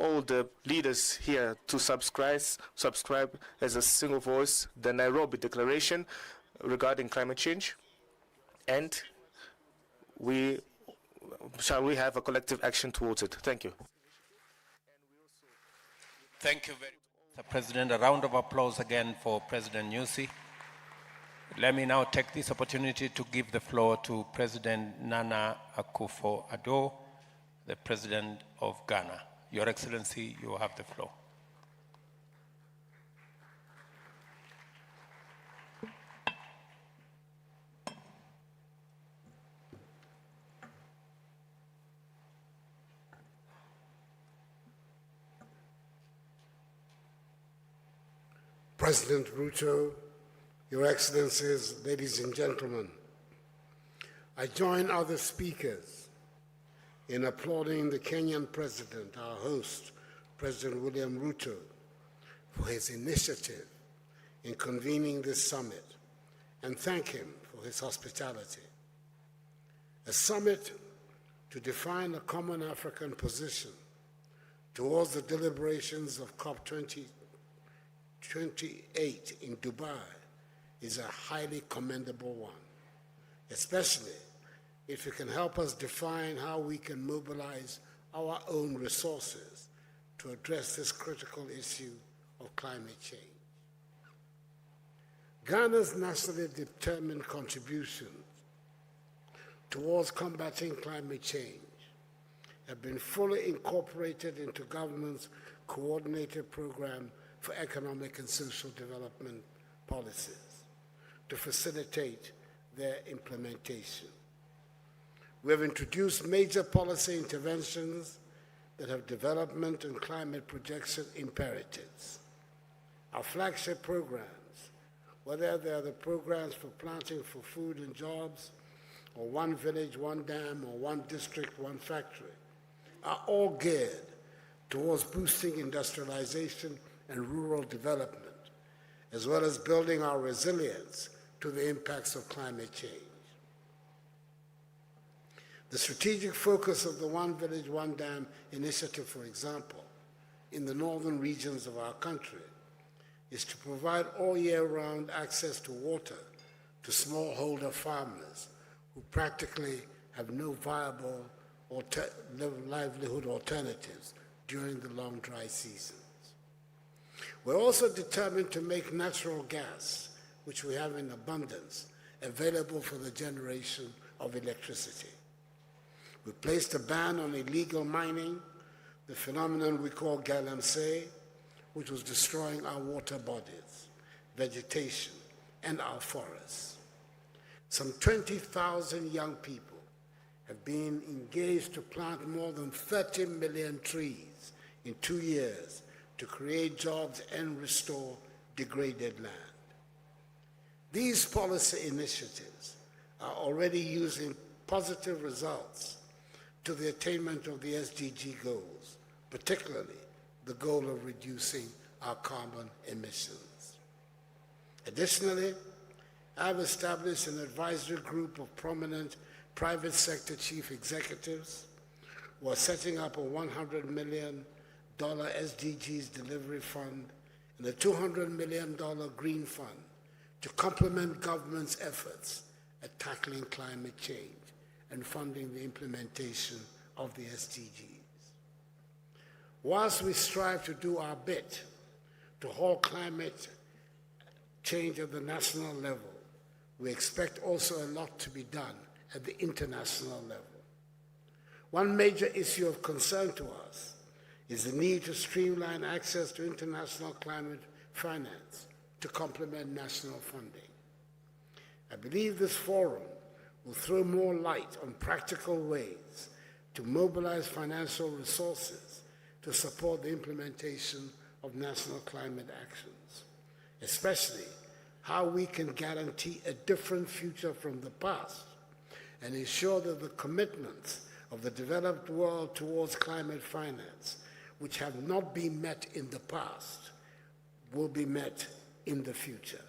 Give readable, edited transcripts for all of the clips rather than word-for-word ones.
all the leaders here to subscribe as a single voice the Nairobi Declaration regarding climate change, and shall we have a collective action towards it? Thank you. Thank you very much, Mr. President. A round of applause again for President Nyusi. Let me now take this opportunity to give the floor to President Nana Akufo-Addo, the President of Ghana. Your Excellency, you have the floor. President Ruto, Your Excellencies, ladies and gentlemen, I join other speakers in applauding the Kenyan President, our host, President William Ruto, for his initiative in convening this summit, and thank him for his hospitality. A summit to define a common African position towards the deliberations of COP28 in Dubai is a highly commendable one, especially if it can help us define how we can mobilize our own resources to address this critical issue of climate change. Ghana's nationally determined contributions towards combating climate change have been fully incorporated into government's coordinated program for economic and social development policies to facilitate their implementation. We have introduced major policy interventions that have development and climate projection imperatives. Our flagship programs, whether they are the programs for planting for food and jobs, or one village, one dam, or one district, one factory, are all geared towards boosting industrialization and rural development, as well as building our resilience to the impacts of climate change. The strategic focus of the One Village, One Dam initiative, for example, in the northern regions of our country, is to provide all year-round access to water to smallholder farmers who practically have no viable livelihood alternatives during the long dry seasons. We're also determined to make natural gas, which we have in abundance, available for the generation of electricity. We placed a ban on illegal mining, the phenomenon we call galamsey, which was destroying our water bodies, vegetation, and our forests. Some 20,000 young people have been engaged to plant more than 30 million trees in 2 years to create jobs and restore degraded land. These policy initiatives are already using positive results to the attainment of the SDG goals, particularly the goal of reducing our carbon emissions. Additionally, I've established an advisory group of prominent private sector chief executives who are setting up a $100 million SDGs delivery fund and a $200 million green fund to complement government's efforts at tackling climate change and funding the implementation of the SDGs. Whilst we strive to do our bit to halt climate change at the national level, we expect also a lot to be done at the international level. One major issue of concern to us is the need to streamline access to international climate finance to complement national funding. I believe this forum will throw more light on practical ways to mobilize financial resources to support the implementation of national climate actions, especially how we can guarantee a different future from the past and ensure that the commitments of the developed world towards climate finance, which have not been met in the past, will be met in the future.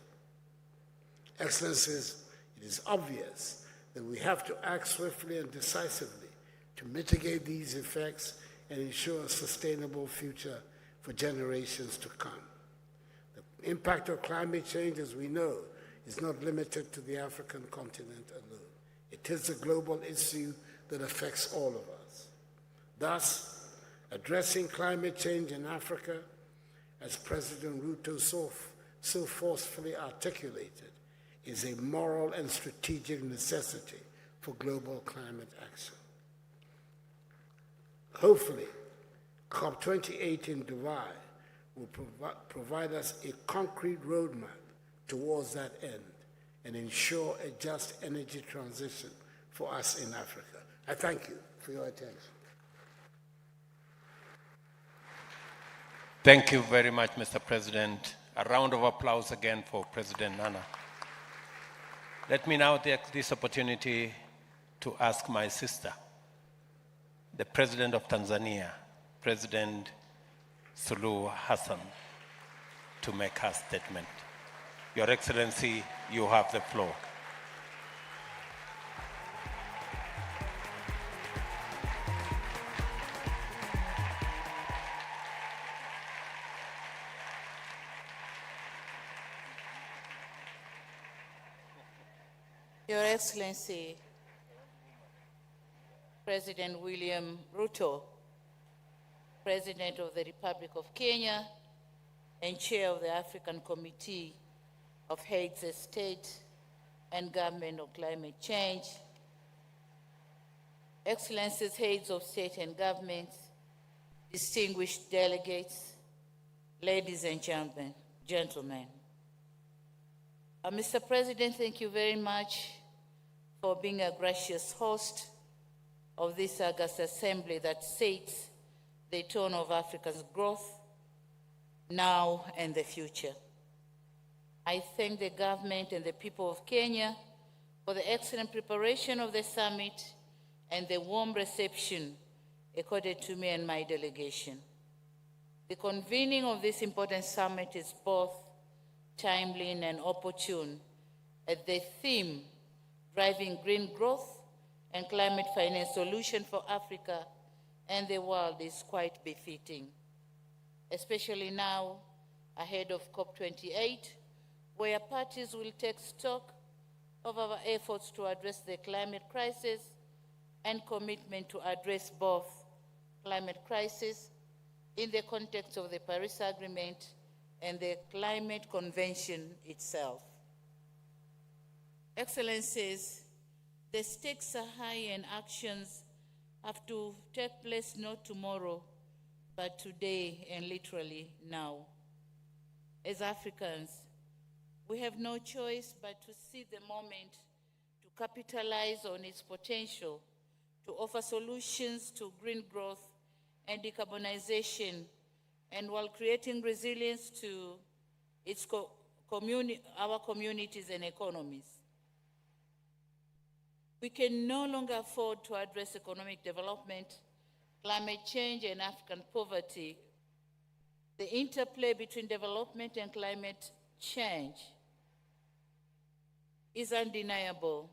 Excellencies, it is obvious that we have to act swiftly and decisively to mitigate these effects and ensure a sustainable future for generations to come. The impact of climate change, as we know, is not limited to the African continent alone. It is a global issue that affects all of us. Thus, addressing climate change in Africa, as President Ruto so forcefully articulated, is a moral and strategic necessity for global climate action. Hopefully, COP28 in Dubai will provide us a concrete roadmap towards that end and ensure a just energy transition for us in Africa. I thank you for your attention. Thank you very much, Mr. President. A round of applause again for President Nana. Let me now take this opportunity to ask my sister, the President of Tanzania, President Suluhu Hassan, to make her statement. Your Excellency, you have the floor. Your Excellency, President William Ruto, President of the Republic of Kenya and Chair of the African Committee of Heads of State and Government on Climate Change, Excellencies, Heads of State and Government, distinguished delegates, ladies and gentlemen. Mr. President, thank you very much for being a gracious host of this August Assembly that sets the tone of Africa's growth now and the future. I thank the government and the people of Kenya for the excellent preparation of the summit and the warm reception accorded to me and my delegation. The convening of this important summit is both timely and opportune, as the theme, driving green growth and climate finance solution for Africa and the world, is quite befitting, especially now ahead of COP28, where parties will take stock of our efforts to address the climate crisis and commitment to address both climate crisis in the context of the Paris Agreement and the Climate Convention itself. Excellencies, the stakes are high and actions have to take place not tomorrow, but today and literally now. As Africans, we have no choice but to seize the moment to capitalize on its potential to offer solutions to green growth and decarbonization, and while creating resilience to its our communities and economies. We can no longer afford to address economic development, climate change, and African poverty. The interplay between development and climate change is undeniable,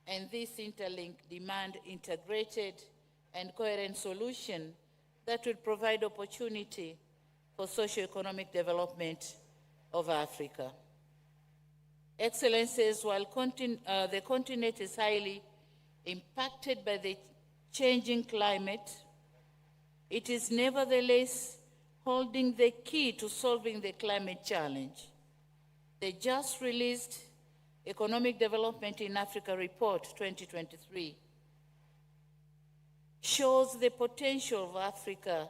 and this interlink demand integrated and coherent solution that will provide opportunity for socio-economic development of Africa. Excellencies, while the continent is highly impacted by the changing climate, it is nevertheless holding the key to solving the climate challenge. The just released Economic Development in Africa Report 2023 shows the potential of Africa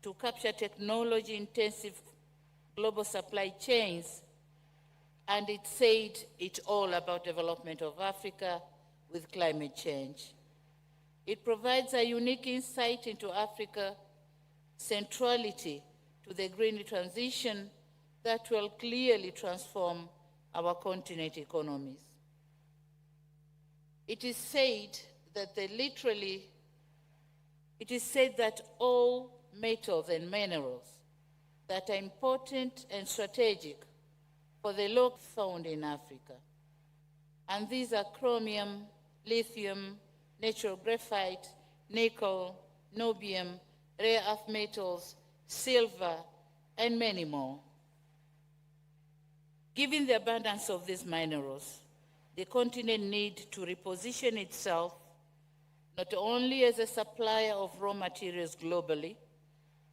to capture technology-intensive global supply chains, and it said it all about development of Africa with climate change. It provides a unique insight into Africa's centrality to the green transition that will clearly transform our continent economies. It is said that all metals and minerals that are important and strategic for the low found in Africa. And these are chromium, lithium, natural graphite, nickel, niobium, rare earth metals, silver, and many more. Given the abundance of these minerals, the continent needs to reposition itself not only as a supplier of raw materials globally,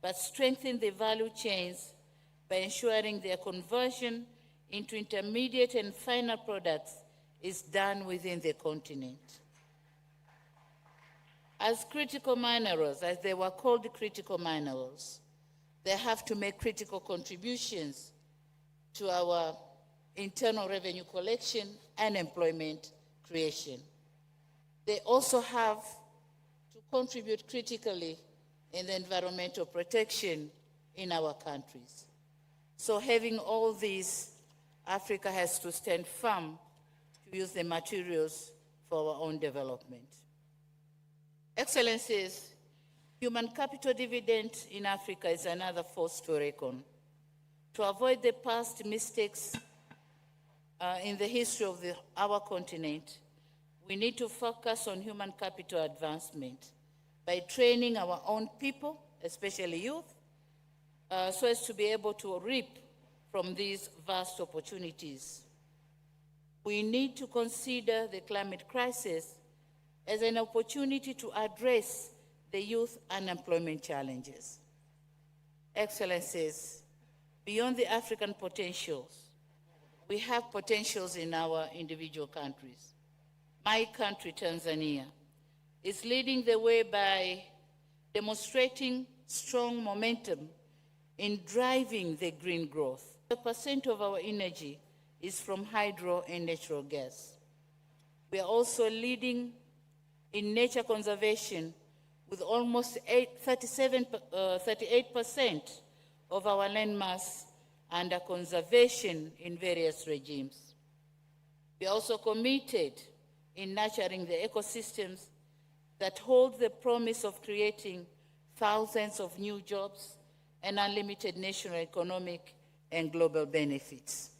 but strengthen the value chains by ensuring their conversion into intermediate and final products is done within the continent. As critical minerals, as they were called critical minerals, they have to make critical contributions to our internal revenue collection and employment creation. They also have to contribute critically in the environmental protection in our countries. So having all these, Africa has to stand firm to use the materials for our own development. Excellencies, human capital dividend in Africa is another force to reckon. To avoid the past mistakes in the history of our continent, we need to focus on human capital advancement by training our own people, especially youth, so as to be able to reap from these vast opportunities. We need to consider the climate crisis as an opportunity to address the youth unemployment challenges. Excellencies, beyond the African potentials, we have potentials in our individual countries. My country, Tanzania, is leading the way by demonstrating strong momentum in driving the green growth. 1% of our energy is from hydro and natural gas. We are also leading in nature conservation with almost 38% of our landmass under conservation in various regimes. We are also committed in nurturing the ecosystems that hold the promise of creating thousands of new jobs and unlimited national economic and global benefits.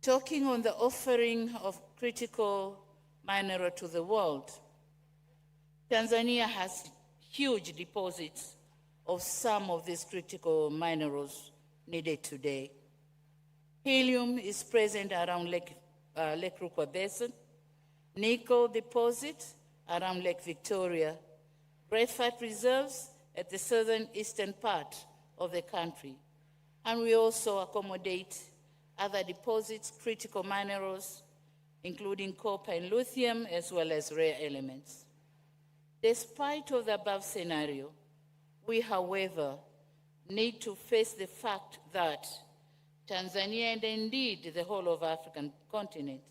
Talking on the offering of critical mineral to the world, Tanzania has huge deposits of some of these critical minerals needed today. Helium is present around Lake Rukwa Basin, nickel deposit around Lake Victoria, graphite reserves at the southern eastern part of the country, and we also accommodate other deposits, critical minerals, including copper and lithium, as well as rare elements. Despite of the above scenario, we, however, need to face the fact that Tanzania, and indeed the whole of the African continent,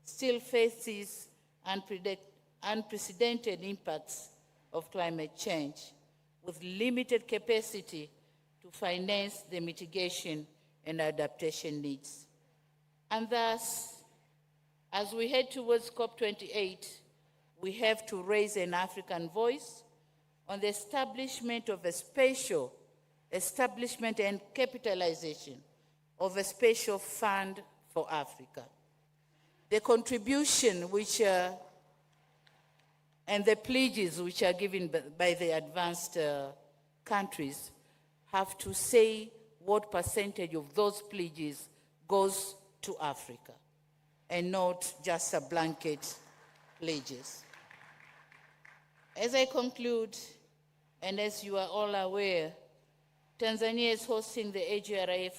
still faces unprecedented impacts of climate change with limited capacity to finance the mitigation and adaptation needs. And thus, as we head towards COP28, we have to raise an African voice on the establishment and capitalization of a special fund for Africa. The contribution and the pledges which are given by the advanced countries have to say what percentage of those pledges goes to Africa and not just a blanket pledges. As I conclude, and as you are all aware, Tanzania is hosting the AGRIF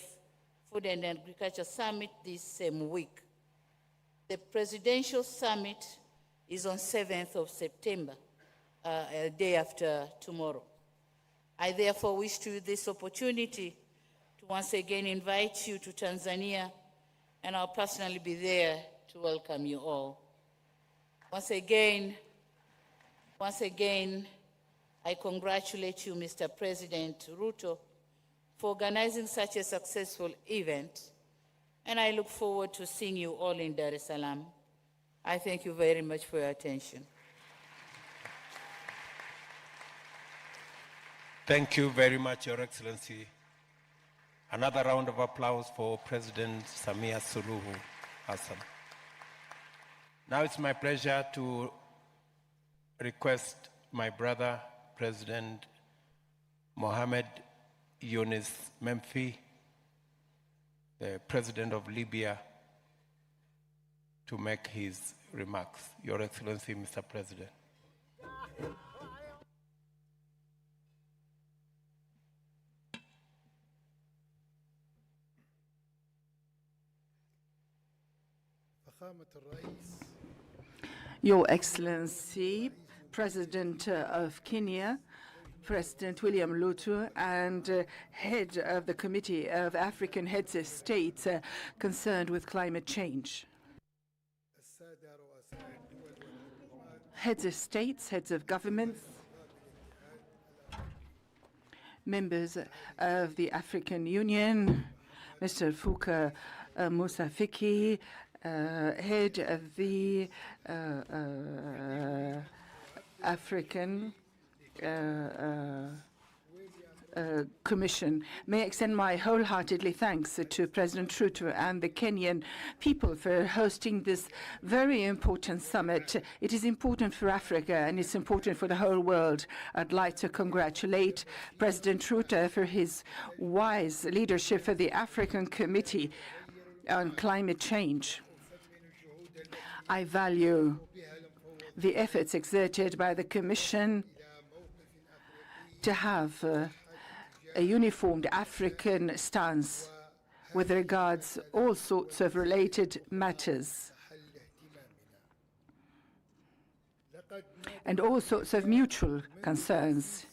Food and Agriculture Summit this same week. The presidential summit is on 7th of September, a day after tomorrow. I therefore wish to use this opportunity to once again invite you to Tanzania, and I'll personally be there to welcome you all. Once again, I congratulate you, Mr. President Ruto, for organizing such a successful event, and I look forward to seeing you all in Dar es Salaam. I thank you very much for your attention. Thank you very much, Your Excellency. Another round of applause for President Samia Suluhu Hassan. Now it's my pleasure to request my brother, President Mohamed Yunus Memphi, the President of Libya, to make his remarks. Your Excellency, Mr. President. Your Excellency, President of Kenya, President William Ruto, and head of the Committee of African Heads of States concerned with climate change. Heads of states, heads of governments, members of the African Union, Mr. Fuka Musa Fiki, head of the African Commission. May I extend my wholeheartedly thanks to President Ruto and the Kenyan people for hosting this very important summit. It is important for Africa and it's important for the whole world. I'd like to congratulate President Ruto for his wise leadership for the African Committee on Climate Change. I value the efforts exerted by the Commission to have a uniformed African stance with regards all sorts of related matters and all sorts of mutual concerns.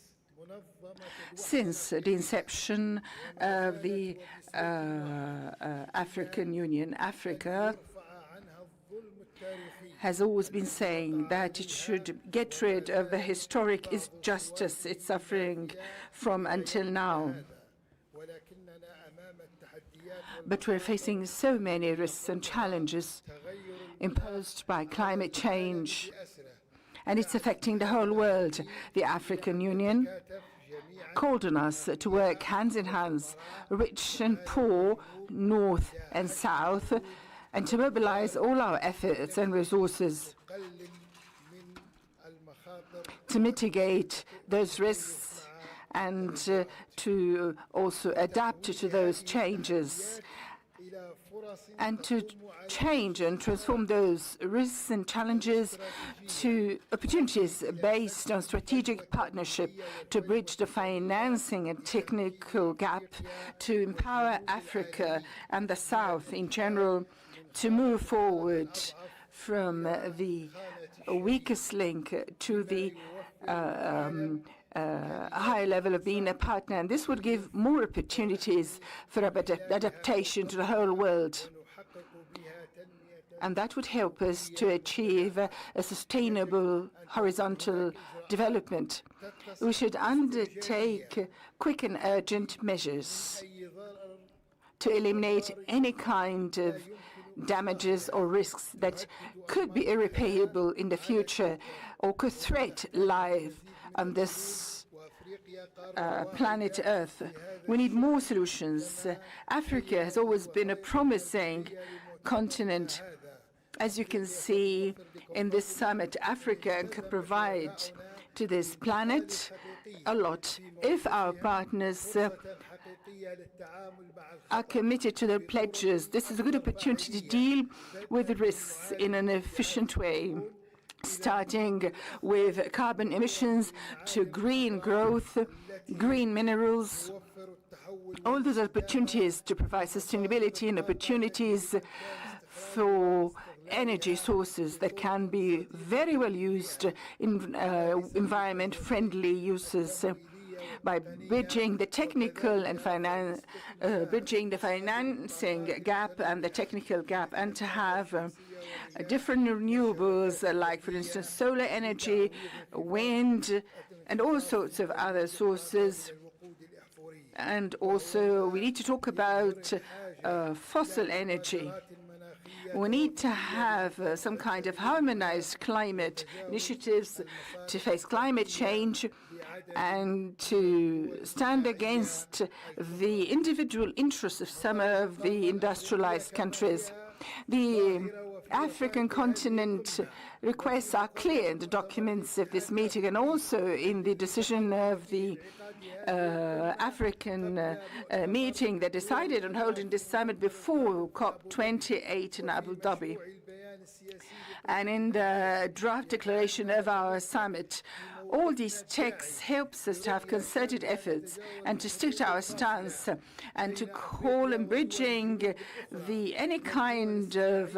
Since the inception of the African Union, Africa has always been saying that it should get rid of the historic injustice it's suffering from until now. But we're facing so many risks and challenges imposed by climate change, and it's affecting the whole world. The African Union called on us to work hands in hands, rich and poor, north and south, and to mobilize all our efforts and resources to mitigate those risks and to also adapt to those changes and to change and transform those risks and challenges to opportunities based on strategic partnership to bridge the financing and technical gap, to empower Africa and the South in general to move forward from the weakest link to the high level of being a partner. And this would give more opportunities for adaptation to the whole world. And that would help us to achieve a sustainable horizontal development. We should undertake quick and urgent measures to eliminate any kind of damages or risks that could be irreparable in the future or could threaten life on this planet Earth. We need more solutions. Africa has always been a promising continent. As you can see in this summit, Africa can provide to this planet a lot if our partners are committed to their pledges. This is a good opportunity to deal with the risks in an efficient way, starting with carbon emissions to green growth, green minerals, all those opportunities to provide sustainability and opportunities for energy sources that can be very well used in environment-friendly uses by bridging the technical and bridging the financing gap and the technical gap, and to have different renewables like, for instance, solar energy, wind, and all sorts of other sources. And also, we need to talk about fossil energy. We need to have some kind of harmonized climate initiatives to face climate change and to stand against the individual interests of some of the industrialized countries. The African continent requests are clear in the documents of this meeting and also in the decision of the African meeting that decided on holding this summit before COP28 in Abu Dhabi. And in the draft declaration of our summit, all these texts helps us to have concerted efforts and to stick to our stance and to call on bridging any kind of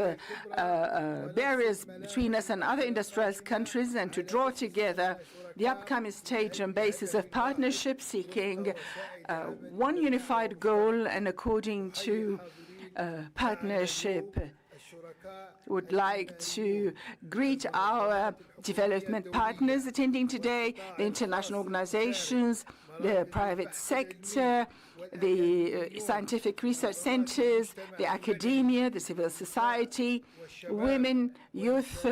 barriers between us and other industrialized countries and to draw together the upcoming stage on basis of partnership, seeking one unified goal and according to partnership. Would like to greet our development partners attending today, the international organizations, the private sector, the scientific research centers, the academia, the civil society, women, youth,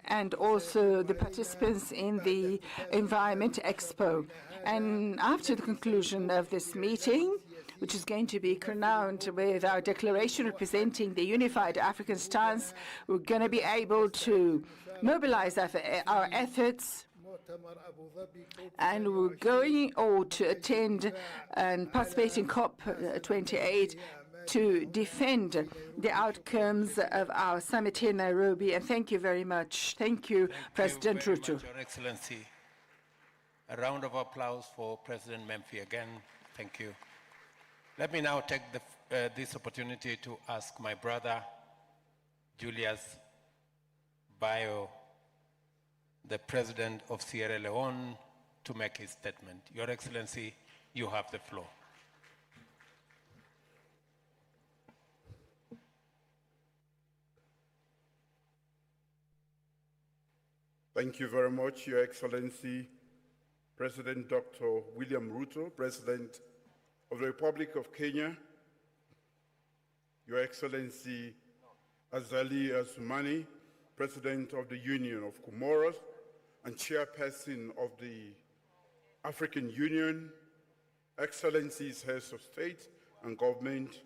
and also the participants in the Environment Expo. And after the conclusion of this meeting, which is going to be crowned with our declaration representing the unified African stance, we're going to be able to mobilize our efforts, and we're going all to attend and participate in COP28 to defend the outcomes of our summit here in Nairobi. And thank you very much. Thank you, President Ruto. Your Excellency. A round of applause for President Memphi again. Thank you. Let me now take this opportunity to ask my brother, Julius Bio, the President of Sierra Leone, to make his statement. Your Excellency, you have the floor. Thank you very much, Your Excellency, President Dr. William Ruto, President of the Republic of Kenya, Your Excellency Azali Assoumani, President of the Union of Comoros and Chairperson of the African Union, Excellencies, Heads of State and Government,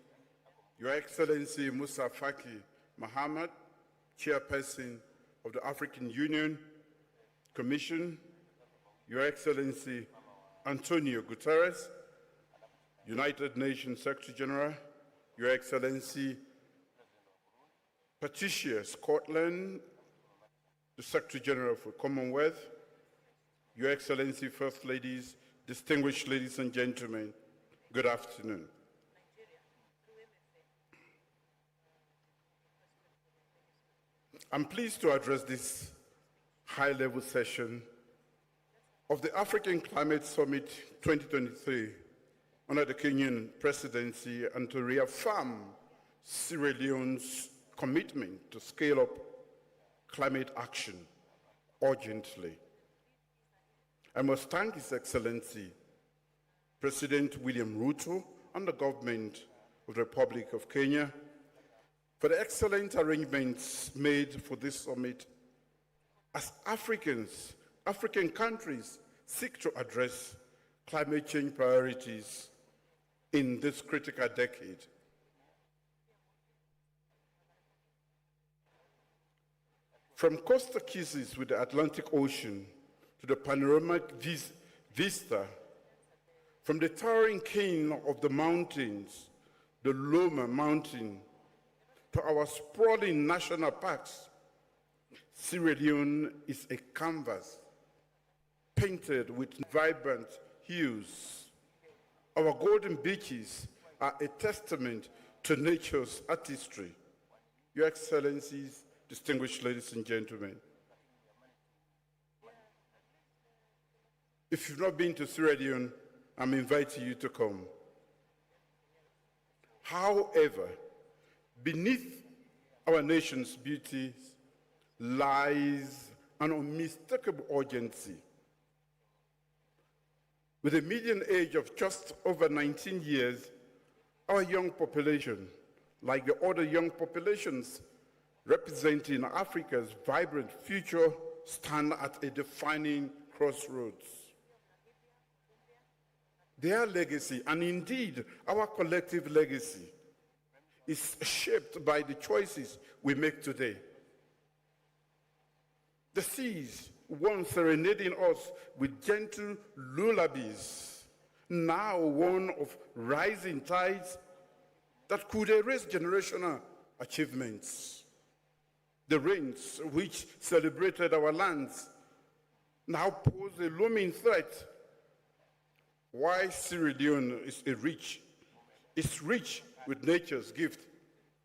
Your Excellency Musa Faki Mahamat, Chairperson of the African Union Commission, Your Excellency Antonio Guterres, United Nations Secretary General, Your Excellency Patricia Scotland, the Secretary General for Commonwealth, Your Excellency First Ladies, distinguished ladies and gentlemen, good afternoon. I'm pleased to address this high-level session of the African Climate Summit 2023 under the Kenyan presidency and to reaffirm Sierra Leone's commitment to scale up climate action urgently. I must thank His Excellency, President William Ruto and the government of the Republic of Kenya for the excellent arrangements made for this summit as African countries seek to address climate change priorities in this critical decade. From coastal kisses with the Atlantic Ocean to the panoramic vista, from the towering cane of the mountains, the Loma Mountain, to our sprawling national parks, Sierra Leone is a canvas painted with vibrant hues. Our golden beaches are a testament to nature's artistry. Your Excellencies, distinguished ladies and gentlemen, if you've not been to Sierra Leone, I'm inviting you to come. However, beneath our nation's beauties lies an unmistakable urgency. With a median age of just over 19 years, our young population, like the other young populations representing Africa's vibrant future, stand at a defining crossroads. Their legacy, and indeed our collective legacy, is shaped by the choices we make today. The seas, once serenading us with gentle lullabies, now one of rising tides that could erase generational achievements. The rains which celebrated our lands now pose a looming threat. Why Sierra Leone is rich with nature's gift.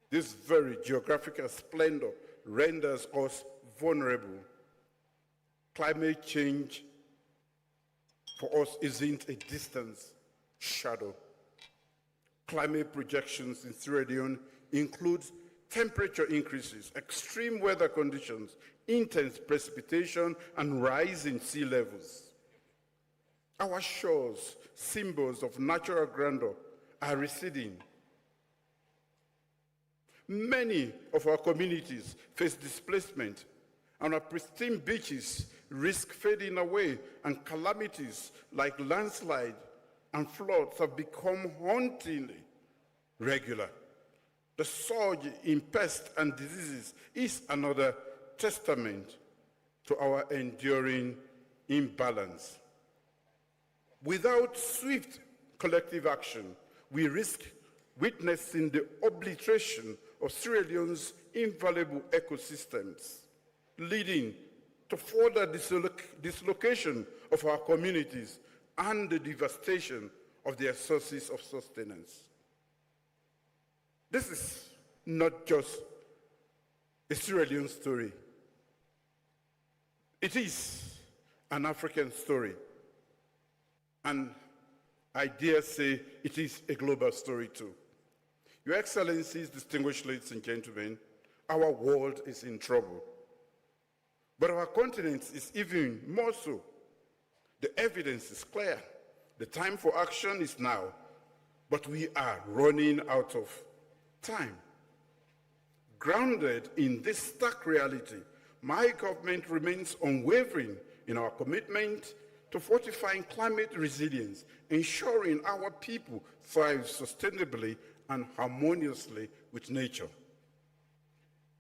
This very geographical splendor renders us vulnerable. Climate change for us isn't a distant shadow. Climate projections in Sierra Leone include temperature increases, extreme weather conditions, intense precipitation, and rising sea levels. Our shores, symbols of natural grandeur, are receding. Many of our communities face displacement, and our pristine beaches risk fading away, and calamities like landslide and floods have become hauntingly regular. The surge in pests and diseases is another testament to our enduring imbalance. Without swift collective action, we risk witnessing the obliteration of Sierra Leone's invaluable ecosystems, leading to further dislocation of our communities and the devastation of their sources of sustenance. This is not just a Sierra Leone story. It is an African story. And I dare say it is a global story too. Your Excellencies, distinguished ladies and gentlemen, our world is in trouble. But our continent is even more so. The evidence is clear. The time for action is now, but we are running out of time. Grounded in this stark reality, my government remains unwavering in our commitment to fortifying climate resilience, ensuring our people thrive sustainably and harmoniously with nature.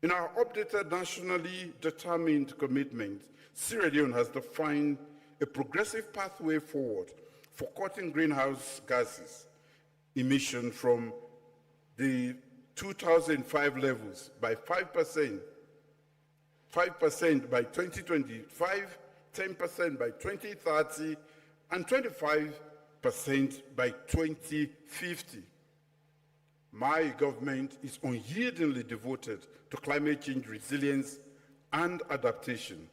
In our updated nationally determined commitment, Sierra Leone has defined a progressive pathway forward for cutting greenhouse gases emission from the 2005 levels by 5% by 2025, 10% by 2030, and 25% by 2050. My government is unyieldingly devoted to climate change resilience and adaptation.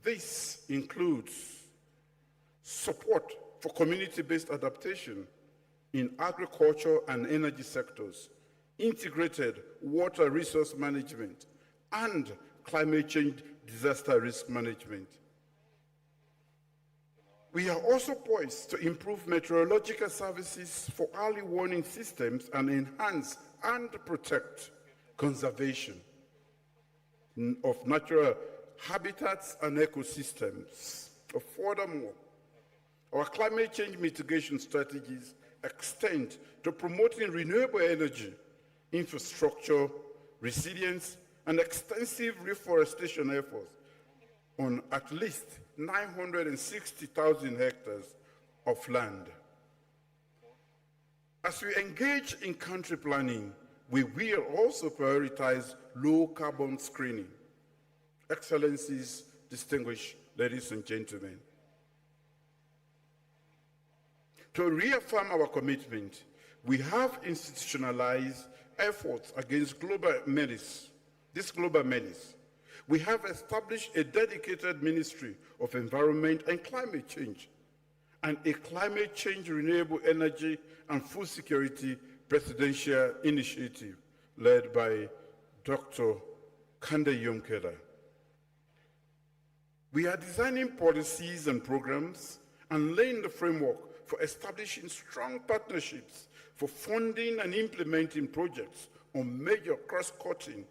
This includes support for community-based adaptation in agriculture and energy sectors, integrated water resource management, and climate change disaster risk management. We are also poised to improve meteorological services for early warning systems and enhance and protect conservation of natural habitats and ecosystems. Furthermore, our climate change mitigation strategies extend to promoting renewable energy, infrastructure, resilience, and extensive reforestation efforts on at least 960,000 hectares of land. As we engage in country planning, we will also prioritize low carbon screening. Excellencies, distinguished ladies and gentlemen, to reaffirm our commitment, we have institutionalized efforts against this global menace. We have established a dedicated Ministry of Environment and Climate Change and a Climate Change, Renewable Energy and Food Security Presidential Initiative led by Dr. Kande Yomkela. We are designing policies and programs and laying the framework for establishing strong partnerships for funding and implementing projects on major cross-cutting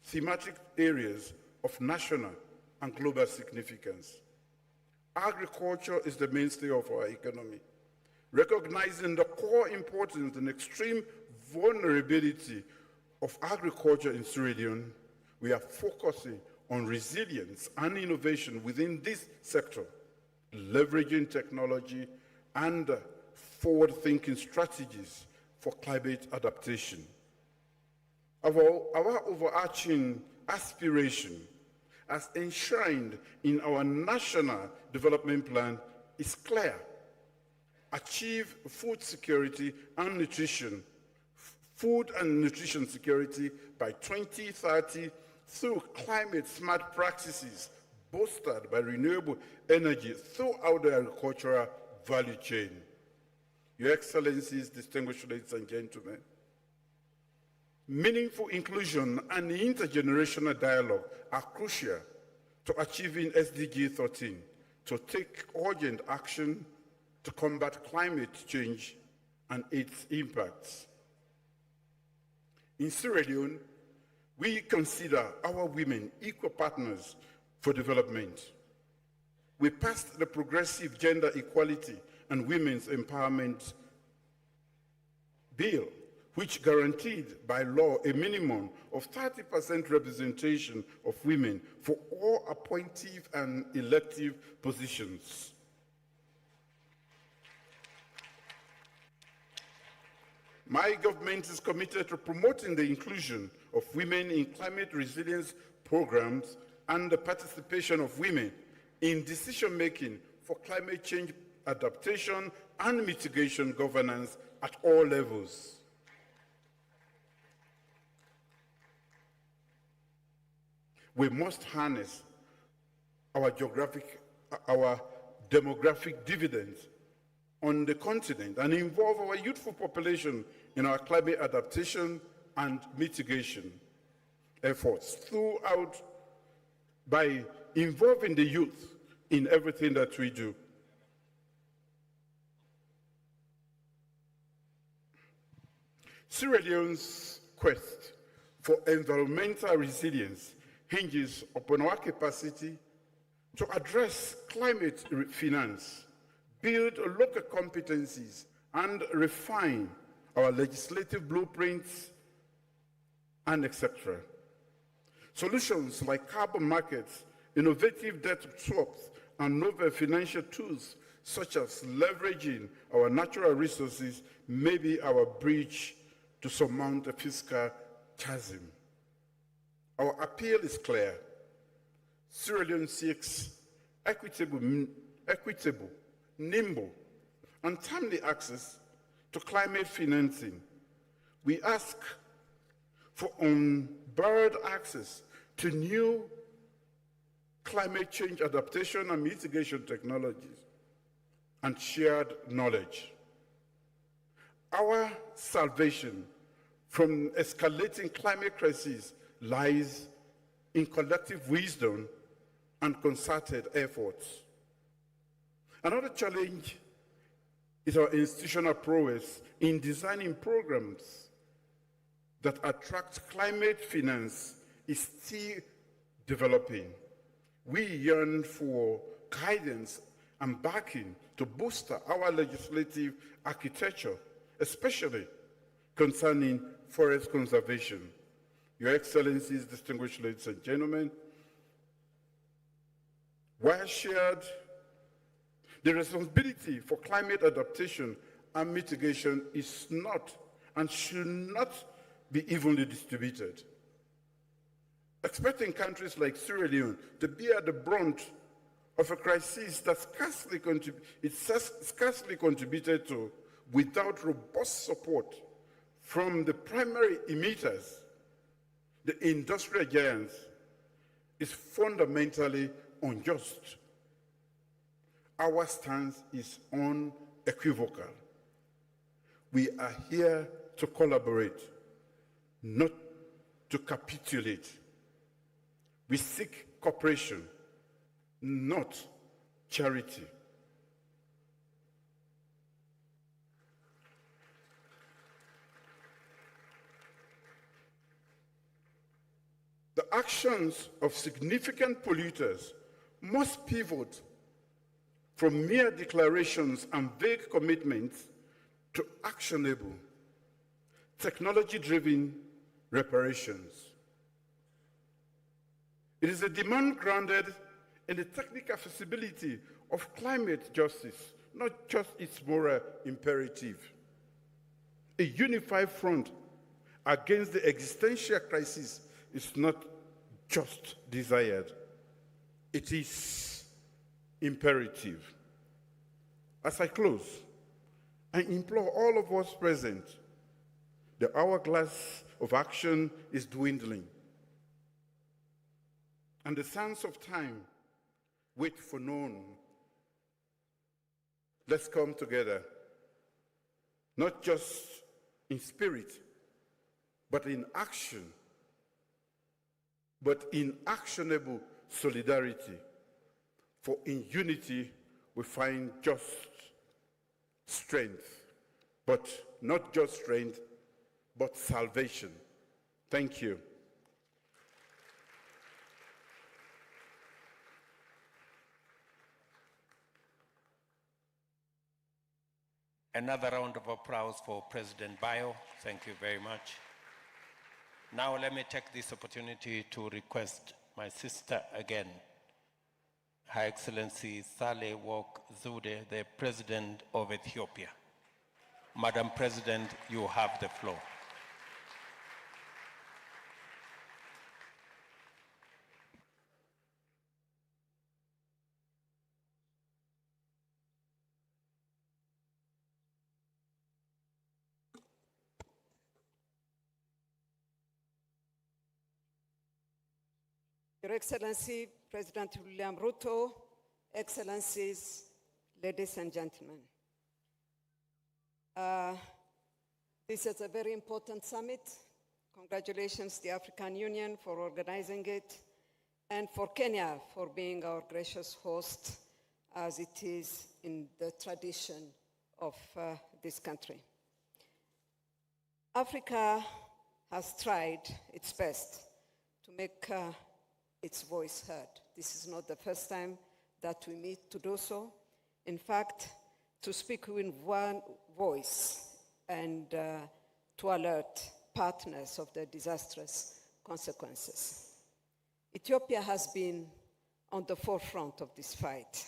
thematic areas of national and global significance. Agriculture is the mainstay of our economy. Recognizing the core importance and extreme vulnerability of agriculture in Sierra Leone, we are focusing on resilience and innovation within this sector, leveraging technology and forward-thinking strategies for climate adaptation. Our overarching aspiration, as enshrined in our National Development Plan, is clear: achieve food and nutrition security by 2030 through climate-smart practices bolstered by renewable energy throughout the agricultural value chain. Your Excellencies, distinguished ladies and gentlemen, meaningful inclusion and intergenerational dialogue are crucial to achieving SDG 13, to take urgent action to combat climate change and its impacts. In Sierra Leone, we consider our women equal partners for development. We passed the Progressive Gender Equality and Women's Empowerment Bill, which guaranteed by law a minimum of 30% representation of women for all appointive and elective positions. My government is committed to promoting the inclusion of women in climate resilience programs and the participation of women in decision-making for climate change adaptation and mitigation governance at all levels. We must harness our demographic dividends on the continent and involve our youthful population in our climate adaptation and mitigation efforts throughout by involving the youth in everything that we do. Sierra Leone's quest for environmental resilience hinges upon our capacity to address climate finance, build local competencies, and refine our legislative blueprints, and etc. Solutions like carbon markets, innovative debt swaps, and novel financial tools such as leveraging our natural resources may be our bridge to surmount a fiscal chasm. Our appeal is clear. Sierra Leone seeks equitable, nimble, and timely access to climate financing. We ask for unbarred access to new climate change adaptation and mitigation technologies and shared knowledge. Our salvation from escalating climate crises lies in collective wisdom and concerted efforts. Another challenge is our institutional prowess in designing programs that attract climate finance is still developing. We yearn for guidance and backing to boost our legislative architecture, especially concerning forest conservation. Your Excellencies, distinguished ladies and gentlemen, while shared, the responsibility for climate adaptation and mitigation is not and should not be evenly distributed. Expecting countries like Sierra Leone to bear the brunt of a crisis that scarcely contributed to without robust support from the primary emitters, the industrial giants, is fundamentally unjust. Our stance is unequivocal. We are here to collaborate, not to capitulate. We seek cooperation, not charity. The actions of significant polluters must pivot from mere declarations and vague commitments to actionable, technology-driven reparations. It is a demand grounded in the technical feasibility of climate justice, not just its moral imperative. A unified front against the existential crisis is not just desired, it is imperative. As I close, I implore all of us present, the hourglass of action is dwindling, and the sands of time wait for none. Let's come together, not just in spirit, but in action, but in actionable solidarity. For in unity we find just strength, but not just strength, but salvation. Thank you. Another round of applause for President Bayo. Thank you very much. Now let me take this opportunity to request my sister again, Her Excellency Saleh Work Zewde, the President of Ethiopia. Madam President, you have the floor. Your Excellency, President William Ruto, Excellencies, ladies and gentlemen. This is a very important summit. Congratulations to the African Union for organizing it, and for Kenya for being our gracious host, as it is in the tradition of this country. Africa has tried its best to make its voice heard. This is not the first time that we meet to do so. In fact, to speak in one voice and to alert partners of the disastrous consequences. Ethiopia has been on the forefront of this fight.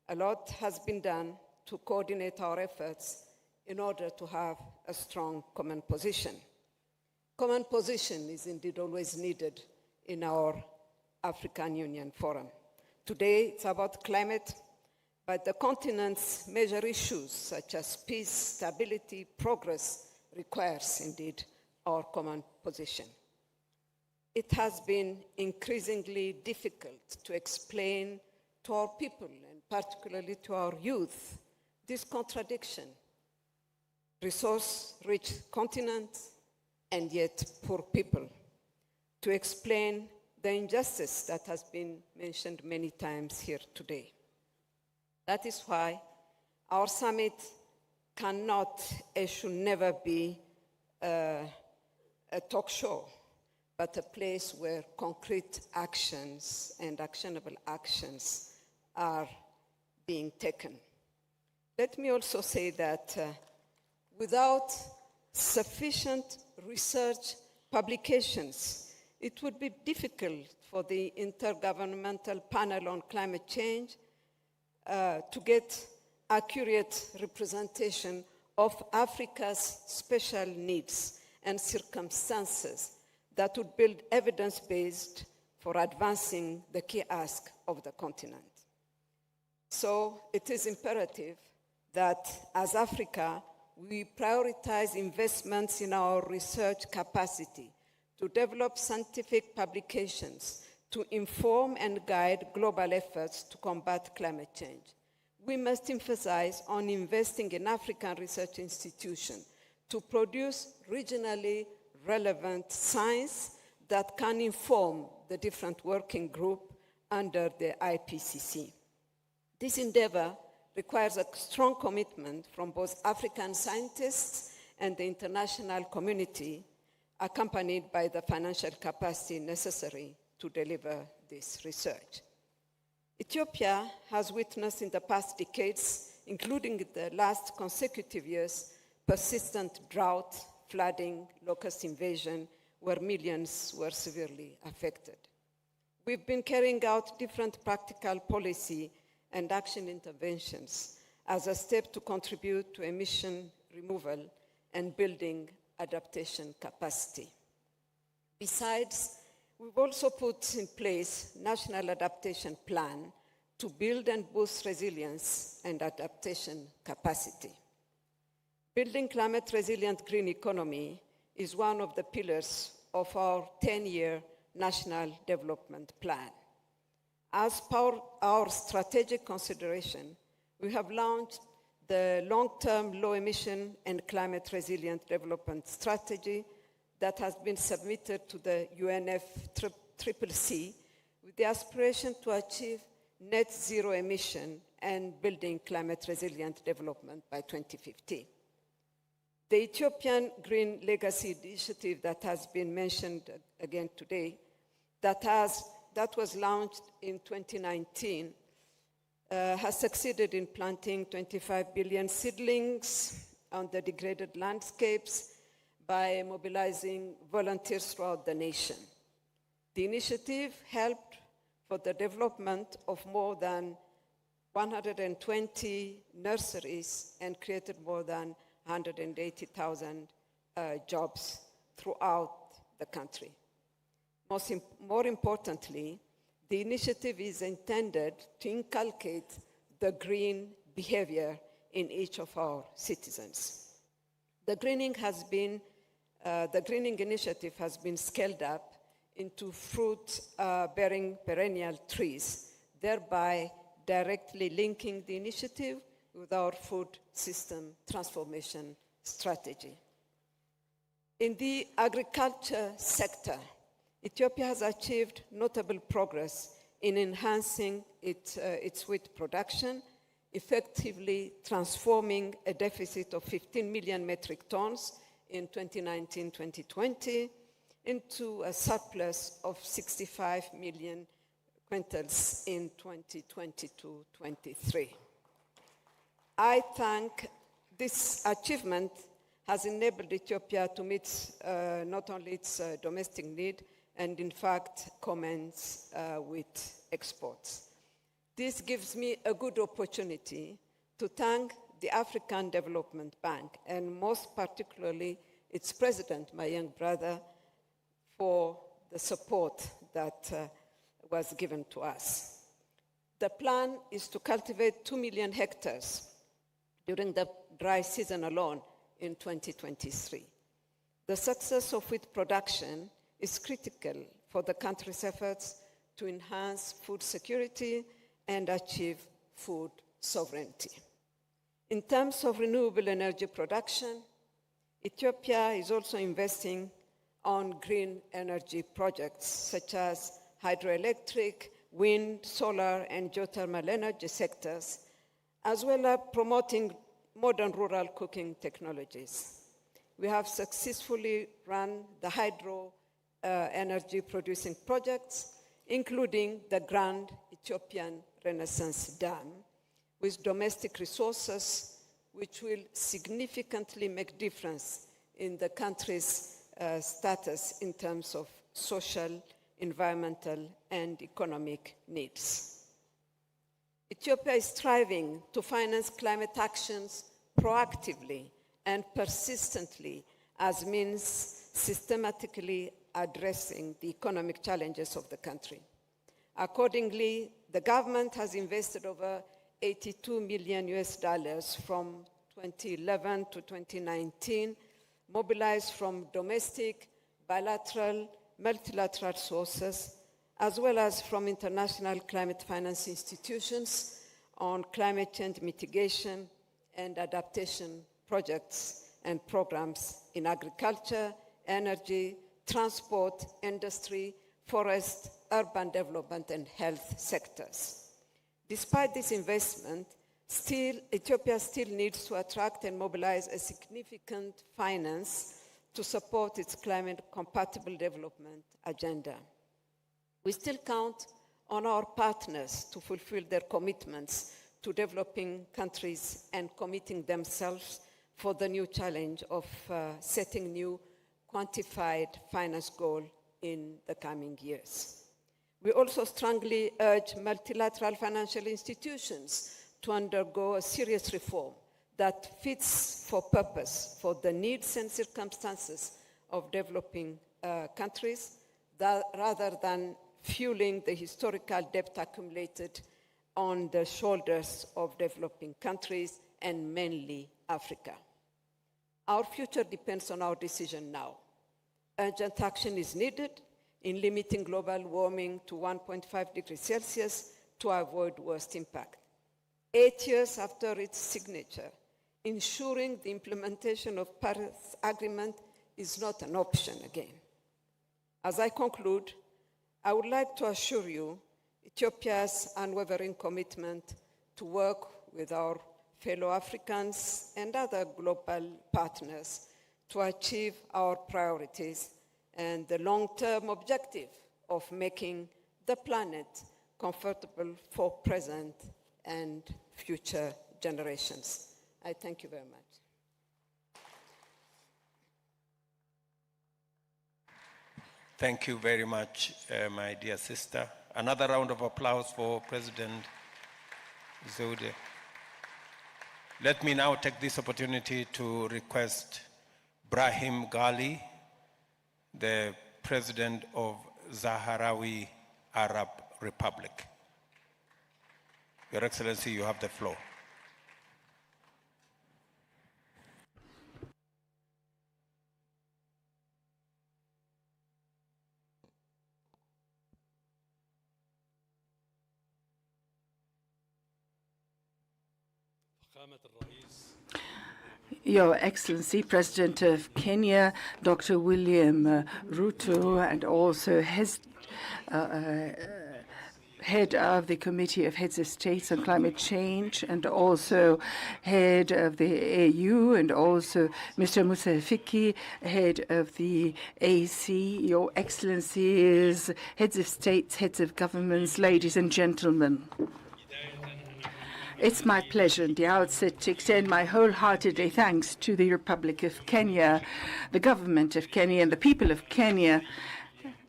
A lot has been done to coordinate our efforts in order to have a strong common position. Common position is indeed always needed in our African Union Forum. Today, it's about climate, but the continent's major issues such as peace, stability, progress requires indeed our common position. It has been increasingly difficult to explain to our people, and particularly to our youth, this contradiction. Resource-rich continent and yet poor people. To explain the injustice that has been mentioned many times here today. That is why our summit cannot and should never be a talk show, but a place where concrete actions and actionable actions are being taken. Let me also say that without sufficient research publications, it would be difficult for the Intergovernmental Panel on Climate Change to get accurate representation of Africa's special needs and circumstances that would build evidence-based for advancing the key ask of the continent. So it is imperative that as Africa, we prioritize investments in our research capacity to develop scientific publications to inform and guide global efforts to combat climate change. We must emphasize on investing in African research institutions to produce regionally relevant science that can inform the different working groups under the IPCC. This endeavor requires a strong commitment from both African scientists and the international community, accompanied by the financial capacity necessary to deliver this research. Ethiopia has witnessed in the past decades, including the last consecutive years, persistent drought, flooding, locust invasion, where millions were severely affected. We've been carrying out different practical policy and action interventions as a step to contribute to emission removal and building adaptation capacity. Besides, we've also put in place National Adaptation Plan to build and boost resilience and adaptation capacity. Building climate-resilient green economy is one of the pillars of our 10-year National Development Plan. As per our strategic consideration, we have launched the long-term low-emission and climate-resilient development strategy that has been submitted to the UNFCCC with the aspiration to achieve net zero emission and building climate-resilient development by 2050. The Ethiopian Green Legacy Initiative that has been mentioned again today, that was launched in 2019, has succeeded in planting 25 billion seedlings on the degraded landscapes by mobilizing volunteers throughout the nation. The initiative helped for the development of more than 120 nurseries and created more than 180,000 jobs throughout the country. More importantly, the initiative is intended to inculcate the green behavior in each of our citizens. The greening initiative has been scaled up into fruit-bearing perennial trees, thereby directly linking the initiative with our food system transformation strategy. In the agriculture sector, Ethiopia has achieved notable progress in enhancing its wheat production, effectively transforming a deficit of 15 million metric tons in 2019-2020 into a surplus of 65 million quintals in 2022-23. I think this achievement has enabled Ethiopia to meet not only its domestic need, and in fact commence with exports. This gives me a good opportunity to thank the African Development Bank, and most particularly its president, my young brother, for the support that was given to us. The plan is to cultivate 2 million hectares during the dry season alone in 2023. The success of wheat production is critical for the country's efforts to enhance food security and achieve food sovereignty. In terms of renewable energy production, Ethiopia is also investing on green energy projects such as hydroelectric, wind, solar, and geothermal energy sectors, as well as promoting modern rural cooking technologies. We have successfully run the hydro energy producing projects, including the Grand Ethiopian Renaissance Dam, with domestic resources which will significantly make difference in the country's status in terms of social, environmental, and economic needs. Ethiopia is striving to finance climate actions proactively and persistently as means systematically addressing the economic challenges of the country. Accordingly, the government has invested over $82 million from 2011 to 2019, mobilized from domestic, bilateral, multilateral sources, as well as from international climate finance institutions on climate change mitigation and adaptation projects and programs in agriculture, energy, transport, industry, forest, urban development, and health sectors. Despite this investment, Ethiopia still needs to attract and mobilize a significant finance to support its climate-compatible development agenda. We still count on our partners to fulfill their commitments to developing countries and committing themselves for the new challenge of setting new quantified finance goal in the coming years. We also strongly urge multilateral financial institutions to undergo a serious reform that fits for purpose for the needs and circumstances of developing countries, rather than fueling the historical debt accumulated on the shoulders of developing countries and mainly Africa. Our future depends on our decision now. Urgent action is needed in limiting global warming to 1.5 degrees Celsius to avoid worst impact. 8 years after its signature, ensuring the implementation of Paris Agreement is not an option again. As I conclude, I would like to assure you Ethiopia's unwavering commitment to work with our fellow Africans and other global partners to achieve our priorities and the long-term objective of making the planet comfortable for present and future generations. I thank you very much. Thank you very much, my dear sister. Another round of applause for President Zewde. Let me now take this opportunity to request Brahim Ghali, the President of Sahrawi Arab Republic. Your Excellency, you have the floor. Your Excellency, President of Kenya, Dr. William Ruto, and also head of the Committee of Heads of States on Climate Change, and also head of the AU, and also Mr. Musa Fiki, head of the AC, Your Excellencies, heads of states, heads of governments, ladies and gentlemen. It's my pleasure at the outset to extend my wholehearted thanks to the Republic of Kenya, the government of Kenya, and the people of Kenya,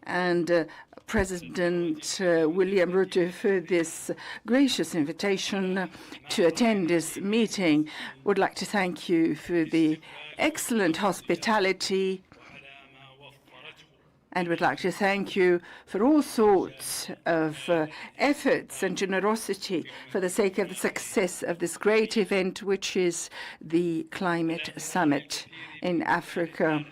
and President William Ruto for this gracious invitation to attend this meeting. Would like to thank you for the excellent hospitality, and would like to thank you for all sorts of efforts and generosity for the sake of the success of this great event, which is the Climate Summit in Africa.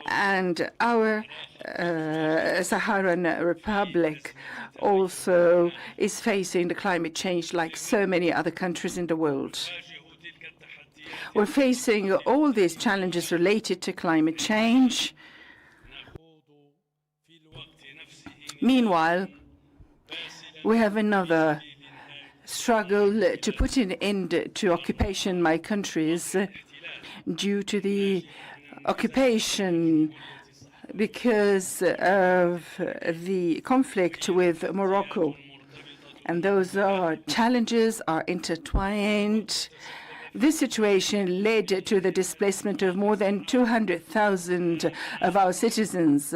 And our Saharan Republic also is facing the climate change like so many other countries in the world. We're facing all these challenges related to climate change. Meanwhile, we have another struggle to put an end to occupation in my countries due to the occupation because of the conflict with Morocco. And those challenges are intertwined. This situation led to the displacement of more than 200,000 of our citizens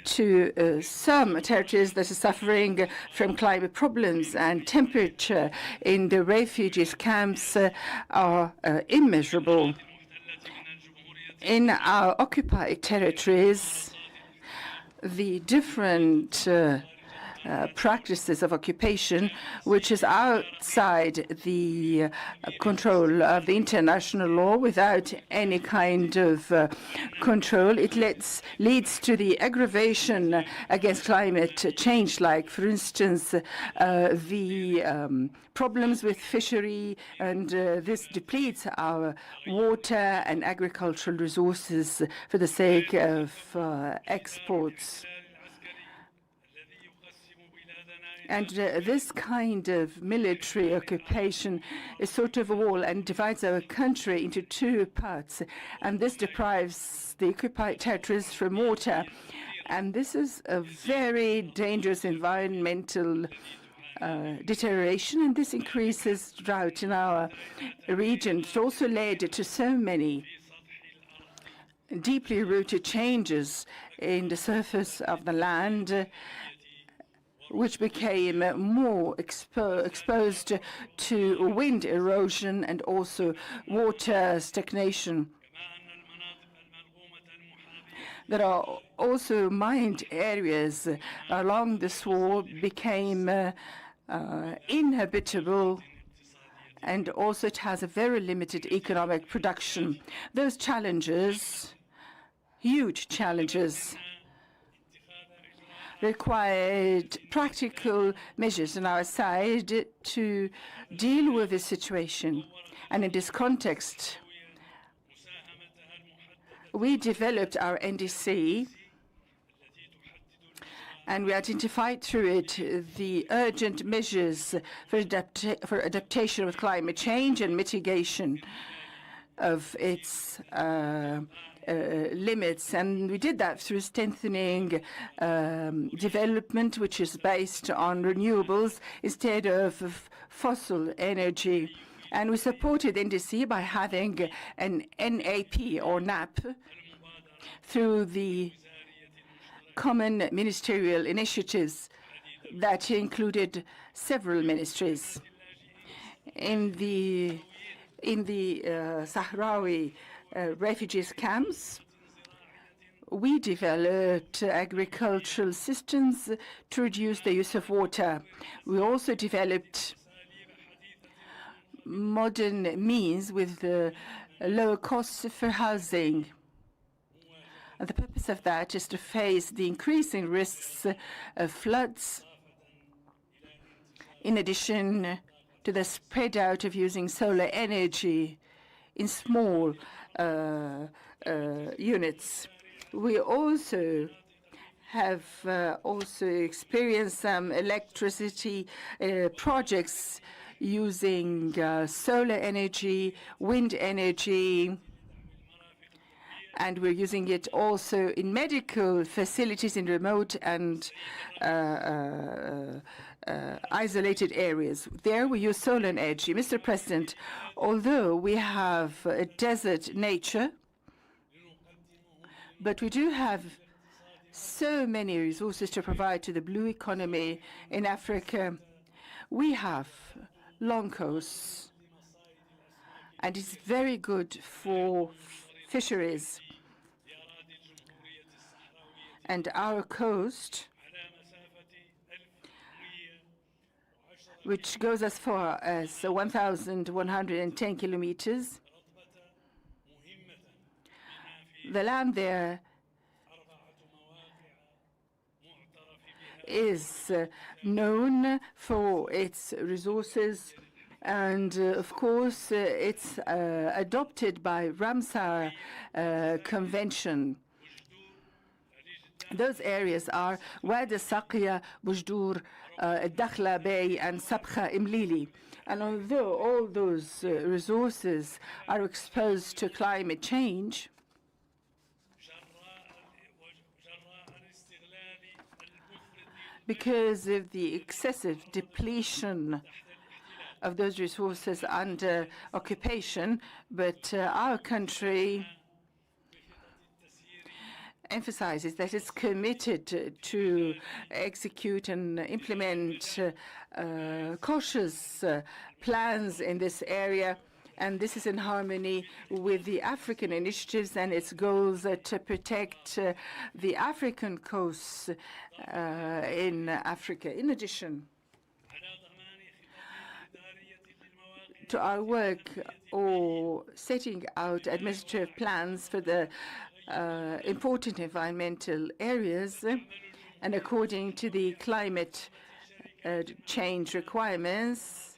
to some territories that are suffering from climate problems, and temperature in the refugees camps are immeasurable. In our occupied territories, the different practices of occupation, which is outside the control of the international law, without any kind of control. It leads to the aggravation against climate change, like, for instance, the problems with fishery, and this depletes our water and agricultural resources for the sake of exports. And this kind of military occupation is sort of a wall and divides our country into two parts. And this deprives the occupied territories from water. And this is a very dangerous environmental deterioration, and this increases drought in our region. It also led to so many deeply rooted changes in the surface of the land, which became more exposed to wind erosion and also water stagnation. There are also mined areas along this wall became inhabitable, and also it has a very limited economic production. Those challenges, huge challenges, required practical measures on our side to deal with this situation. And in this context, we developed our NDC, and we identified through it the urgent measures for adaptation with climate change and mitigation of its limits. And we did that through strengthening development, which is based on renewables instead of fossil energy. And we supported NDC by having an NAP or NAP through the common ministerial initiatives that included several ministries. In the Sahrawi refugees camps, we developed agricultural systems to reduce the use of water. We also developed modern means with lower costs for housing. And the purpose of that is to face the increasing risks of floods, in addition to the spread out of using solar energy in small units. We also have experienced some electricity projects using solar energy, wind energy, and we're using it also in medical facilities in remote and isolated areas. There we use solar energy. Mr. President, although we have a desert nature, but we do have so many resources to provide to the blue economy in Africa. We have long coasts, and it's very good for fisheries. And our coast, which goes as far as 1,110 kilometers, the land there is known for its resources, and of course it's adopted by Ramsar Convention. Those areas are Wadi Saqiya, Bujdur, Dakhla Bay, and Sabkha Imlili. And although all those resources are exposed to climate change, because of the excessive depletion of those resources under occupation, but our country emphasizes that it's committed to execute and implement cautious plans in this area, and this is in harmony with the African initiatives and its goals to protect the African coasts in Africa. In addition to our work or setting out administrative plans for the important environmental areas, and according to the climate change requirements,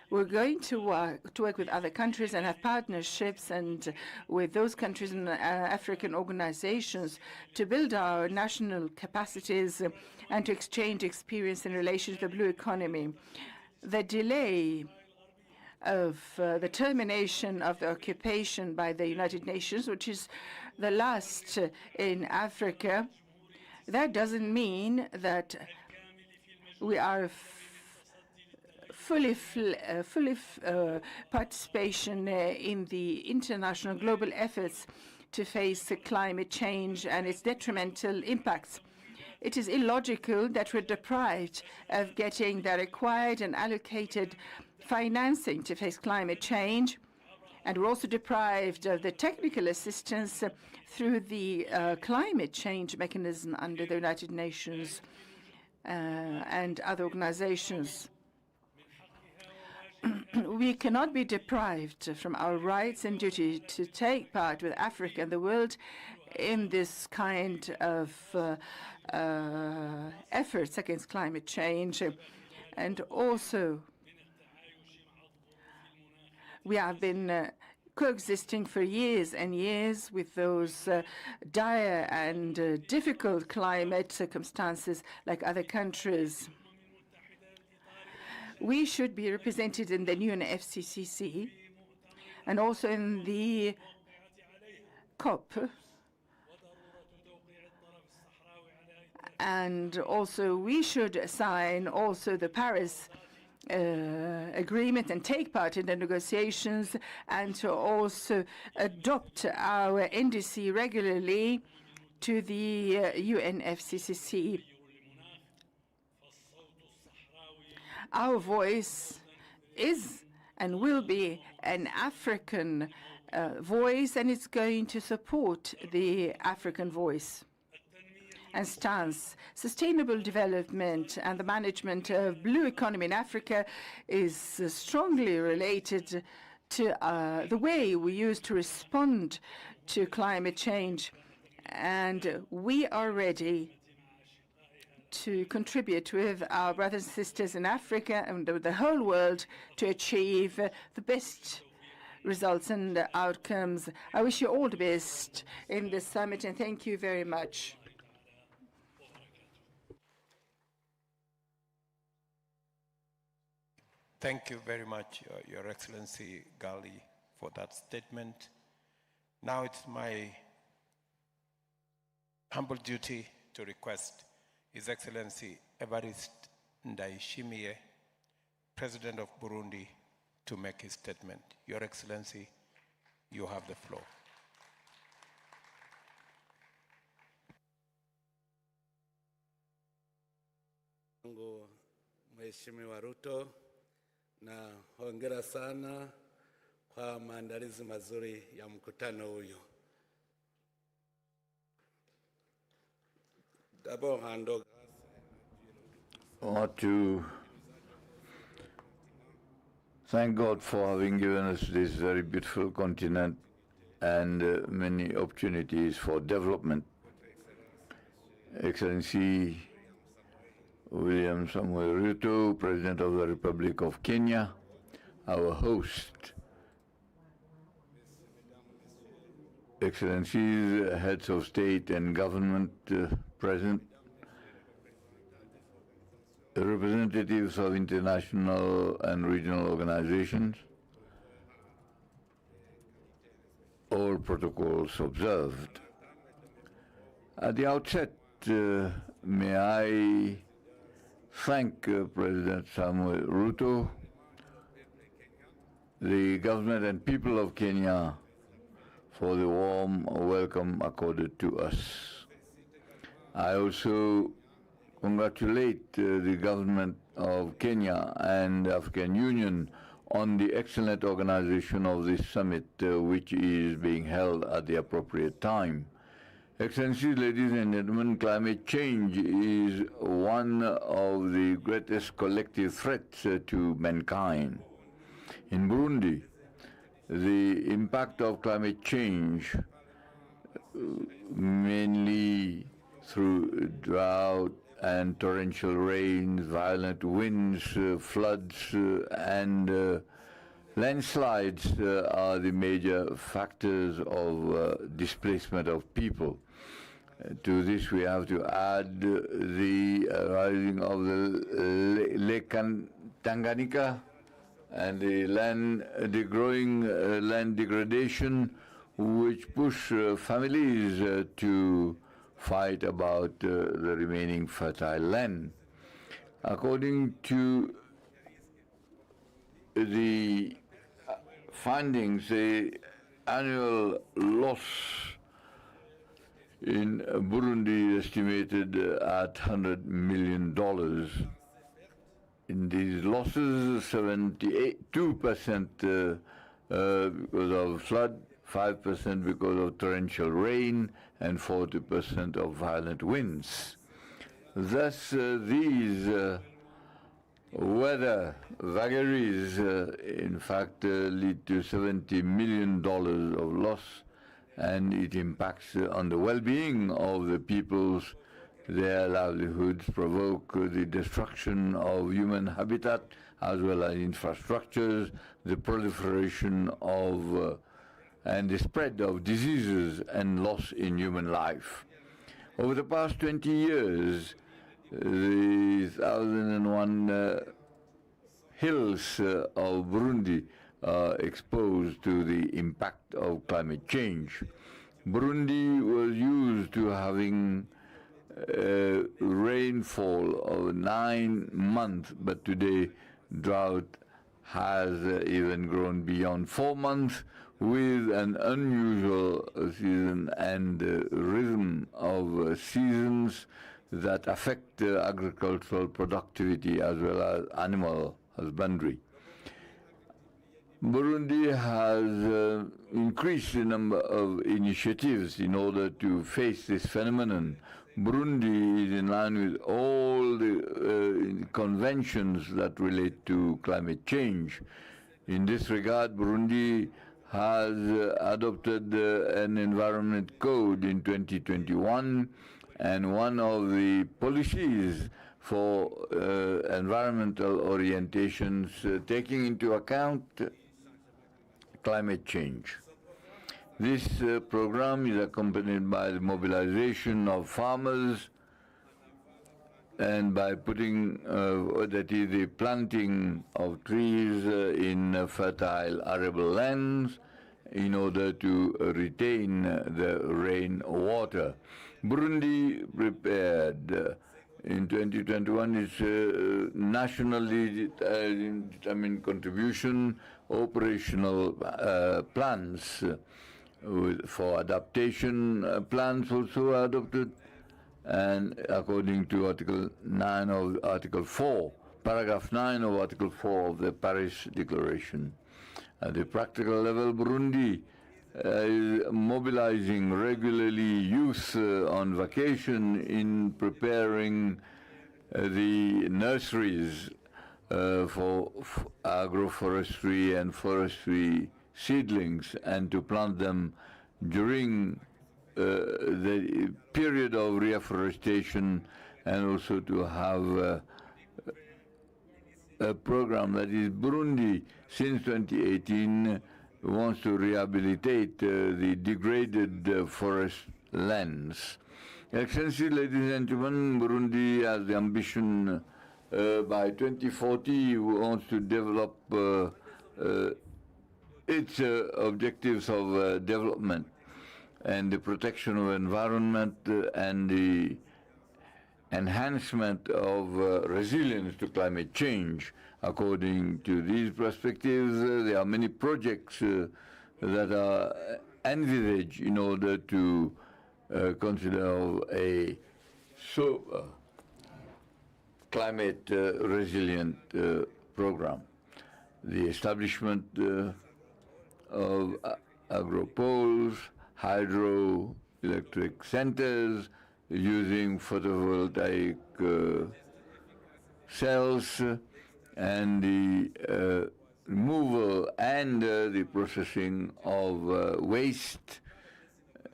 we're going to work with other countries and have partnerships and with those countries and African organizations to build our national capacities and to exchange experience in relation to the blue economy. The delay of the termination of the occupation by the United Nations, which is the last in Africa, that doesn't mean that we are participation in the international global efforts to face climate change and its detrimental impacts. It is illogical that we're deprived of getting the required and allocated financing to face climate change, and we're also deprived of the technical assistance through the climate change mechanism under the United Nations and other organizations. We cannot be deprived from our rights and duty to take part with Africa and the world in this kind of efforts against climate change. And also, we have been coexisting for years and years with those dire and difficult climate circumstances like other countries. We should be represented in the new FCCC and also in the COP. And also we should sign also the Paris agreement and take part in the negotiations, and to also adopt our NDC regularly to the UNFCCC. Our voice is and will be an African voice, and it's going to support the African voice and stance. Sustainable development and the management of blue economy in Africa is strongly related to the way we use to respond to climate change. And we are ready to contribute with our brothers and sisters in Africa and the whole world to achieve the best results and outcomes. I wish you all the best in this summit, and thank you very much. Thank you very much, Your Excellency Gali, for that statement. Now it's my humble duty to request His Excellency Evariste Ndayishimiye, President of Burundi, to make his statement. Your Excellency, you have the floor. Mheshimiwa Ruto, na hongera sana kwa maandalizi mazuri ya mkutano huyu. I want to thank God for having given us this very beautiful continent and many opportunities for development. Excellency William Samuel Ruto, President of the Republic of Kenya, our host, Excellencies, heads of state and government present, representatives of international and regional organizations, all protocols observed. At the outset, may I thank President Samuel Ruto, the government and people of Kenya for the warm welcome accorded to us. I also congratulate the government of Kenya and the African Union on the excellent organization of this summit, which is being held at the appropriate time. Excellencies, ladies and gentlemen, climate change is one of the greatest collective threats to mankind. In Burundi, the impact of climate change, mainly through drought and torrential rains, violent winds, floods, and landslides are the major factors of displacement of people. To this, we have to add the rising of the Lake Tanganyika and the growing land degradation, which push families to fight about the remaining fertile land. According to the findings, the annual loss in Burundi estimated at $100 million. In these losses, 72% because of flood, 5% because of torrential rain, and 40% of violent winds. Thus, these weather vagaries, in fact, lead to $70 million of loss, and it impacts on the well-being of the peoples, their livelihoods, provoke the destruction of human habitat as well as infrastructures, the proliferation of and the spread of diseases and loss in human life. Over the past 20 years, the 1001 hills of Burundi are exposed to the impact of climate change. Burundi was used to having rainfall of 9 months, but today drought has even grown beyond 4 months, with an unusual season and rhythm of seasons that affect agricultural productivity as well as animal husbandry. Burundi has increased the number of initiatives in order to face this phenomenon. Burundi is in line with all the conventions that relate to climate change. In this regard, Burundi has adopted an environment code in 2021, and one of the policies for environmental orientations taking into account climate change. This program is accompanied by the mobilization of farmers and by putting, that is, the planting of trees in fertile arable lands in order to retain the rain water. Burundi prepared in 2021 its nationally determined contribution, operational plans for adaptation plans also adopted, and according to Article 9 of Article 4, Paragraph 9 of Article 4 of the Paris Declaration. At the practical level, Burundi is mobilizing regularly youth on vacation in preparing the nurseries for agroforestry and forestry seedlings, and to plant them during the period of reforestation, and also to have a program that is Burundi since 2018 wants to rehabilitate the degraded forest lands. Excellency, ladies and gentlemen, Burundi has the ambition by 2040 wants to develop its objectives of development and the protection of environment and the enhancement of resilience to climate change. According to these perspectives, there are many projects that are envisaged in order to consider a climate resilient program. The establishment of agropoles, hydroelectric centers using photovoltaic cells, and the removal and the processing of waste,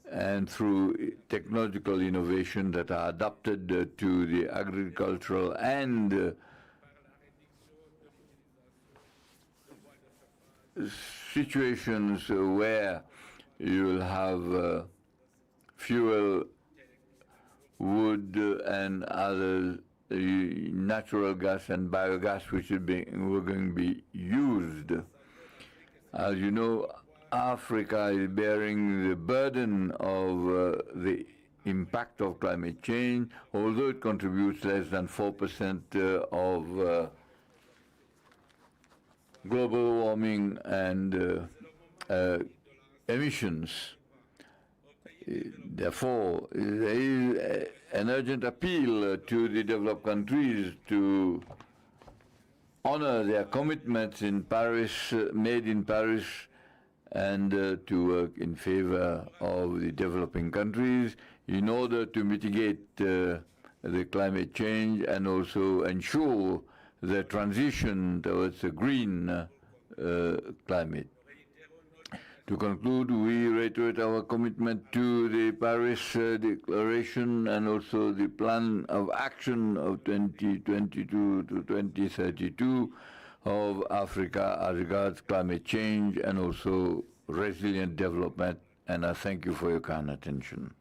and through technological innovation that are adapted to the agricultural and situations where you will have fuel, wood, and other natural gas and biogas which were going to be used. As you know, Africa is bearing the burden of the impact of climate change, although it contributes less than 4% of global warming and emissions. Therefore, there is an urgent appeal to the developed countries to honor their commitments in Paris, made in Paris, and to work in favor of the developing countries in order to mitigate the climate change and also ensure the transition towards a green climate. To conclude, we reiterate our commitment to the Paris Declaration and also the Plan of Action of 2022 to 2032 of Africa as regards climate change and also resilient development. And I thank you for your kind attention.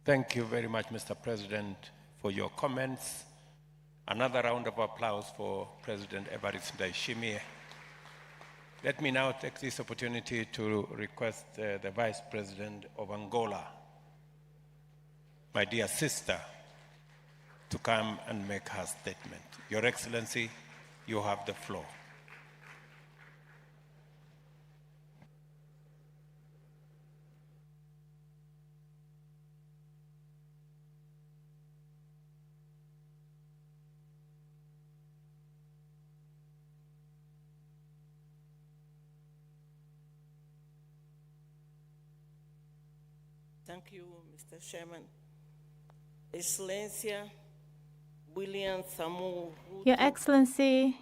Thank you very much, Mr. President, for your comments. Another round of applause for President Evariste Ndayishimiye. Let me now take this opportunity to request the Vice President of Angola, my dear sister, to come and make her statement. Your Excellency, you have the floor. Thank you, Mr. Chairman. Excelência William Samoei Ruto. Your Excellency,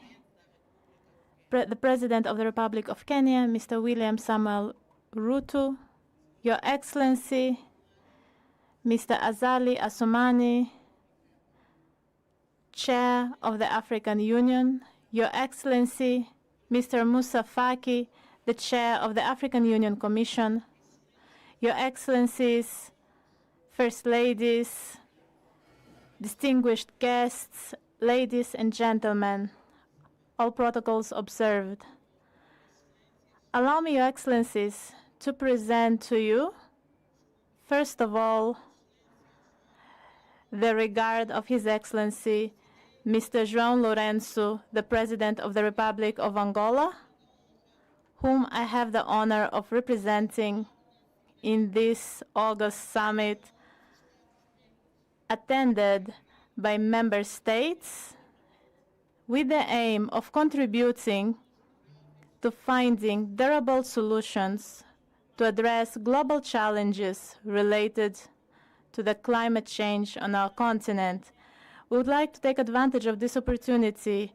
the President of the Republic of Kenya, Mr. William Samuel Ruto, Your Excellency, Mr. Azali Assoumani, Chair of the African Union, Your Excellency, Mr. Moussa Faki, the Chair of the African Union Commission, Your Excellencies, First Ladies, distinguished guests, ladies and gentlemen, all protocols observed. Allow me, Your Excellencies, to present to you, first of all, the regard of His Excellency, Mr. João Lourenço, the President of the Republic of Angola, whom I have the honor of representing in this August summit, attended by member states with the aim of contributing to finding durable solutions to address global challenges related to the climate change on our continent. We would like to take advantage of this opportunity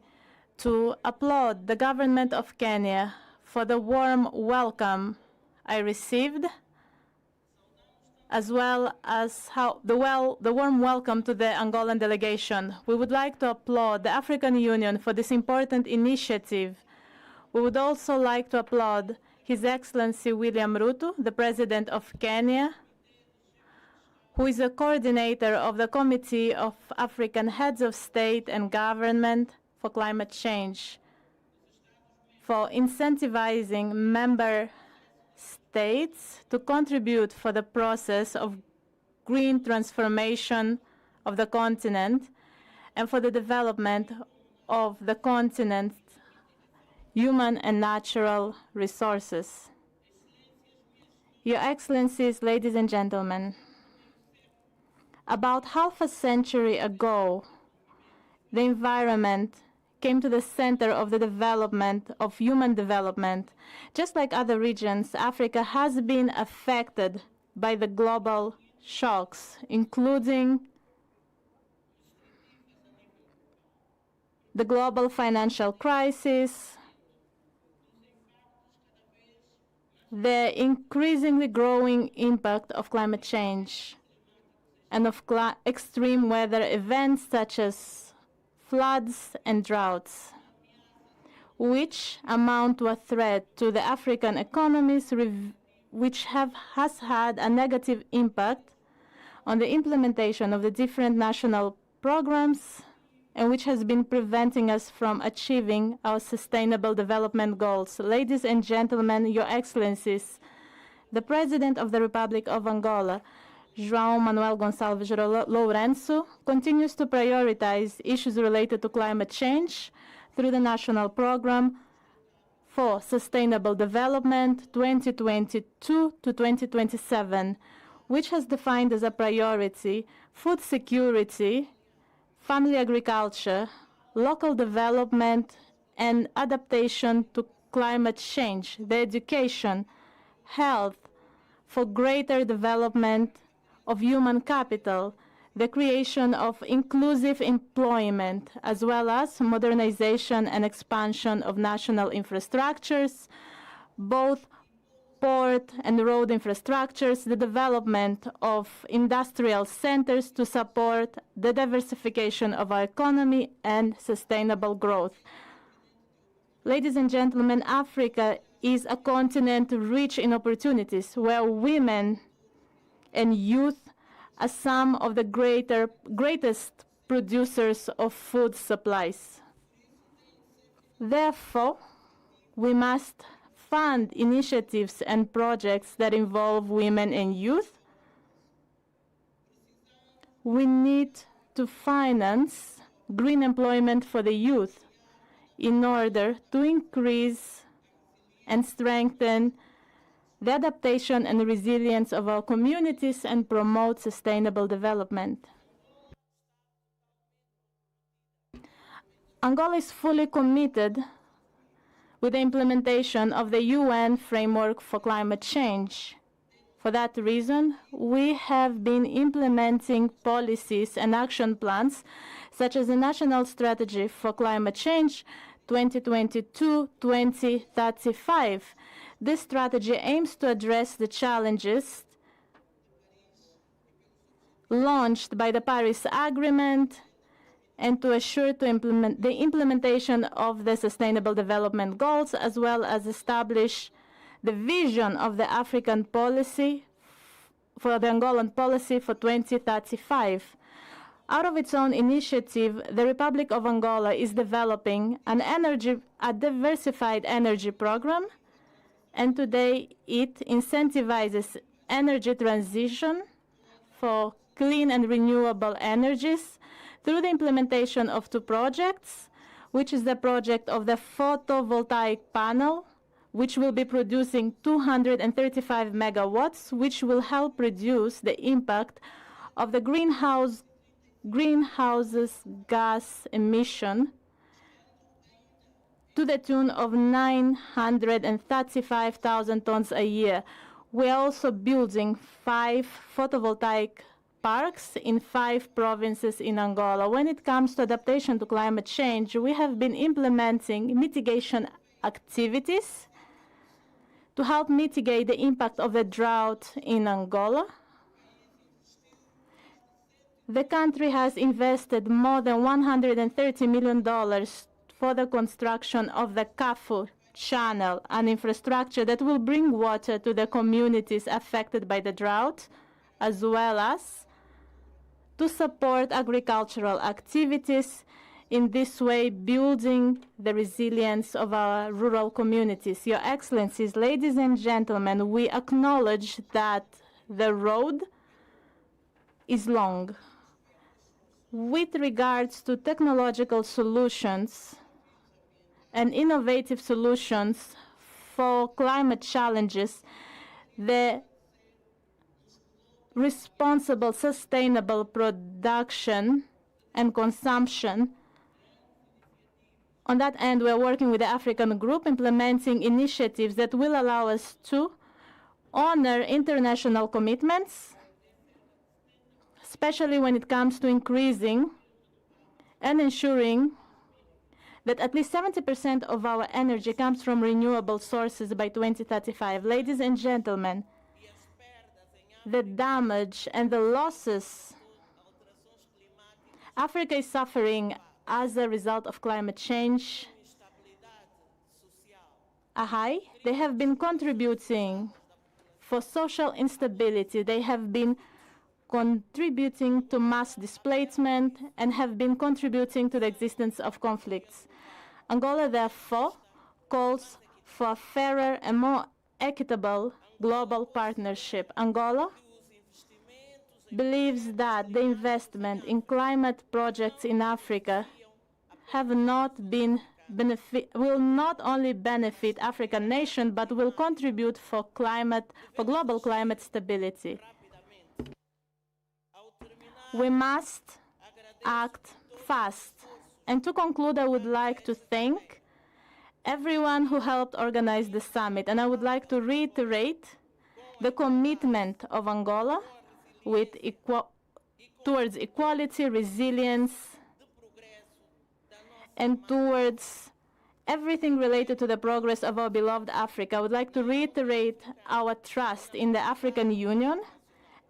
to applaud the government of Kenya for the warm welcome I received, as well as the warm welcome to the Angolan delegation. We would like to applaud the African Union for this important initiative. We would also like to applaud His Excellency William Ruto, the President of Kenya, who is a coordinator of the Committee of African Heads of State and Government for Climate Change, for incentivizing member states to contribute for the process of green transformation of the continent and for the development of the continent's human and natural resources. Your Excellencies, ladies and gentlemen, about half a century ago, the environment came to the center of the development of human development. Just like other regions, Africa has been affected by the global shocks, including the global financial crisis, the increasingly growing impact of climate change, and of extreme weather events such as floods and droughts, which amount to a threat to the African economies, which has had a negative impact on the implementation of the different national programs, and which has been preventing us from achieving our sustainable development goals. Ladies and gentlemen, Your Excellencies, the President of the Republic of Angola João Manuel Gonçalves Lourenço, continues to prioritize issues related to climate change through the National Program for Sustainable Development 2022 to 2027, which has defined as a priority food security, family agriculture, local development, and adaptation to climate change, the education, health, for greater development of human capital, the creation of inclusive employment, as well as modernization and expansion of national infrastructures, both port and road infrastructures, the development of industrial centers to support the diversification of our economy and sustainable growth. Ladies and gentlemen, Africa is a continent rich in opportunities where women and youth are some of the greatest producers of food supplies. Therefore, we must fund initiatives and projects that involve women and youth. We need to finance green employment for the youth in order to increase and strengthen the adaptation and resilience of our communities and promote sustainable development. Angola is fully committed with the implementation of the UN Framework for Climate Change. For that reason, we have been implementing policies and action plans such as the National Strategy for Climate Change 2022-2035. This strategy aims to address the challenges launched by the Paris Agreement and to assure the implementation of the Sustainable Development Goals, as well as establish the vision of the African policy for the Angolan policy for 2035. Out of its own initiative, the Republic of Angola is developing a diversified energy program, and today it incentivizes energy transition for clean and renewable energies through the implementation of two projects, which is the project of the photovoltaic panel, which will be producing 235 megawatts, which will help reduce the impact of the greenhouse gas emission to the tune of 935,000 tons a year. We are also building 5 photovoltaic parks in 5 provinces in Angola. When it comes to adaptation to climate change, we have been implementing mitigation activities to help mitigate the impact of the drought in Angola. The country has invested more than $130 million for the construction of the Kafue Channel, an infrastructure that will bring water to the communities affected by the drought, as well as to support agricultural activities, in this way building the resilience of our rural communities. Your Excellencies, ladies and gentlemen, we acknowledge that the road is long. With regards to technological solutions and innovative solutions for climate challenges, the responsible, sustainable production and consumption. On that end, we are working with the African Group, implementing initiatives that will allow us to honor international commitments, especially when it comes to increasing and ensuring that at least 70% of our energy comes from renewable sources by 2035. Ladies and gentlemen, the damage and the losses Africa is suffering as a result of climate change are high. They have been contributing for social instability. They have been contributing to mass displacement and have been contributing to the existence of conflicts. Angola, therefore, calls for a fairer and more equitable global partnership. Angola believes that the investment in climate projects in Africa will not only benefit African nations, but will contribute for global climate stability. We must act fast. And to conclude, I would like to thank everyone who helped organize the summit, and I would like to reiterate the commitment of Angola towards equality, resilience, and towards everything related to the progress of our beloved Africa. I would like to reiterate our trust in the African Union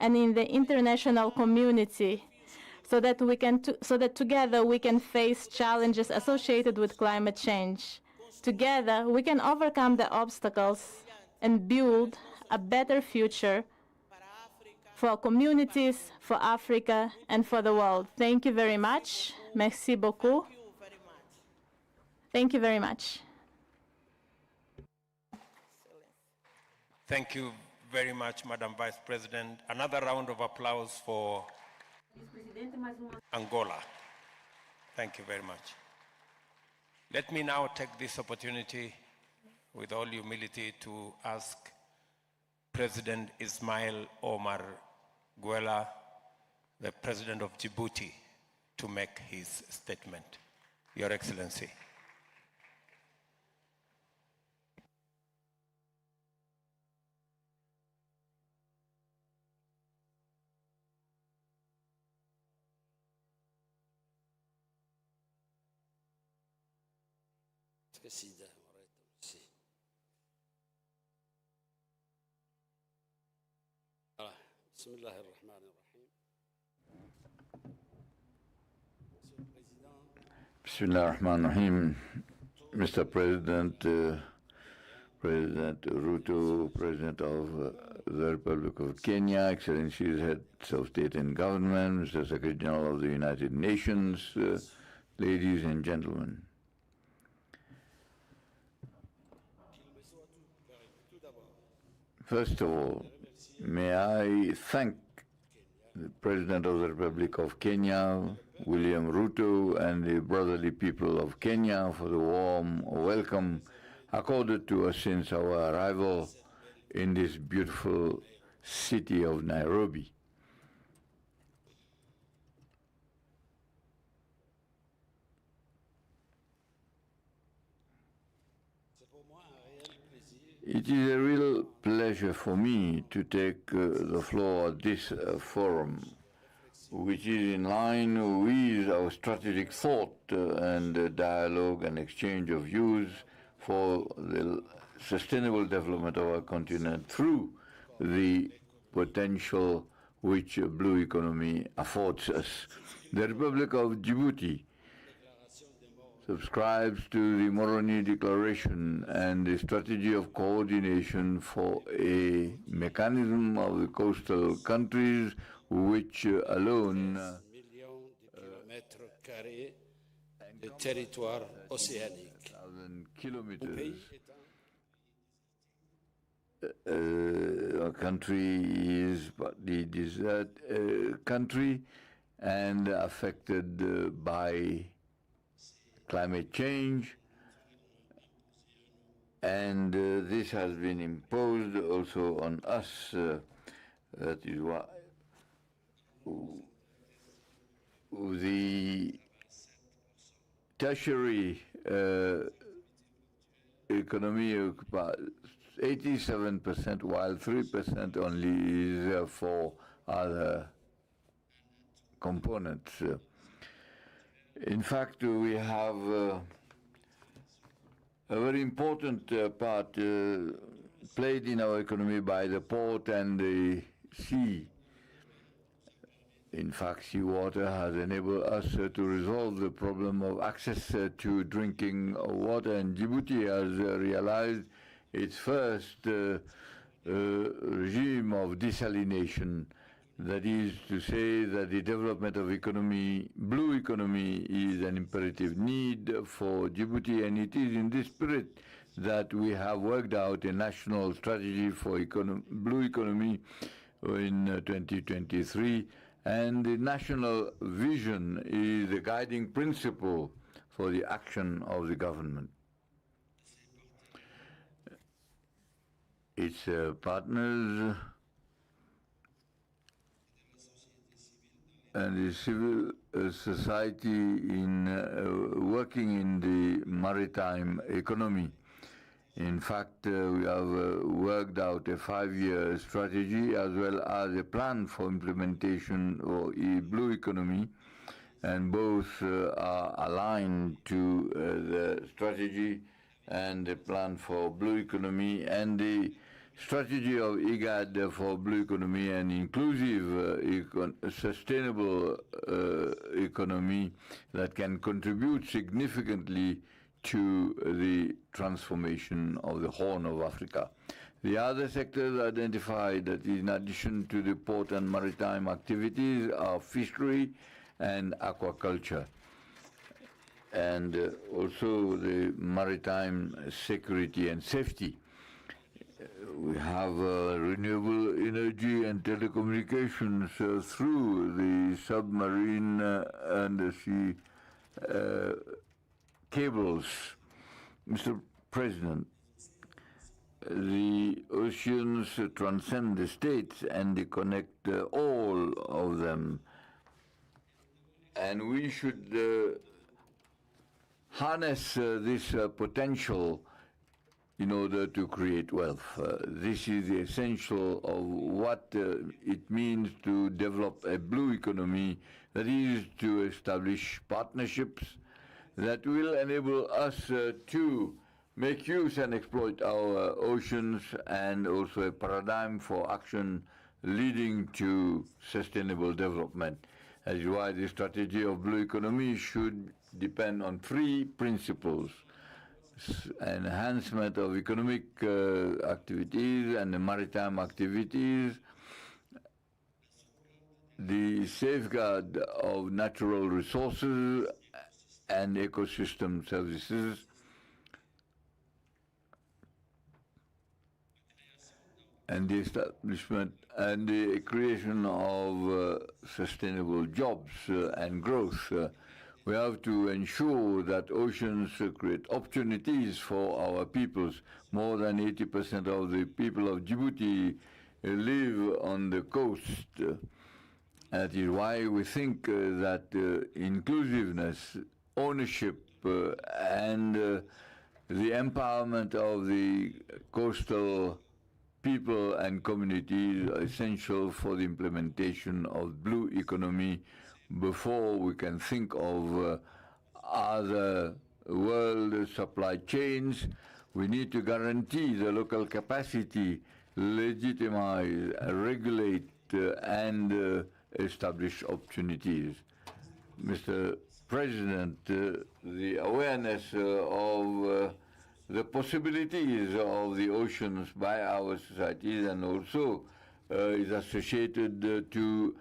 and in the international community so that together we can face challenges associated with climate change. Together, we can overcome the obstacles and build a better future for our communities, for Africa, and for the world. Thank you very much. Merci beaucoup. Thank you very much. Thank you very much, Madam Vice President. Another round of applause for Angola. Thank you very much. Let me now take this opportunity with all humility to ask President Ismail Omar Guelleh, the President of Djibouti, to make his statement. Your Excellency. Bismillah ar-Rahman ar-Rahim. Mr. President, President Ruto, President of the Republic of Kenya, Excellencies, Heads of State and Government, Mr. Secretary General of the United Nations, ladies and gentlemen. First of all, may I thank the President of the Republic of Kenya, William Ruto, and the brotherly people of Kenya for the warm welcome accorded to us since our arrival in this beautiful city of Nairobi. It is a real pleasure for me to take the floor at this forum, which is in line with our strategic thought and dialogue and exchange of views for the sustainable development of our continent through the potential which a blue economy affords us. The Republic of Djibouti subscribes to the Moroni Declaration and the strategy of coordination for a mechanism of the coastal countries which alone de territoire océanique. Kilometers. Our country is the desert country and affected by climate change, and this has been imposed also on us. That is why the tertiary economy occupies 87%, while 3% only is for other components. In fact, we have a very important part played in our economy by the port and the sea. In fact, seawater has enabled us to resolve the problem of access to drinking water, and Djibouti has realized its first regime of desalination. That is to say that the development of blue economy is an imperative need for Djibouti, and it is in this spirit that we have worked out a national strategy for blue economy, in 2023, and the national vision is the guiding principle for the action of the government. Its partners and the civil society in working in the maritime economy. In fact, we have worked out a 5-year strategy as well as a plan for implementation of a blue economy, and both are aligned to the strategy and the plan for blue economy and the strategy of IGAD for blue economy and inclusive sustainable economy that can contribute significantly to the transformation of the Horn of Africa. The other sectors identified that in addition to the port and maritime activities are fishery and aquaculture, and also the maritime security and safety. We have renewable energy and telecommunications through the submarine and the sea cables. Mr. President, the oceans transcend the states and they connect all of them. And we should harness this potential in order to create wealth. This is the essential of what it means to develop a blue economy, that is to establish partnerships that will enable us to make use and exploit our oceans, and also a paradigm for action leading to sustainable development. That is why the strategy of blue economy should depend on 3 principles: enhancement of economic activities and the maritime activities, the safeguard of natural resources and ecosystem services, and the establishment and the creation of sustainable jobs and growth. We have to ensure that oceans create opportunities for our peoples. More than 80% of the people of Djibouti live on the coast. That is why we think that inclusiveness, ownership, and the empowerment of the coastal people and communities are essential for the implementation of blue economy before we can think of other world supply chains. We need to guarantee the local capacity, legitimize, regulate, and establish opportunities. Mr. President, the awareness of the possibilities of the oceans by our societies and also is associated to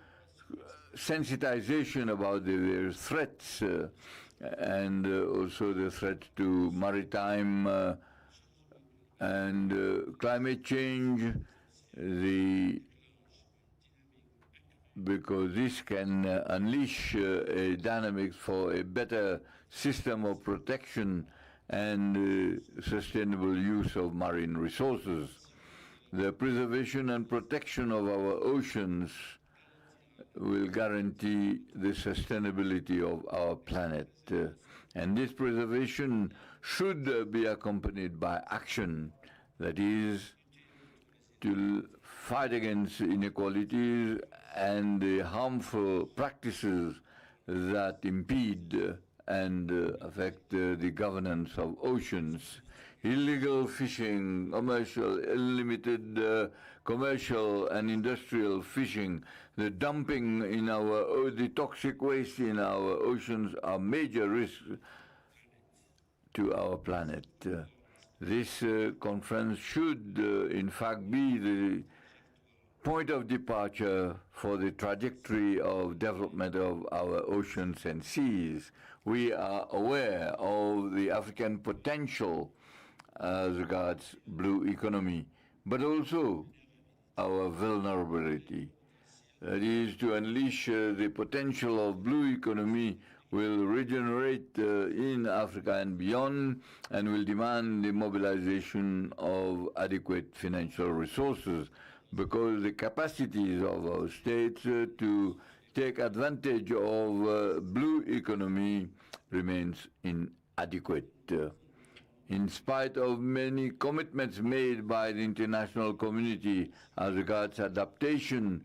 sensitization about the various threats and also the threat to maritime and climate change, because this can unleash a dynamic for a better system of protection and sustainable use of marine resources. The preservation and protection of our oceans will guarantee the sustainability of our planet. And this preservation should be accompanied by action, that is, to fight against inequalities and the harmful practices that impede and affect the governance of oceans. Illegal fishing, unlimited commercial and industrial fishing, the dumping in the toxic waste in our oceans are major risks to our planet. This conference should, in fact, be the point of departure for the trajectory of development of our oceans and seas. We are aware of the African potential as regards blue economy, but also our vulnerability. That is, to unleash the potential of blue economy will regenerate in Africa and beyond, and will demand the mobilization of adequate financial resources, because the capacities of our states to take advantage of blue economy remains inadequate. In spite of many commitments made by the international community as regards adaptation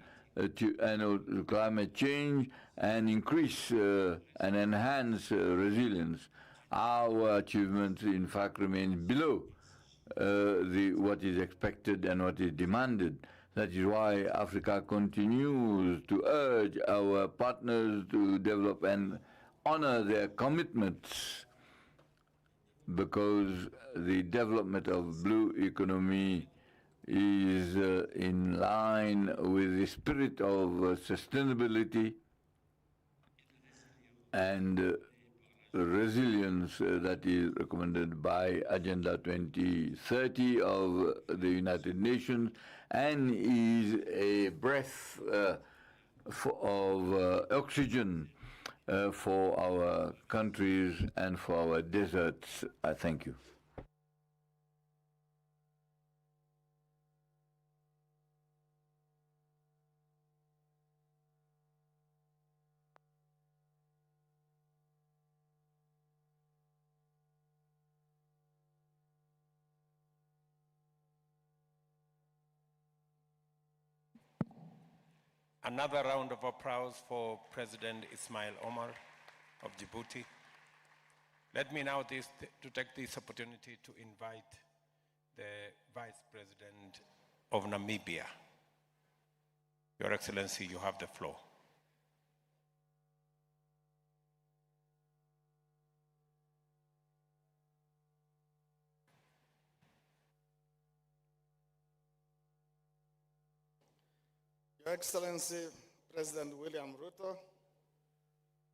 to climate change and increase and enhance resilience, our achievements in fact remain below what is expected and what is demanded. That is why Africa continues to urge our partners to develop and honor their commitments, because the development of blue economy is in line with the spirit of sustainability and resilience that is recommended by Agenda 2030 of the United Nations, and is a breath of oxygen for our countries and for our deserts. I thank you. Another round of applause for President Ismail Omar of Djibouti. Let me now take this opportunity to invite the Vice President of Namibia. Your Excellency, you have the floor. Your Excellency, President William Ruto,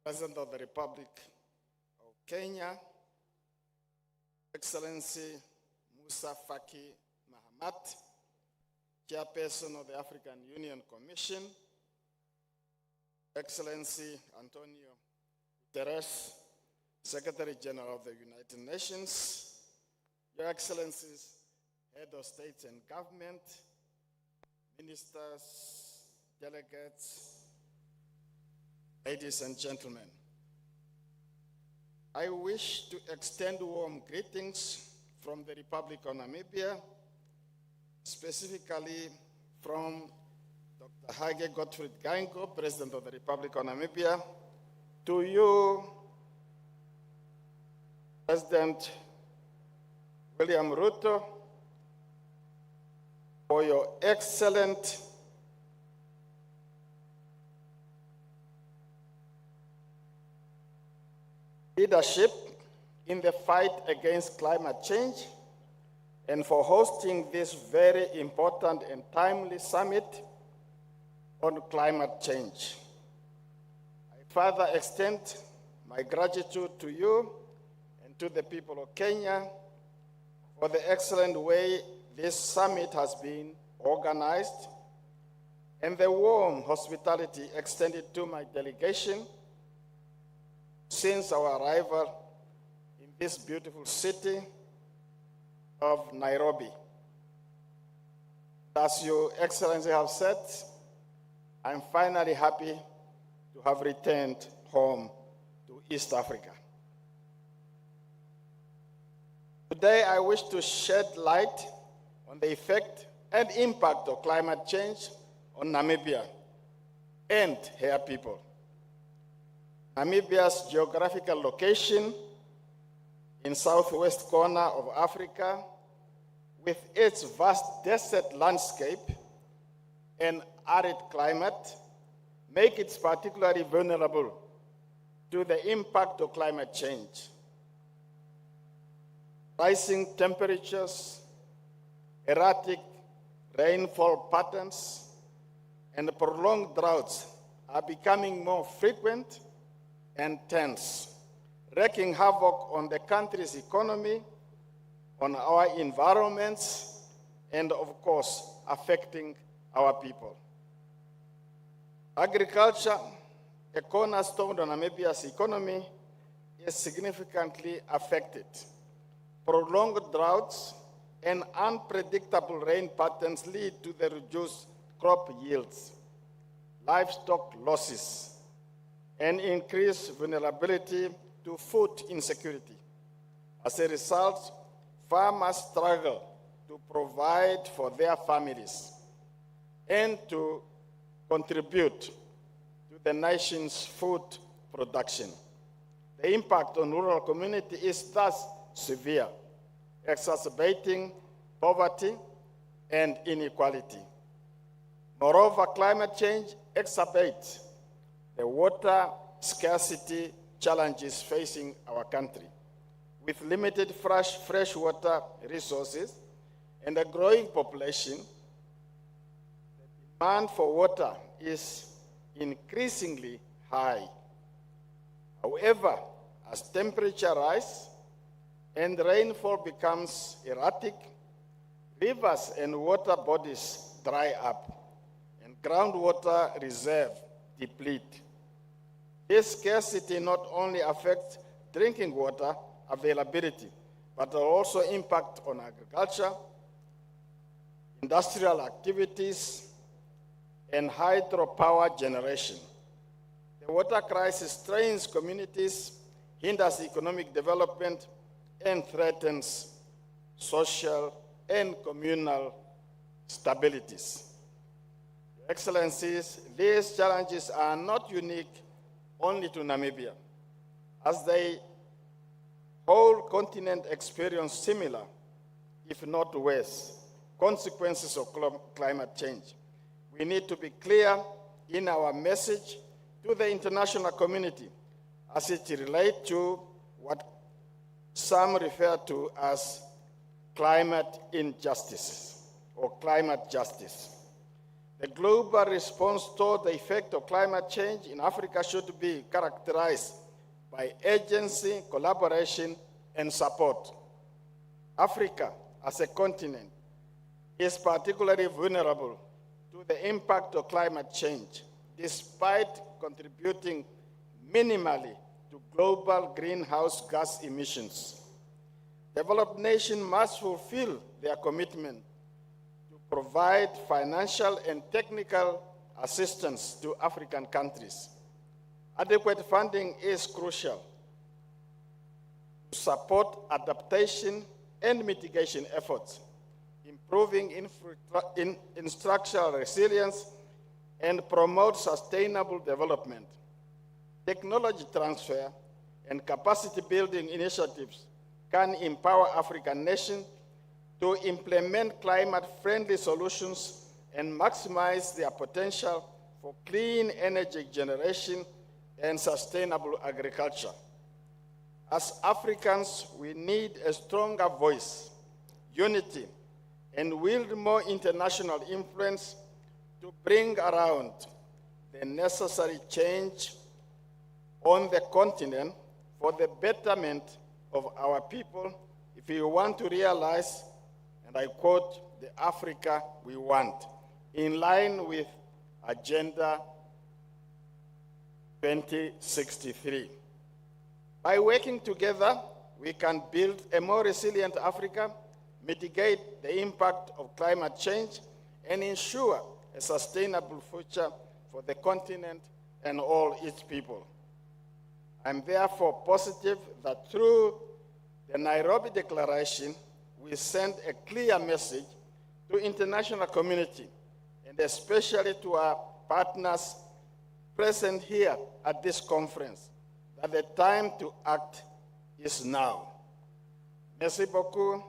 President of the Republic of Kenya, Excellency Musa Faki Mahamat, Chairperson of the African Union Commission, Excellency Antonio Guterres, Secretary General of the United Nations, Your Excellencies, Head of State and Government, Ministers, delegates, ladies and gentlemen. I wish to extend warm greetings from the Republic of Namibia, specifically from Dr. Hage Gottfried Geingob, President of the Republic of Namibia, to you, President William Ruto, for your excellent leadership in the fight against climate change, and for hosting this very important and timely summit on climate change. I further extend my gratitude to you and to the people of Kenya for the excellent way this summit has been organized, and the warm hospitality extended to my delegation since our arrival in this beautiful city of Nairobi. As Your Excellency have said, I'm finally happy to have returned home to East Africa. Today, I wish to shed light on the effect and impact of climate change on Namibia and her people. Namibia's geographical location in southwest corner of Africa, with its vast desert landscape and arid climate, make it particularly vulnerable to the impact of climate change. Rising temperatures, erratic rainfall patterns, and prolonged droughts are becoming more frequent and tense, wreaking havoc on the country's economy, on our environments, and of course, affecting our people. Agriculture, a cornerstone of Namibia's economy, is significantly affected. Prolonged droughts and unpredictable rain patterns lead to the reduced crop yields, livestock losses, and increased vulnerability to food insecurity. As a result, farmers struggle to provide for their families and to contribute to the nation's food production. The impact on rural community is thus severe, exacerbating poverty and inequality. Moreover, climate change exacerbates the water scarcity challenges facing our country. With limited freshwater resources and a growing population, the demand for water is increasingly high. However, as temperature rises and rainfall becomes erratic, rivers and water bodies dry up and groundwater reserves deplete. This scarcity not only affects drinking water availability, but will also impact on agriculture, industrial activities, and hydropower generation. The water crisis strains communities, hinders economic development, and threatens social and communal stabilities. Your Excellencies, these challenges are not unique only to Namibia, as the whole continent experienced similar, if not worse, consequences of climate change. We need to be clear in our message to the international community as it relates to what some refer to as climate injustice or climate justice. The global response to the effect of climate change in Africa should be characterized by agency, collaboration, and support. Africa, as a continent, is particularly vulnerable to the impact of climate change, despite contributing minimally to global greenhouse gas emissions. Developed nations must fulfill their commitment to provide financial and technical assistance to African countries. Adequate funding is crucial to support adaptation and mitigation efforts, improving structural resilience, and promote sustainable development. Technology transfer and capacity building initiatives can empower African nations to implement climate-friendly solutions and maximize their potential for clean energy generation and sustainable agriculture. As Africans, we need a stronger voice, unity, and wield more international influence to bring around the necessary change on the continent for the betterment of our people if we want to realize, and I quote, the Africa we want, in line with Agenda 2063. By working together, we can build a more resilient Africa, mitigate the impact of climate change, and ensure a sustainable future for the continent and all its people. I'm therefore positive that through the Nairobi Declaration, we send a clear message to the international community, and especially to our partners present here at this conference, that the time to act is now. Merci beaucoup.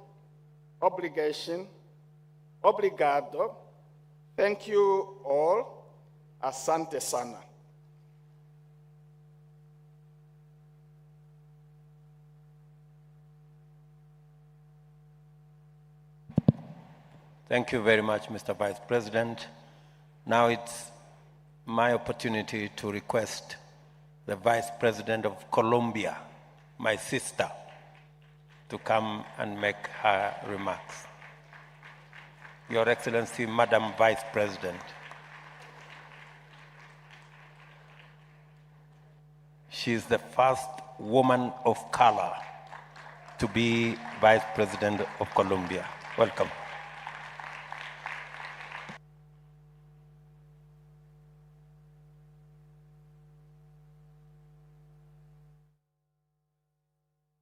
Obligation. Obrigado. Thank you all. Asante sana. Thank you very much, Mr. Vice President. Now it's my opportunity to request the Vice President of Colombia, my sister, to come and make her remarks. Your Excellency, Madam Vice President. She is the first woman of color to be Vice President of Colombia. Welcome.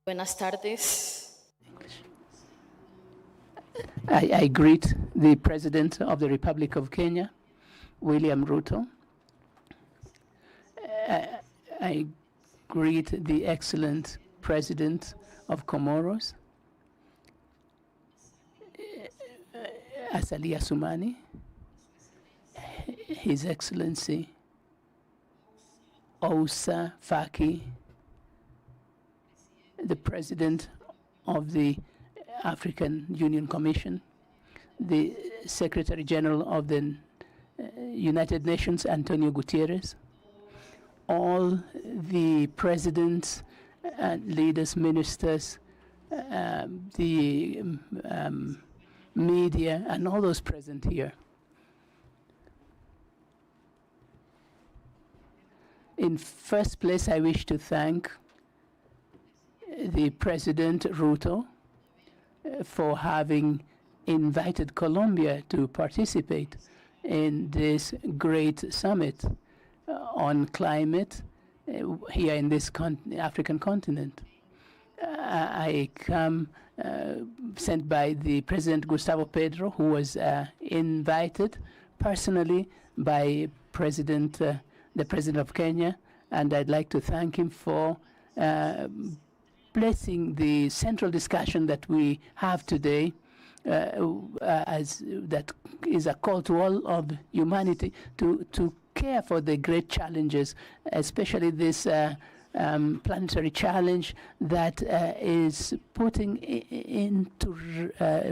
Buenas tardes. I greet the President of the Republic of Kenya, William Ruto. I greet the excellent President of Comoros, Azali Assoumani, His Excellency Oussa Faki, the President of the African Union Commission, the Secretary General of the United Nations, Antonio Guterres, all the presidents, leaders, ministers, the media, and all those present here. In first place, I wish to thank the President Ruto for having invited Colombia to participate in this great summit on climate here in this African continent. I come sent by the President Gustavo Petro, who was invited personally by the President of Kenya, and I'd like to thank him for blessing the central discussion that we have today, as that is a call to all of humanity to care for the great challenges, especially this planetary challenge that is putting into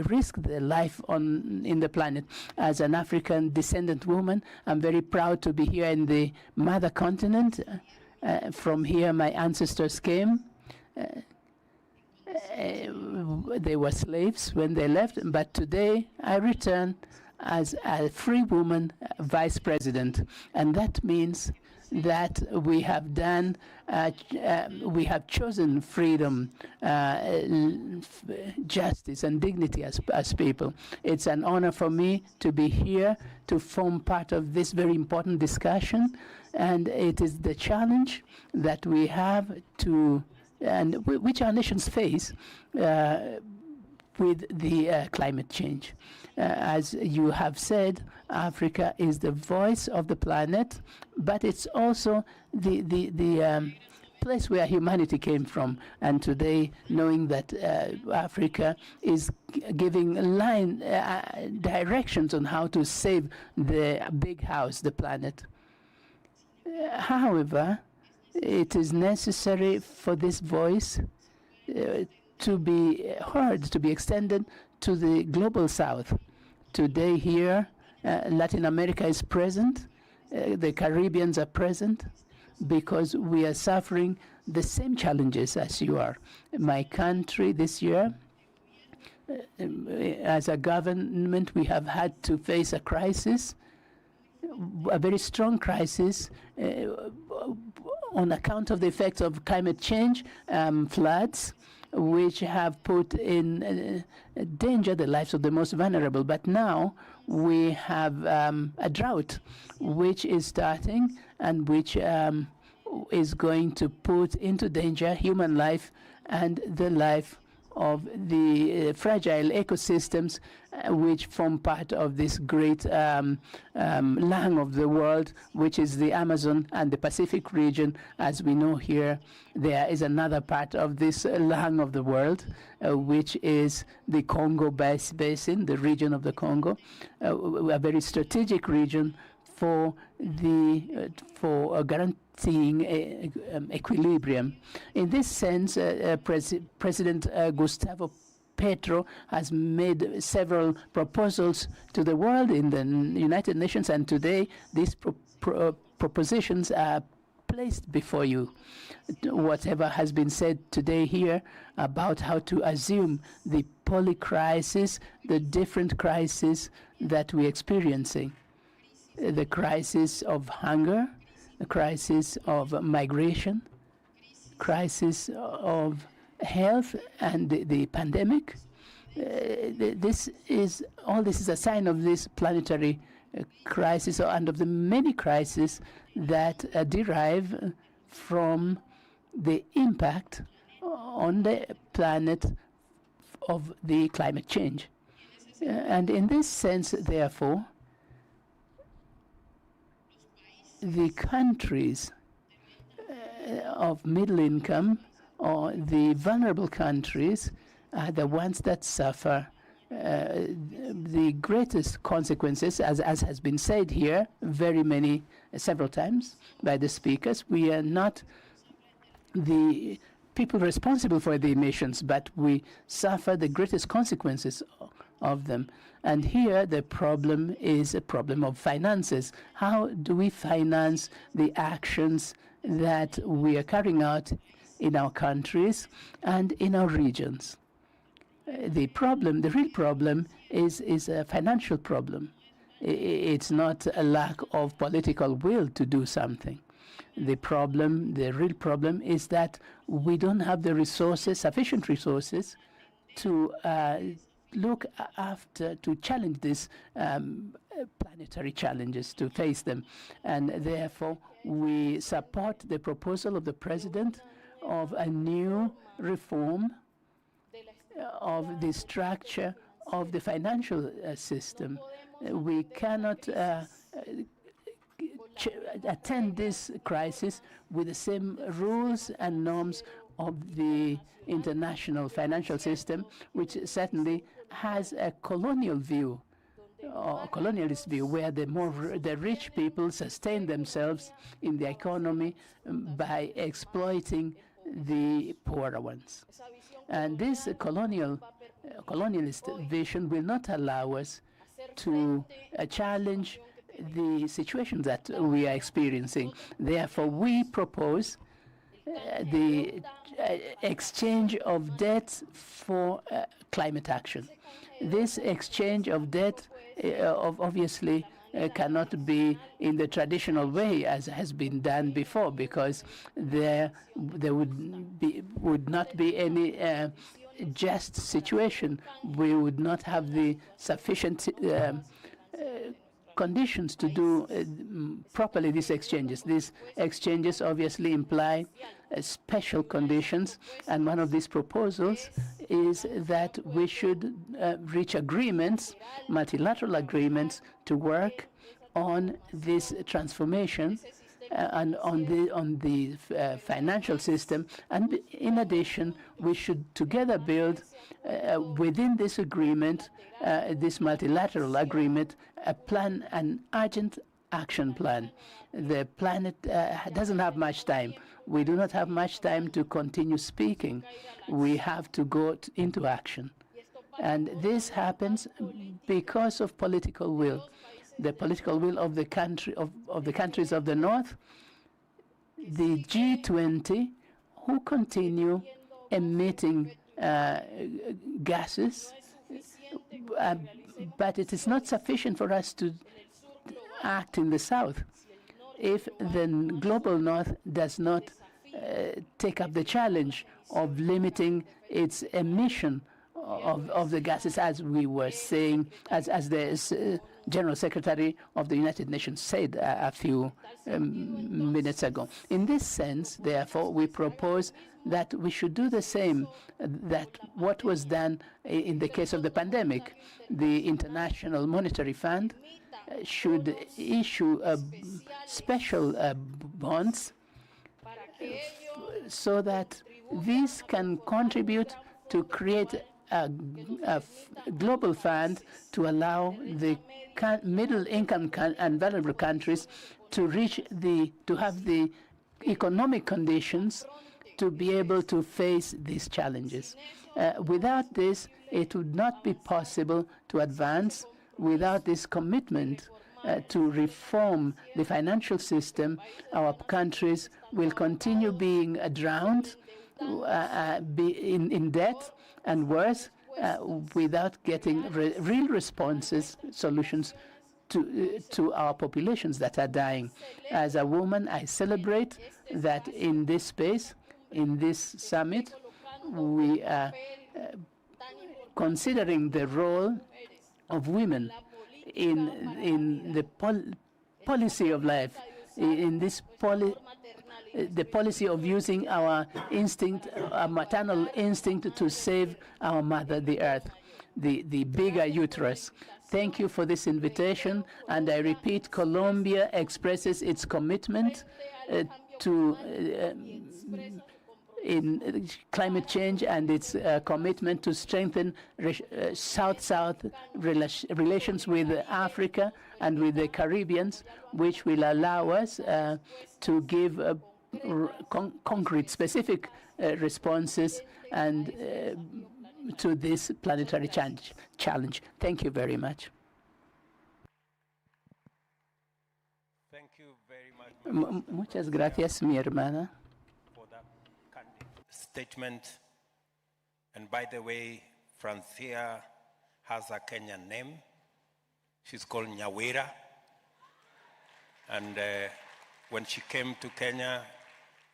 risk the life in the planet. As an African descendant woman, I'm very proud to be here in the mother continent. From here, my ancestors came. They were slaves when they left, but today I return as a free woman vice president, and that means that we have done, we have chosen freedom, justice, and dignity as people. It's an honor for me to be here to form part of this very important discussion, and it is the challenge that we have to, and which our nations face with the climate change. As you have said, Africa is the voice of the planet, but it's also the place where humanity came from. And today, knowing that Africa is giving directions on how to save the big house, the planet. However, it is necessary for this voice to be heard, to be extended to the global south. Today here, Latin America is present, the Caribbeans are present, because we are suffering the same challenges as you are. My country this year, as a government, we have had to face a crisis, a very strong crisis, on account of the effects of climate change, floods, which have put in danger the lives of the most vulnerable. But now we have a drought which is starting and which is going to put into danger human life and the life of the fragile ecosystems which form part of this great lung of the world, which is the Amazon and the Pacific region. As we know here, there is another part of this lung of the world, which is the Congo Basin, the region of the Congo, a very strategic region for guaranteeing equilibrium. In this sense, President Gustavo Petro has made several proposals to the world in the United Nations, and today these propositions are placed before you. whatever has been said today here about how to assume the polycrisis, the different crises that we're experiencing. The crisis of hunger, the crisis of migration, crisis of health, and the pandemic. All this is a sign of this planetary crisis, and of the many crises that derive from the impact on the planet of the climate change. And in this sense, therefore, the countries of middle income, or the vulnerable countries, are the ones that suffer the greatest consequences, as has been said here several times by the speakers. We are not the people responsible for the emissions, but we suffer the greatest consequences of them. And here the problem is a problem of finances. How do we finance the actions that we are carrying out in our countries and in our regions? The real problem is a financial problem. It's not a lack of political will to do something. The real problem is that we don't have the resources, sufficient resources, to look after, to challenge these planetary challenges, to face them. And therefore, we support the proposal of the President of a new reform of the structure of the financial system. We cannot attend this crisis with the same rules and norms of the international financial system, which certainly has a colonial view, or colonialist view, where the rich people sustain themselves in the economy by exploiting the poorer ones. And this colonialist vision will not allow us to challenge the situation that we are experiencing. Therefore, we propose the exchange of debt for climate action. This exchange of debt obviously cannot be in the traditional way as has been done before, because there would not be any just situation. We would not have the sufficient conditions to do properly these exchanges. These exchanges obviously imply special conditions, and one of these proposals is that we should reach agreements, multilateral agreements, to work on this transformation and on the financial system. And in addition, we should together build within this agreement, this multilateral agreement, a plan, an urgent action plan. The planet doesn't have much time. We do not have much time to continue speaking. We have to go into action. And this happens because of political will. The political will of the countries of the North, the G20, who continue emitting gases, but it is not sufficient for us to act in the South. If the global North does not take up the challenge of limiting its emission of the gases, as we were saying, as the General Secretary of the United Nations said a few minutes ago. In this sense, therefore, we propose that we should do the same that what was done in the case of the pandemic. The International Monetary Fund should issue special bonds so that these can contribute to create a global fund to allow the middle-income and vulnerable countries to have the economic conditions to be able to face these challenges. Without this, it would not be possible to advance. Without this commitment to reform the financial system, our countries will continue being drowned in debt and worse, without getting real responses, solutions to our populations that are dying. As a woman, I celebrate that in this space, in this summit, we are considering the role of women in the policy of life, in this the policy of using our instinct, our maternal instinct, to save our mother, the earth, the bigger uterus. Thank you for this invitation, and I repeat, Colombia expresses its commitment to in climate change and its commitment to strengthen South-South relations with Africa and with the Caribbeans, which will allow us to give concrete, specific responses and to this planetary challenge. Thank you very much. Thank you very much. Muchas gracias, mi hermana. For that candid statement. And by the way, Francia has a Kenyan name. She's called Nyawira. And when she came to Kenya,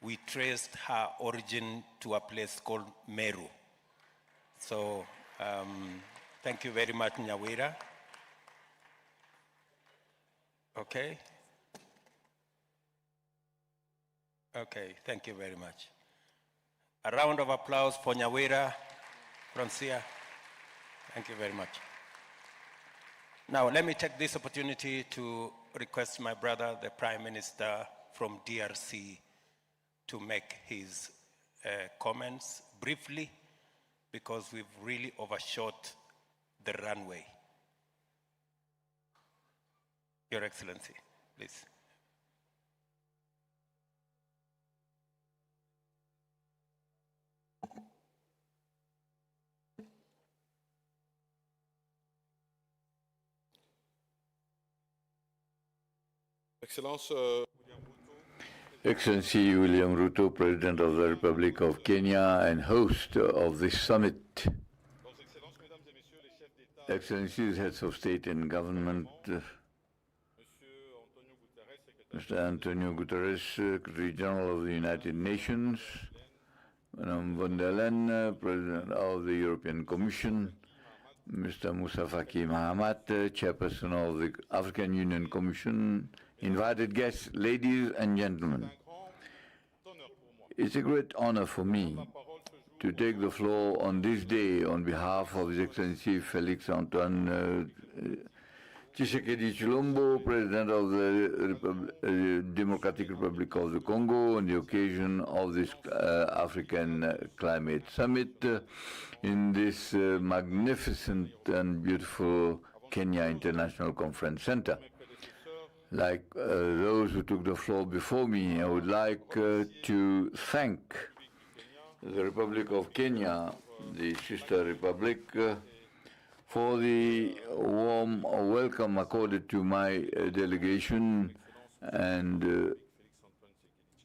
we traced her origin to a place called Meru. So thank you very much, Nyawira. Okay. Okay, thank you very much. A round of applause for Nyawira, Francia. Thank you very much. Now, let me take this opportunity to request my brother, the Prime Minister from DRC, to make his comments briefly, because we've really overshot the runway. Your Excellency, please. Excellency William Ruto, President of the Republic of Kenya and host of this summit. Excellencies, heads of state and government, Mr. Antonio Guterres, Secretary General of the United Nations, Madam von der Leyen, President of the European Commission, Mr. Moussa Faki Mahamat, Chairperson of the African Union Commission, invited guests, ladies and gentlemen. It's a great honor for me to take the floor on this day on behalf of His Excellency Felix Antoine Tshisekedi Chilombo, President of the Democratic Republic of the Congo, on the occasion of this African Climate Summit in this magnificent and beautiful Kenya International Conference Center. Like those who took the floor before me, I would like to thank the Republic of Kenya, the sister republic, for the warm welcome accorded to my delegation, and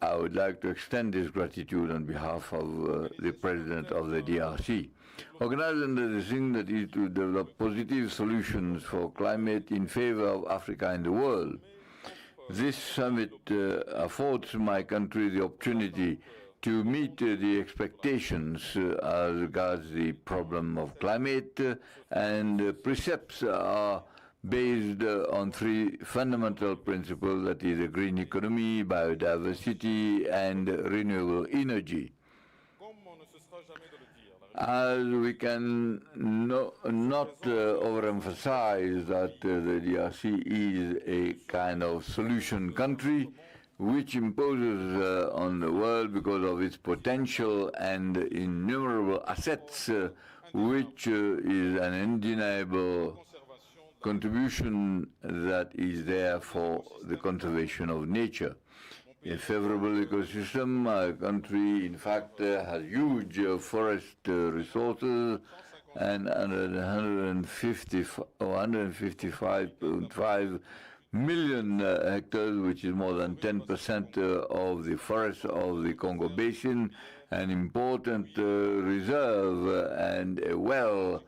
I would like to extend this gratitude on behalf of the President of the DRC. Organized under the thing that is to develop positive solutions for climate in favor of Africa and the world. This summit affords my country the opportunity to meet the expectations as regards the problem of climate, and precepts are based on three fundamental principles, that is, a green economy, biodiversity, and renewable energy. As we can not overemphasize that the DRC is a kind of solution country which imposes on the world because of its potential and innumerable assets, which is an undeniable contribution that is there for the conservation of nature. A favorable ecosystem, our country, in fact, has huge forest resources, and 155.5 million hectares, which is more than 10% of the forests of the Congo Basin, an important reserve and a well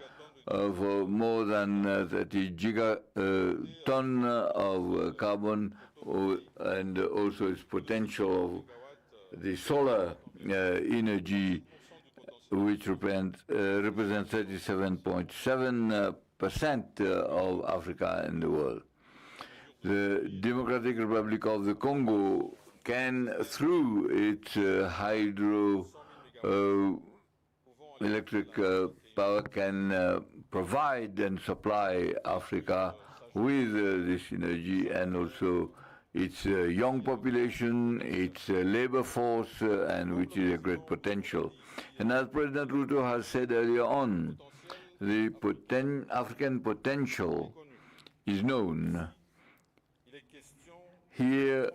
of more than 30 gigaton of carbon, and also its potential of the solar energy, which represents 37.7% of Africa and the world. The Democratic Republic of the Congo can, through its hydro electric power, can provide and supply Africa with this energy, and also its young population, its labor force, and which is a great potential. And as President Ruto has said earlier on, the African potential is known. Here,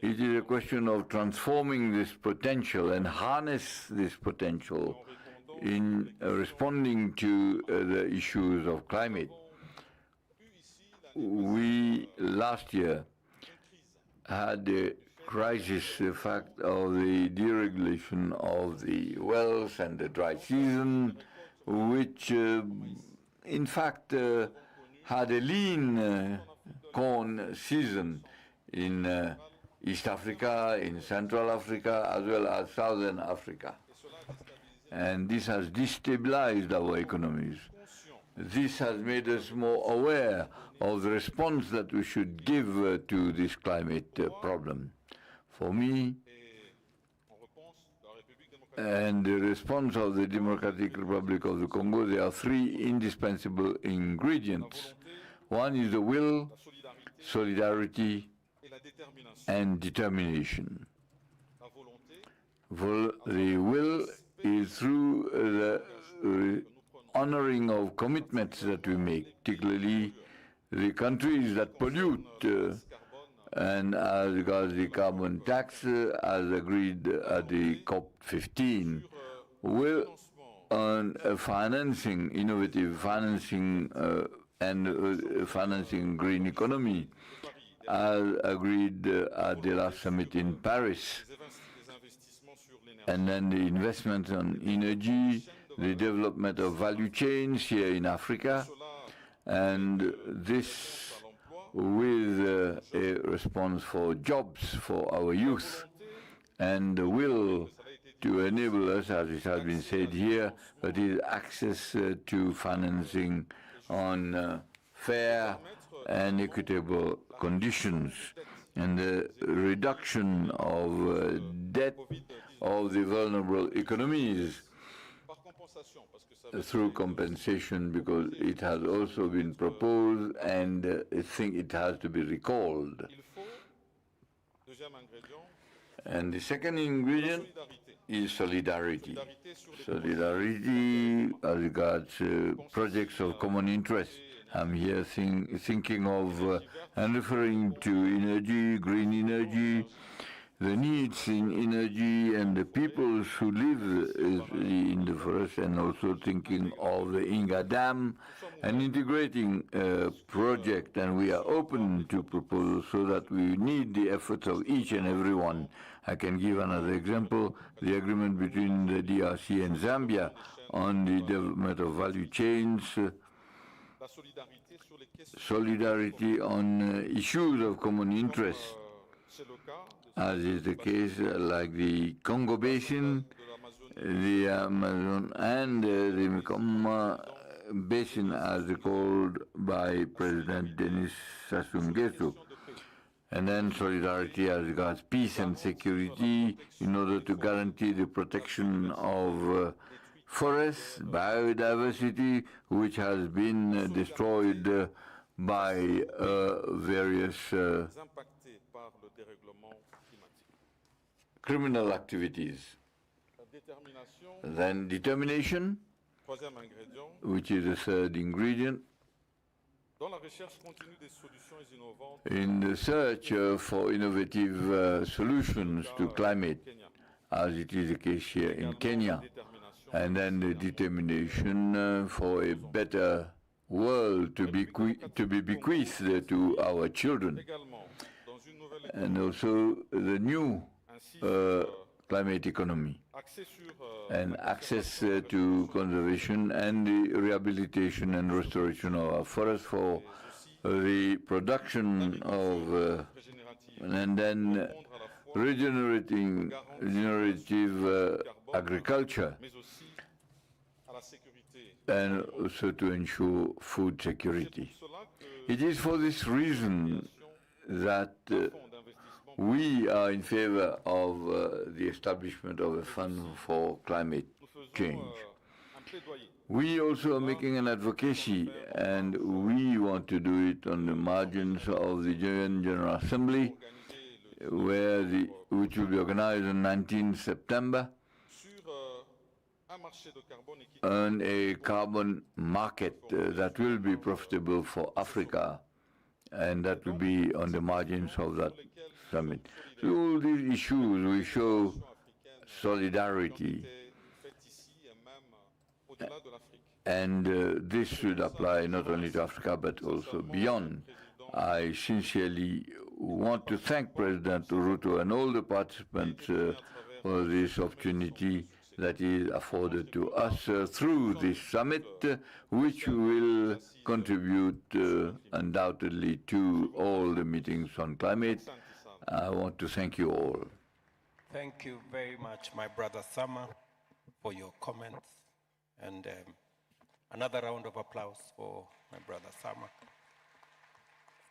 it is a question of transforming this potential and harness this potential in responding to the issues of climate. We, last year, had a crisis, the fact of the deregulation of the wells and the dry season, which in fact had a lean corn season in East Africa, in Central Africa, as well as Southern Africa. And this has destabilized our economies. This has made us more aware of the response that we should give to this climate problem. For me, and the response of the Democratic Republic of the Congo, there are three indispensable ingredients. One is the will, solidarity, and determination. The will is through the honoring of commitments that we make, particularly the countries that pollute, and as regards the carbon tax, as agreed at the COP15, will on financing, innovative financing, and financing green economy, as agreed at the last summit in Paris. And then the investment on energy, the development of value chains here in Africa, and this with a response for jobs for our youth, and the will to enable us, as it has been said here, that is access to financing on fair and equitable conditions, and the reduction of debt of the vulnerable economies through compensation, because it has also been proposed, and I think it has to be recalled. And the second ingredient is solidarity. Solidarity as regards projects of common interest. I'm here thinking of and referring to energy, green energy, the needs in energy, and the peoples who live in the forest, and also thinking of the Inga Dam, and integrating project, and we are open to proposals so that we need the efforts of each and every one. I can give another example, the agreement between the DRC and Zambia on the development of value chains, solidarity on issues of common interest, as is the case like the Congo Basin, the Amazon, and the Mekong Basin, as called by President Denis Sassou Nguesso. And then solidarity as regards peace and security in order to guarantee the protection of forests, biodiversity, which has been destroyed by various criminal activities. Then determination, which is the third ingredient, in the search for innovative solutions to climate, as it is the case here in Kenya, and then the determination for a better world to be bequeathed to our children, and also the new climate economy, and access to conservation and the rehabilitation and restoration of our forests for the production of and then regenerative agriculture, and also to ensure food security. It is for this reason that we are in favor of the establishment of a fund for climate change. We also are making an advocacy, and we want to do it on the margins of the UN General Assembly, which will be organized on 19 September, on a carbon market that will be profitable for Africa, and that will be on the margins of that summit. So all these issues, we show solidarity, and this should apply not only to Africa but also beyond. I sincerely want to thank President Ruto and all the participants for this opportunity that is afforded to us through this summit, which will contribute undoubtedly to all the meetings on climate. I want to thank you all. Thank you very much, my brother Sama, for your comments. And another round of applause for my brother Sama.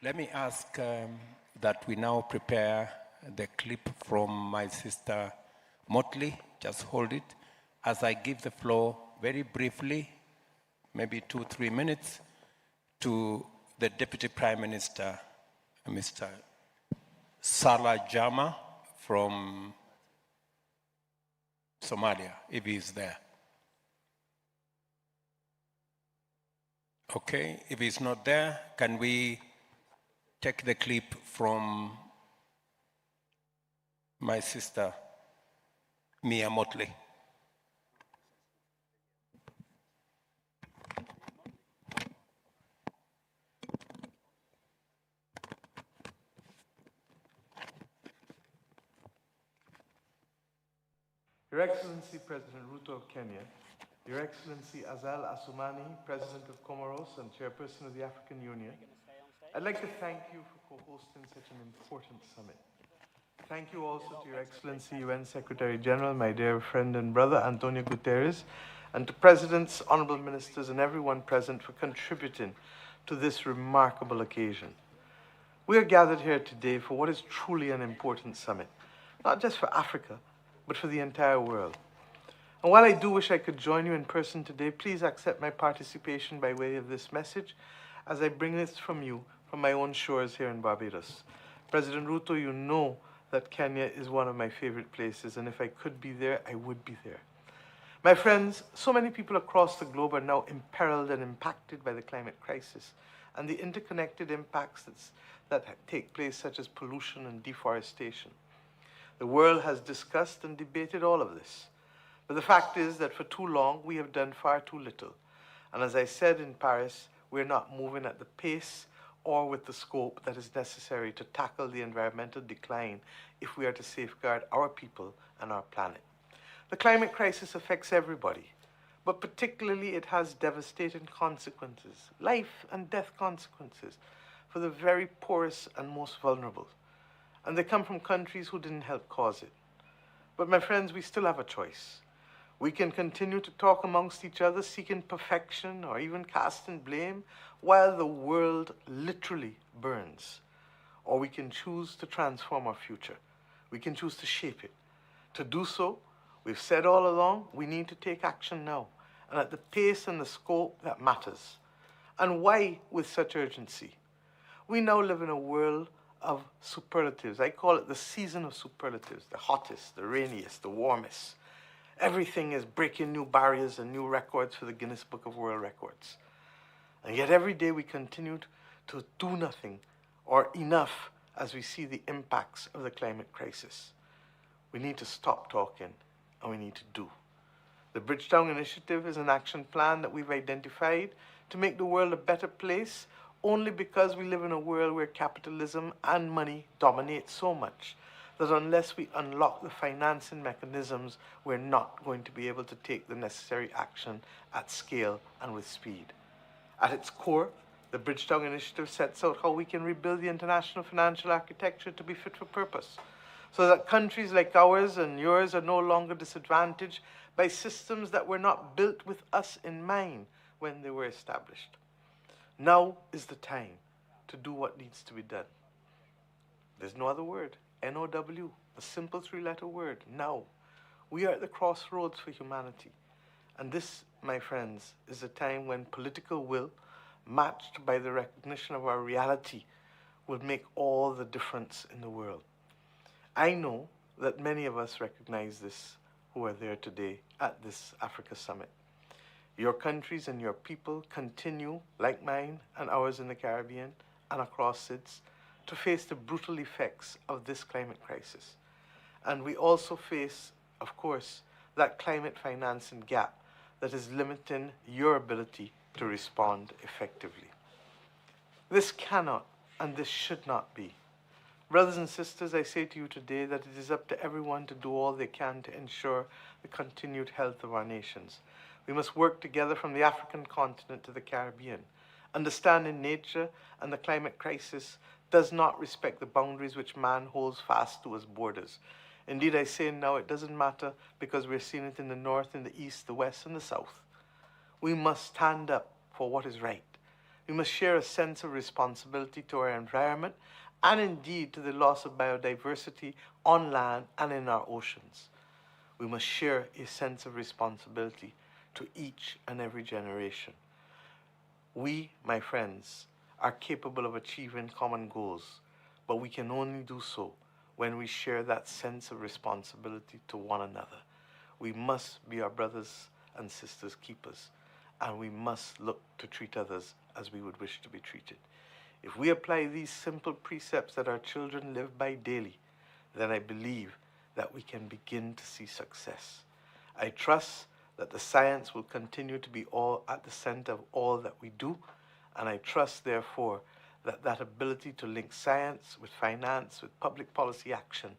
Let me ask that we now prepare the clip from my sister Motley. Just hold it as I give the floor very briefly, maybe 2-3 minutes, to the Deputy Prime Minister, Mr. Salah Jama from Somalia, if he is there. Okay, if he's not there, can we take the clip from my sister, Mia Motley? Your Excellency President Ruto of Kenya, Your Excellency Azal Assoumani, President of Comoros and Chairperson of the African Union, I'd like to thank you for co-hosting such an important summit. Thank you also to Your Excellency UN Secretary General, my dear friend and brother, Antonio Guterres, and to Presidents, Honorable Ministers, and everyone present for contributing to this remarkable occasion. We are gathered here today for what is truly an important summit, not just for Africa, but for the entire world. And while I do wish I could join you in person today, please accept my participation by way of this message as I bring this from you, from my own shores here in Barbados. President Ruto, you know that Kenya is one of my favorite places, and if I could be there, I would be there. My friends, so many people across the globe are now imperiled and impacted by the climate crisis and the interconnected impacts that take place, such as pollution and deforestation. The world has discussed and debated all of this. But the fact is that for too long, we have done far too little. And as I said in Paris, we're not moving at the pace or with the scope that is necessary to tackle the environmental decline if we are to safeguard our people and our planet. The climate crisis affects everybody, but particularly it has devastating consequences, life and death consequences, for the very poorest and most vulnerable. And they come from countries who didn't help cause it. But my friends, we still have a choice. We can continue to talk amongst each other, seeking perfection or even casting blame, while the world literally burns. Or we can choose to transform our future. We can choose to shape it. To do so, we've said all along, we need to take action now, and at the pace and the scope that matters. And why with such urgency? We now live in a world of superlatives. I call it the season of superlatives, the hottest, the rainiest, the warmest. Everything is breaking new barriers and new records for the Guinness Book of World Records. And yet every day we continue to do nothing or enough as we see the impacts of the climate crisis. We need to stop talking and we need to do. The Bridgetown Initiative is an action plan that we've identified to make the world a better place only because we live in a world where capitalism and money dominate so much that unless we unlock the financing mechanisms, we're not going to be able to take the necessary action at scale and with speed. At its core, the Bridgetown Initiative sets out how we can rebuild the international financial architecture to be fit for purpose, so that countries like ours and yours are no longer disadvantaged by systems that were not built with us in mind when they were established. Now is the time to do what needs to be done. There's no other word. N-O-W, a simple three-letter word, now. We are at the crossroads for humanity. And this, my friends, is a time when political will, matched by the recognition of our reality, will make all the difference in the world. I know that many of us recognize this who are there today at this Africa Summit. Your countries and your people continue, like mine and ours in the Caribbean and across SIDS, to face the brutal effects of this climate crisis. And we also face, of course, that climate financing gap that is limiting your ability to respond effectively. This cannot and this should not be. Brothers and sisters, I say to you today that it is up to everyone to do all they can to ensure the continued health of our nations. We must work together from the African continent to the Caribbean, understanding nature and the climate crisis does not respect the boundaries which man holds fast to as borders. Indeed, I say now it doesn't matter because we're seeing it in the north, in the east, the west, and the south. We must stand up for what is right. We must share a sense of responsibility to our environment and indeed to the loss of biodiversity on land and in our oceans. We must share a sense of responsibility to each and every generation. We, my friends, are capable of achieving common goals, but we can only do so when we share that sense of responsibility to one another. We must be our brothers and sisters' keepers, and we must look to treat others as we would wish to be treated. If we apply these simple precepts that our children live by daily, then I believe that we can begin to see success. I trust that the science will continue to be all at the center of all that we do, and I trust, therefore, that that ability to link science with finance, with public policy action,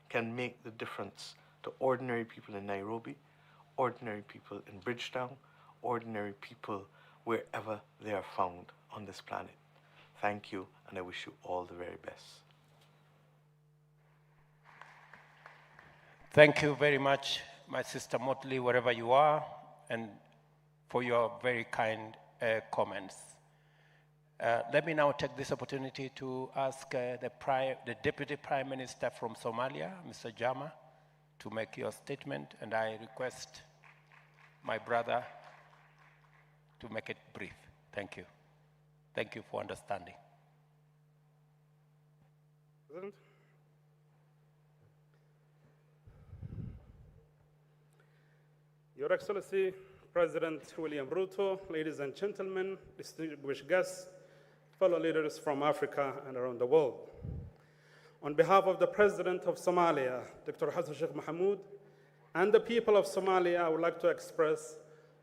can make the difference to ordinary people in Nairobi, ordinary people in Bridgetown, ordinary people wherever they are found on this planet. Thank you, and I wish you all the very best. Thank you very much, my sister Motley, wherever you are, and for your very kind comments. Let me now take this opportunity to ask the Deputy Prime Minister from Somalia, Mr. Jama, to make your statement, and I request my brother to make it brief. Thank you. Thank you for understanding. President. Your Excellency, President William Ruto, ladies and gentlemen, distinguished guests, fellow leaders from Africa and around the world. On behalf of the President of Somalia, Dr. Hassan Sheikh Mohamud, and the people of Somalia, I would like to express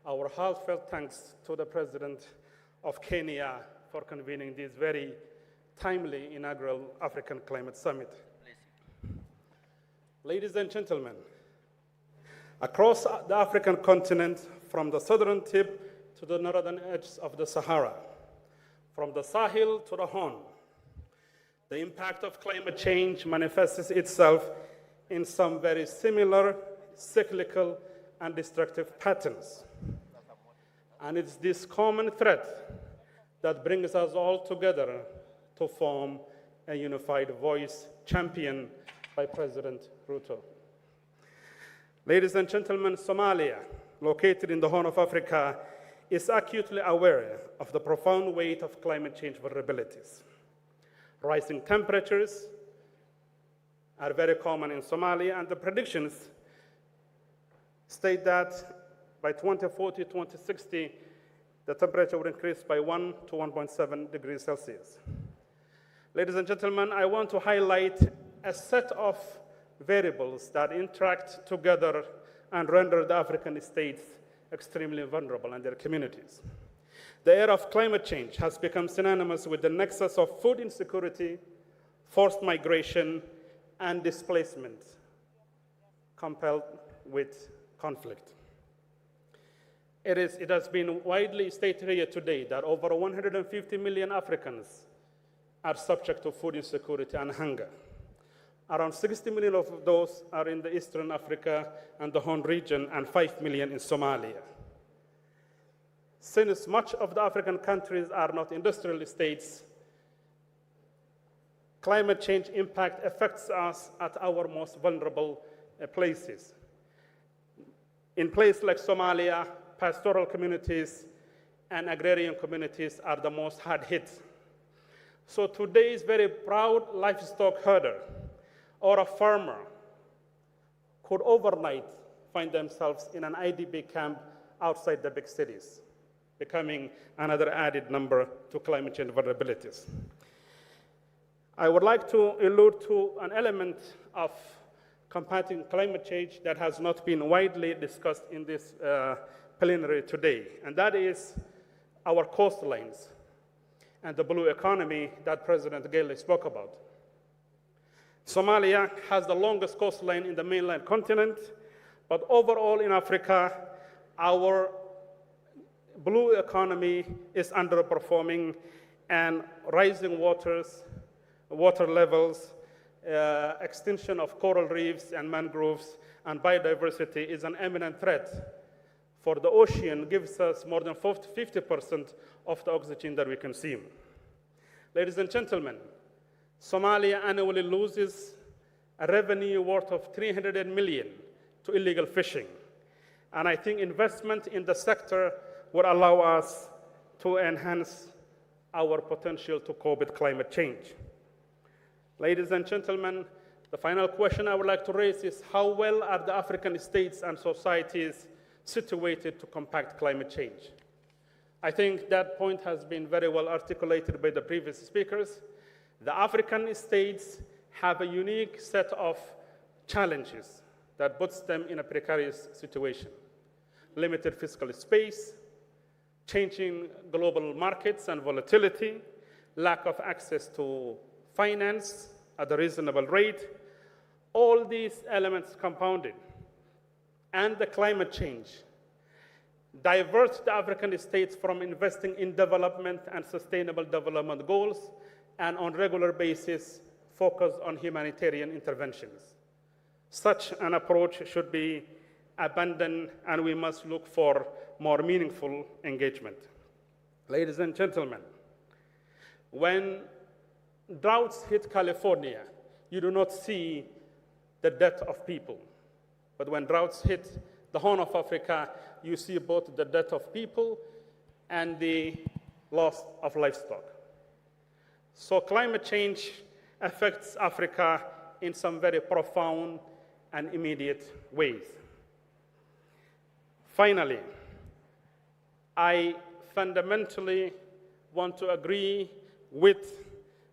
our heartfelt thanks to the President of Kenya for convening this very timely inaugural African Climate Summit. Ladies and gentlemen, across the African continent, from the southern tip to the northern edge of the Sahara, from the Sahel to the Horn, the impact of climate change manifests itself in some very similar, cyclical, and destructive patterns. And it's this common threat that brings us all together to form a unified voice championed by President Ruto. Ladies and gentlemen, Somalia, located in the Horn of Africa, is acutely aware of the profound weight of climate change vulnerabilities. Rising temperatures are very common in Somalia, and the predictions state that by 2040, 2060, the temperature will increase by 1 to 1.7 degrees Celsius. Ladies and gentlemen, I want to highlight a set of variables that interact together and render the African states extremely vulnerable and their communities. The era of climate change has become synonymous with the nexus of food insecurity, forced migration, and displacement, coupled with conflict. It has been widely stated here today that over 150 million Africans are subject to food insecurity and hunger. Around 60 million of those are in the Eastern Africa and the Horn region, and 5 million in Somalia. Since much of the African countries are not industrial states, climate change impact affects us at our most vulnerable places. In places like Somalia, pastoral communities and agrarian communities are the most hard hit. So today's very proud livestock herder or a farmer could overnight find themselves in an IDP camp outside the big cities, becoming another added number to climate change vulnerabilities. I would like to allude to an element of combating climate change that has not been widely discussed in this plenary today, and that is our coastlines and the blue economy that President Gailey spoke about. Somalia has the longest coastline in the mainland continent, but overall in Africa, our blue economy is underperforming, and rising water levels, extinction of coral reefs and mangroves, and biodiversity is an imminent threat. For the ocean gives us more than 50% of the oxygen that we consume. Ladies and gentlemen, Somalia annually loses a revenue worth of 300 million to illegal fishing. And I think investment in the sector would allow us to enhance our potential to cope with climate change. Ladies and gentlemen, the final question I would like to raise is how well are the African states and societies situated to combat climate change? I think that point has been very well articulated by the previous speakers. The African states have a unique set of challenges that puts them in a precarious situation. Limited fiscal space, changing global markets and volatility, lack of access to finance at a reasonable rate, all these elements compounded, and the climate change divert the African states from investing in development and sustainable development goals, and on a regular basis focus on humanitarian interventions. Such an approach should be abandoned, and we must look for more meaningful engagement. Ladies and gentlemen, when droughts hit California, you do not see the death of people. But when droughts hit the Horn of Africa, you see both the death of people and the loss of livestock. So climate change affects Africa in some very profound and immediate ways. Finally, I fundamentally want to agree with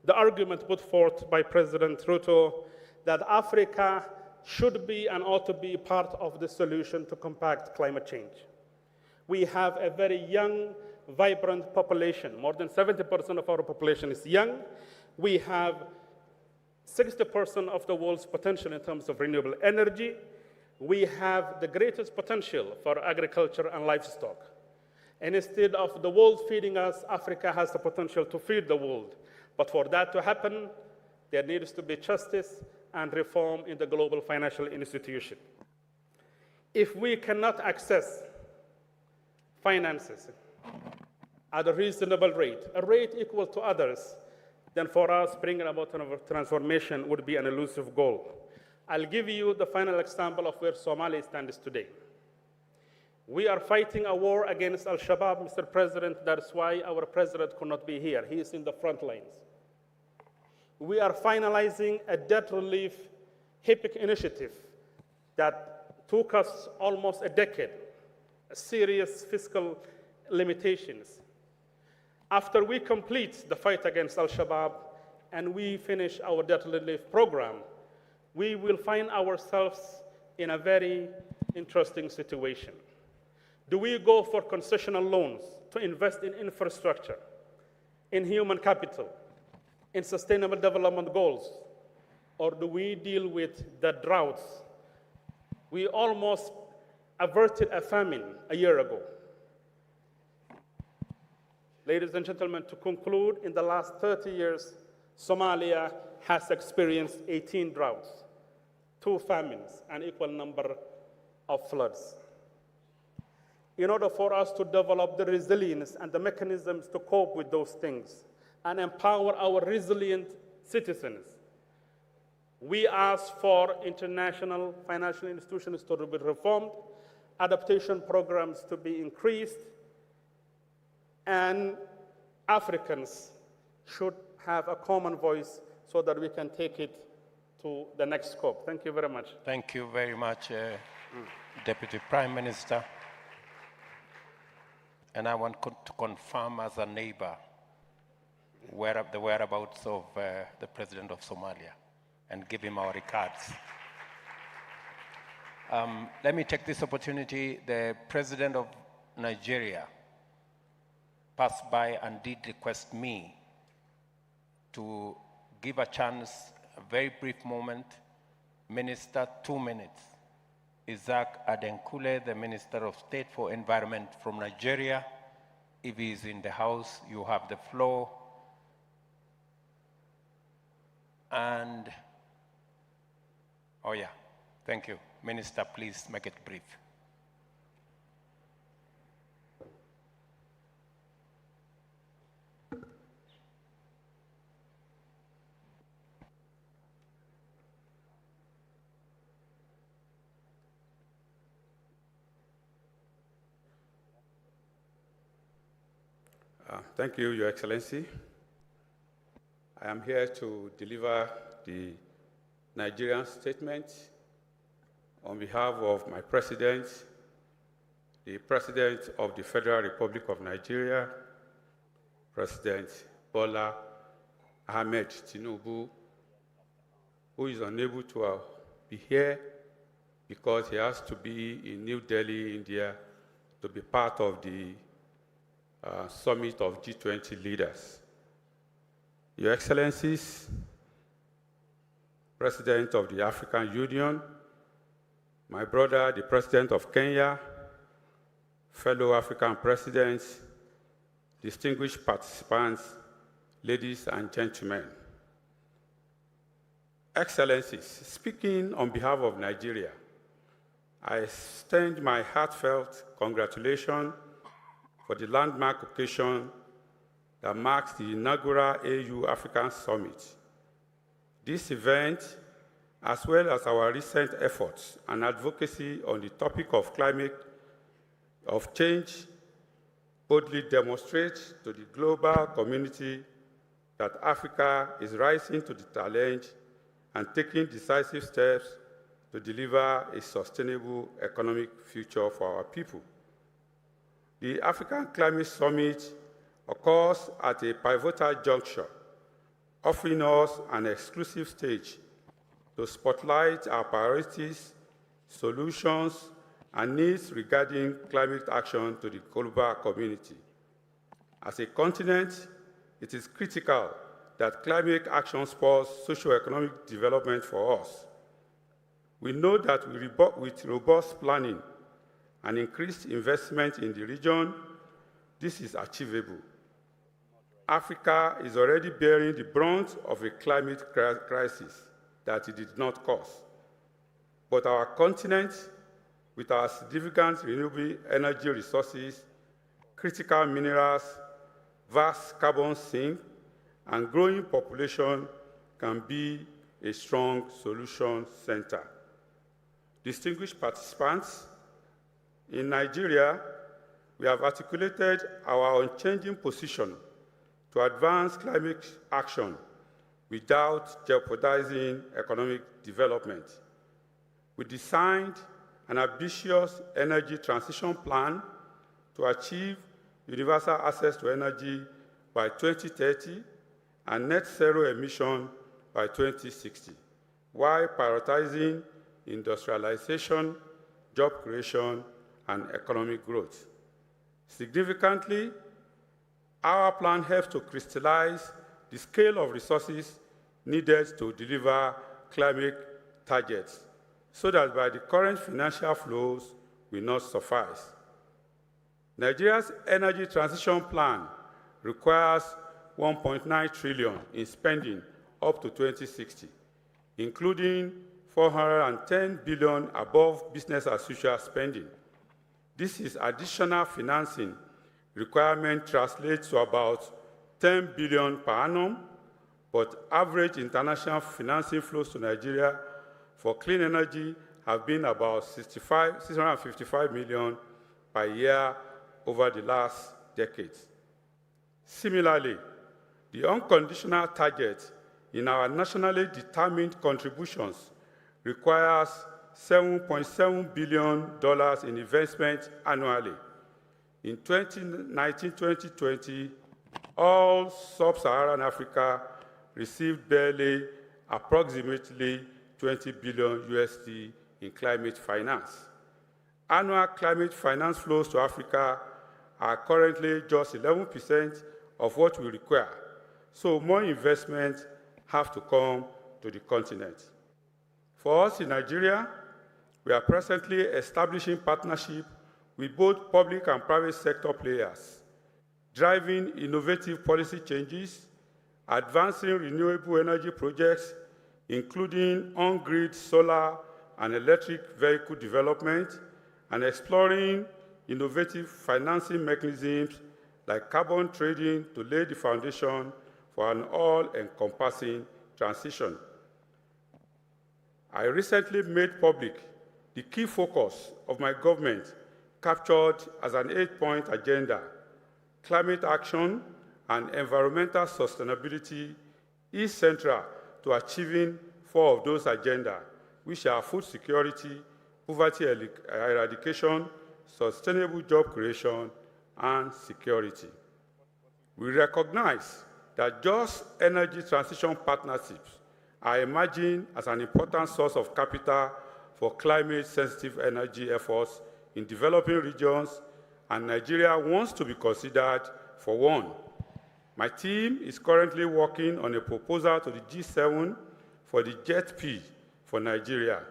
the argument put forth by President Ruto that Africa should be and ought to be part of the solution to combat climate change. We have a very young, vibrant population. More than 70% of our population is young. We have 60% of the world's potential in terms of renewable energy. We have the greatest potential for agriculture and livestock. And instead of the world feeding us, Africa has the potential to feed the world. But for that to happen, there needs to be justice and reform in the global financial institution. If we cannot access finances at a reasonable rate, a rate equal to others, then for us, bringing about transformation would be an elusive goal. I'll give you the final example of where Somalia stands today. We are fighting a war against Al-Shabaab, Mr. President. That's why our president could not be here. He is in the front lines. We are finalizing a debt relief HIPC initiative that took us almost a decade, serious fiscal limitations. After we complete the fight against Al-Shabaab and we finish our debt relief program, we will find ourselves in a very interesting situation. Do we go for concessional loans to invest in infrastructure, in human capital, in sustainable development goals? Or do we deal with the droughts? We almost averted a famine a year ago. Ladies and gentlemen, to conclude, in the last 30 years, Somalia has experienced 18 droughts, 2 famines, an equal number of floods. In order for us to develop the resilience and the mechanisms to cope with those things and empower our resilient citizens, we ask for international financial institutions to be reformed, adaptation programs to be increased, and Africans should have a common voice so that we can take it to the next scope. Thank you very much. Thank you very much, Deputy Prime Minister. And I want to confirm as a neighbor the whereabouts of the President of Somalia and give him our regards. Let me take this opportunity. The President of Nigeria passed by and did request me to give a chance, a very brief moment, Minister, 2 minutes. Isaac Adenkule, the Minister of State for Environment from Nigeria. If he is in the house, you have the floor. And, oh yeah, thank you. Minister, please make it brief. Thank you, Your Excellency. I am here to deliver the Nigerian statement on behalf of my President, the President of the Federal Republic of Nigeria, President Bola Ahmed Tinubu, who is unable to be here because he has to be in New Delhi, India, to be part of the summit of G20 leaders. Your Excellencies, President of the African Union, my brother, the President of Kenya, fellow African presidents, distinguished participants, ladies and gentlemen. Excellencies, speaking on behalf of Nigeria, I extend my heartfelt congratulations for the landmark occasion that marks the inaugural AU African Summit. This event, as well as our recent efforts and advocacy on the topic of climate change, boldly demonstrates to the global community that Africa is rising to the challenge and taking decisive steps to deliver a sustainable economic future for our people. The African Climate Summit occurs at a pivotal juncture, offering us an exclusive stage to spotlight our priorities, solutions, and needs regarding climate action to the global community. As a continent, it is critical that climate action spurs socio-economic development for us. We know that with robust planning and increased investment in the region, this is achievable. Africa is already bearing the brunt of a climate crisis that it did not cause. But our continent, with our significant renewable energy resources, critical minerals, vast carbon sink, and growing population, can be a strong solution center. Distinguished participants, in Nigeria, we have articulated our unchanging position to advance climate action without jeopardizing economic development. We designed an ambitious energy transition plan to achieve universal access to energy by 2030 and net zero emission by 2060, while prioritizing industrialization, job creation, and economic growth. Significantly, our plan helps to crystallize the scale of resources needed to deliver climate targets, so that by the current financial flows will not suffice. Nigeria's energy transition plan requires 1.9 trillion in spending up to 2060, including 410 billion above business as usual spending. This is additional financing requirement translates to about 10 billion per annum, but average international financing flows to Nigeria for clean energy have been about 655 million per year over the last decades. Similarly, the unconditional target in our nationally determined contributions requires $7.7 billion in investment annually. In 2019-2020, all sub-Saharan Africa received barely approximately $20 billion USD in climate finance. Annual climate finance flows to Africa are currently just 11% of what we require, so more investment have to come to the continent. For us in Nigeria, we are presently establishing partnership with both public and private sector players, driving innovative policy changes, advancing renewable energy projects, including on-grid solar and electric vehicle development, and exploring innovative financing mechanisms like carbon trading to lay the foundation for an all-encompassing transition. I recently made public the key focus of my government captured as an 8-point agenda. Climate action and environmental sustainability is central to achieving 4 of those agendas, which are food security, poverty eradication, sustainable job creation, and security. We recognize that just energy transition partnerships are emerging as an important source of capital for climate-sensitive energy efforts in developing regions, and Nigeria wants to be considered for one. My team is currently working on a proposal to the G7 for the JET-P for Nigeria.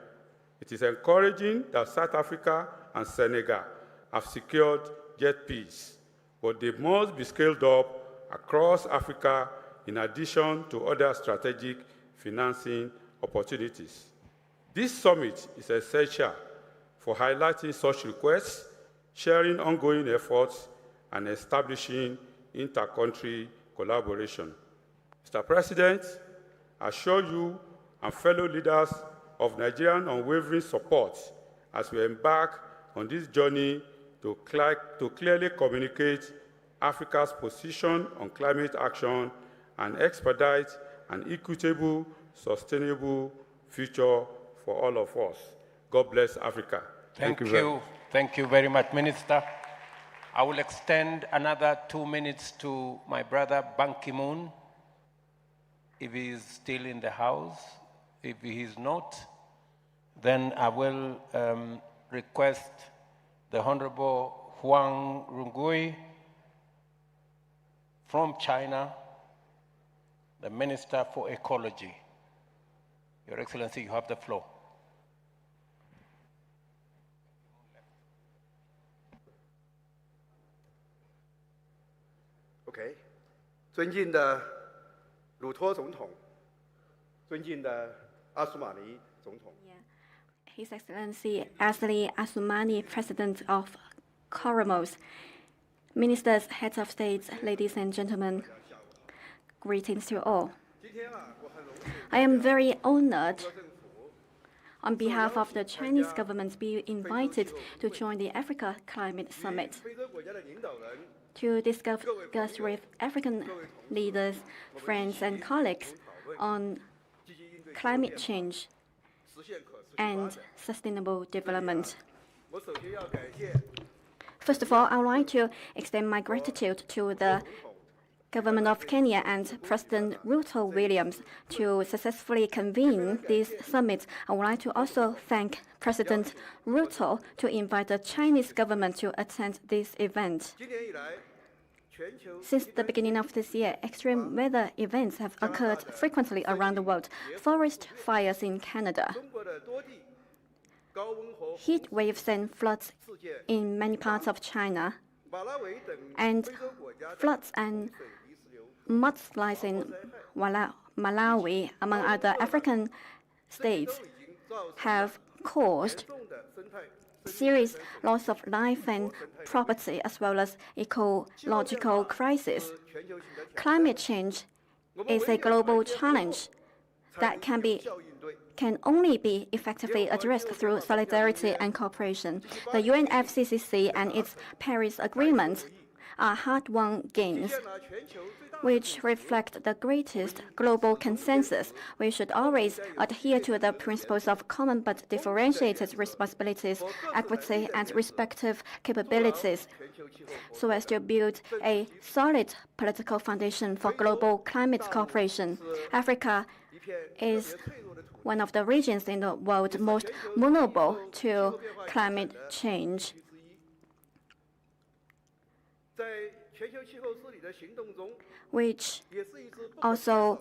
It is encouraging that South Africa and Senegal have secured JET-Ps, but they must be scaled up across Africa in addition to other strategic financing opportunities. This summit is essential for highlighting such requests, sharing ongoing efforts, and establishing inter-country collaboration. Mr. President, I assure you and fellow leaders of Nigerian unwavering support as we embark on this journey to clearly communicate Africa's position on climate action and expedite an equitable, sustainable future for all of us. God bless Africa. Thank you. Thank you very much, Minister. I will extend another 2 minutes to my brother Ban Ki-moon, if he is still in the house. If he is not, then I will request the Honorable Huang Rungui from China, the Minister for Ecology. Your Excellency, you have the floor. OK， 尊敬的鲁托总统，尊敬的阿苏马尼总统。His Excellency Asli Assoumani, President of Comoros, Ministers, Heads of States, ladies and gentlemen, greetings to all. I am very honored on behalf of the Chinese government to be invited to join the Africa Climate Summit to discuss with African leaders, friends, and colleagues on climate change and sustainable development. First of all, I would like to extend my gratitude to the government of Kenya and President Ruto Williams to successfully convene this summit. I would like to also thank President Ruto to invite the Chinese government to attend this event. Since the beginning of this year, extreme weather events have occurred frequently around the world. Forest fires in Canada, heat waves and floods in many parts of China, and floods and mudslides in Malawi, among other African states, have caused serious loss of life and property, as well as ecological crisis. Climate change is a global challenge that can only be effectively addressed through solidarity and cooperation. The UNFCCC and its Paris Agreement are hard-won gains, which reflect the greatest global consensus. We should always adhere to the principles of common but differentiated responsibilities, equity, and respective capabilities, so as to build a solid political foundation for global climate cooperation. Africa is one of the regions in the world most vulnerable to climate change. Which also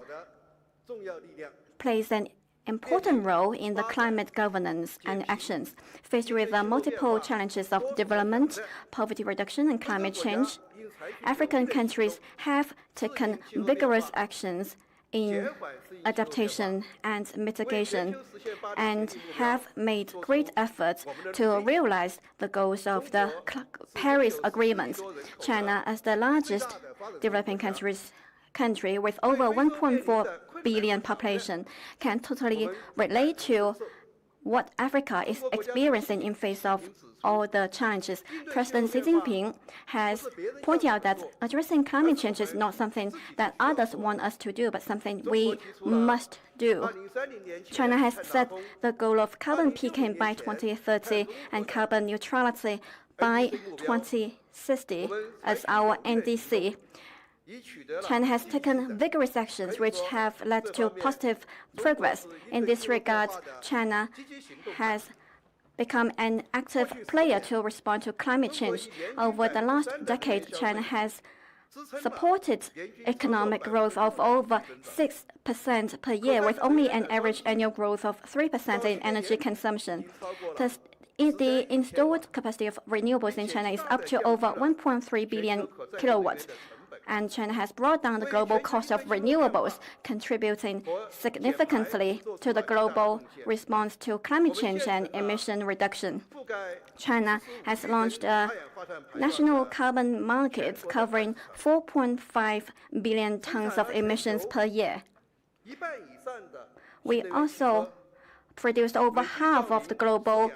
plays an important role in the climate governance and actions. Faced with the multiple challenges of development, poverty reduction, and climate change, African countries have taken vigorous actions in adaptation and mitigation, and have made great efforts to realize the goals of the Paris Agreement. China, as the largest developing country with over 1.4 billion population, can totally relate to what Africa is experiencing in face of all the challenges. President Xi Jinping has pointed out that addressing climate change is not something that others want us to do, but something we must do. China has set the goal of carbon peaking by 2030 and carbon neutrality by 2060 as our NDC. China has taken vigorous actions which have led to positive progress. In this regard, China has become an active player to respond to climate change. Over the last decade, China has supported economic growth of over 6% per year, with only an average annual growth of 3% in energy consumption. Thus, the installed capacity of renewables in China is up to over 1.3 billion kilowatts. And China has brought down the global cost of renewables, contributing significantly to the global response to climate change and emission reduction. China has launched a national carbon market covering 4.5 billion tons of emissions per year. We also produced over half of the global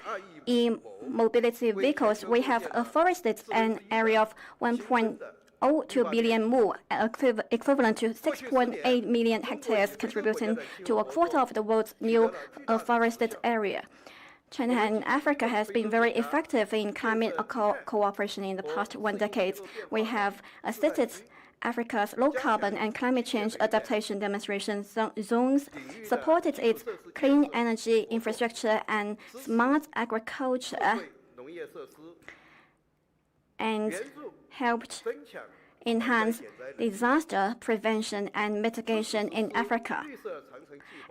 e-mobility vehicles. We have afforested an area of 1.02 billion mu, equivalent to 6.8 million hectares, contributing to a quarter of the world's new forested area. China and Africa has been very effective in climate cooperation in the past 1 decade. We have assisted Africa's low-carbon and climate change adaptation demonstration zones, supported its clean energy infrastructure and smart agriculture, and helped enhance disaster prevention and mitigation in Africa,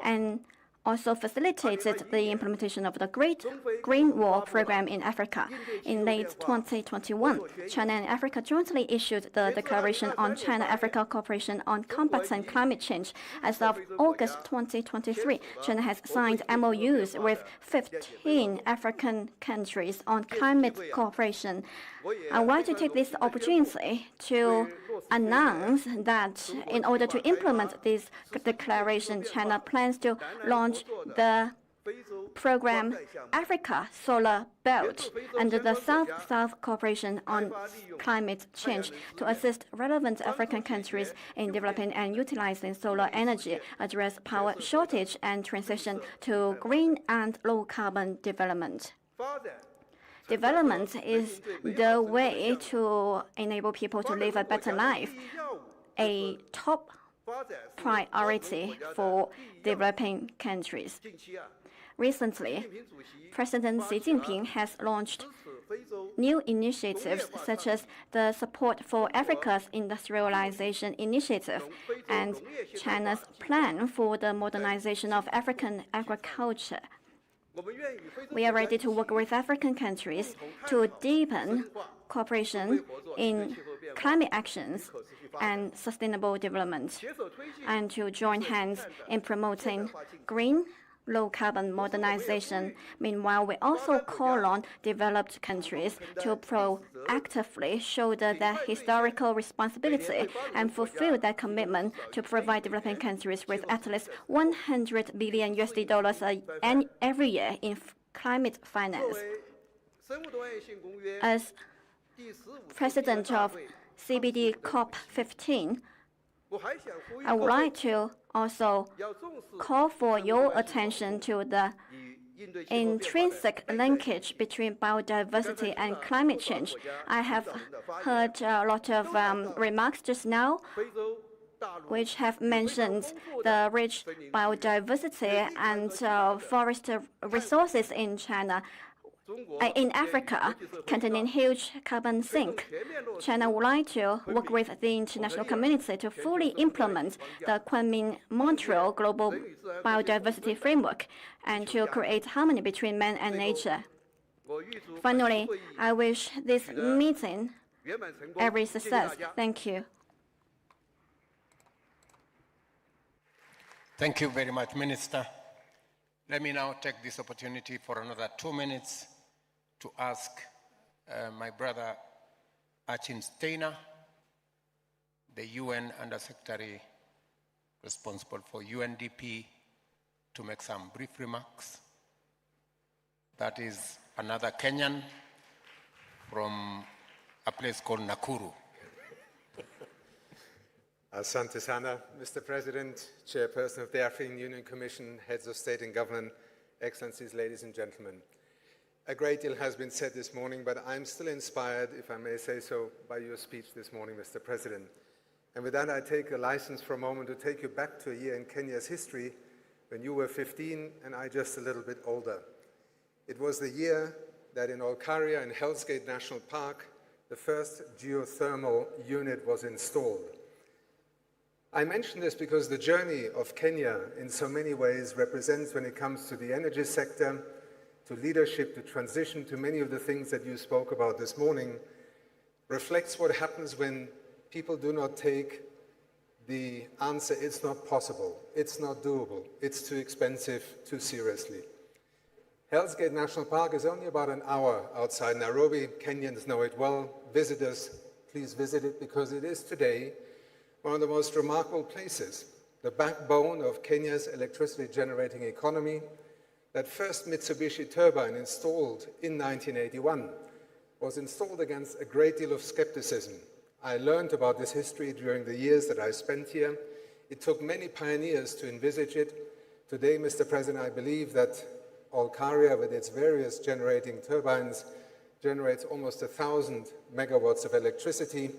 and also facilitated the implementation of the Great Green Wall program in Africa. In late 2021, China and Africa jointly issued the Declaration on China-Africa Cooperation on Combating Climate Change. As of August 2023, China has signed MOUs with 15 African countries on climate cooperation. I would like to take this opportunity to announce that in order to implement this declaration, China plans to launch the program Africa Solar Belt under the South-South Cooperation on Climate Change to assist relevant African countries in developing and utilizing solar energy, address power shortage, and transition to green and low-carbon development. Development is the way to enable people to live a better life. a top priority for developing countries. Recently, President Xi Jinping has launched new initiatives such as the Support for Africa's Industrialization Initiative and China's plan for the modernization of African agriculture. We are ready to work with African countries to deepen cooperation in climate actions and sustainable development, and to join hands in promoting green, low-carbon modernization. Meanwhile, we also call on developed countries to proactively shoulder their historical responsibility and fulfill their commitment to provide developing countries with at least $100 billion every year in climate finance. As President of CBD COP15, I would like to also call for your attention to the intrinsic linkage between biodiversity and climate change. I have heard a lot of remarks just now which have mentioned the rich biodiversity and forest resources in China. In Africa, containing huge carbon sink. China would like to work with the international community to fully implement the Kunming-Montreal Global Biodiversity Framework and to create harmony between man and nature. Finally, I wish this meeting every success. Thank you. Thank you very much, Minister. Let me now take this opportunity for another 2 minutes to ask my brother Achim Steiner, the UN Undersecretary responsible for UNDP, to make some brief remarks. That is another Kenyan from a place called Nakuru. Asante sana, Mr. President, Chairperson of the African Union Commission, Heads of State and Government, Excellencies, ladies and gentlemen. A great deal has been said this morning, but I'm still inspired, if I may say so, by your speech this morning, Mr. President. And with that, I take a license for a moment to take you back to a year in Kenya's history when you were 15 and I just a little bit older. It was the year that in Olkaria in Hell's Gate National Park, the first geothermal unit was installed. I mention this because the journey of Kenya in so many ways represents, when it comes to the energy sector, to leadership, to transition, to many of the things that you spoke about this morning, reflects what happens when people do not take the answer, it's not possible, it's not doable, it's too expensive, too seriously. Hell's Gate National Park is only about an hour outside Nairobi. Kenyans know it well. Visitors, please visit it, because it is today one of the most remarkable places, the backbone of Kenya's electricity generating economy. That first Mitsubishi turbine installed in 1981 was installed against a great deal of skepticism. I learned about this history during the years that I spent here. It took many pioneers to envisage it. Today, Mr. President, I believe that Olkaria, with its various generating turbines, generates almost 1,000 megawatts of electricity.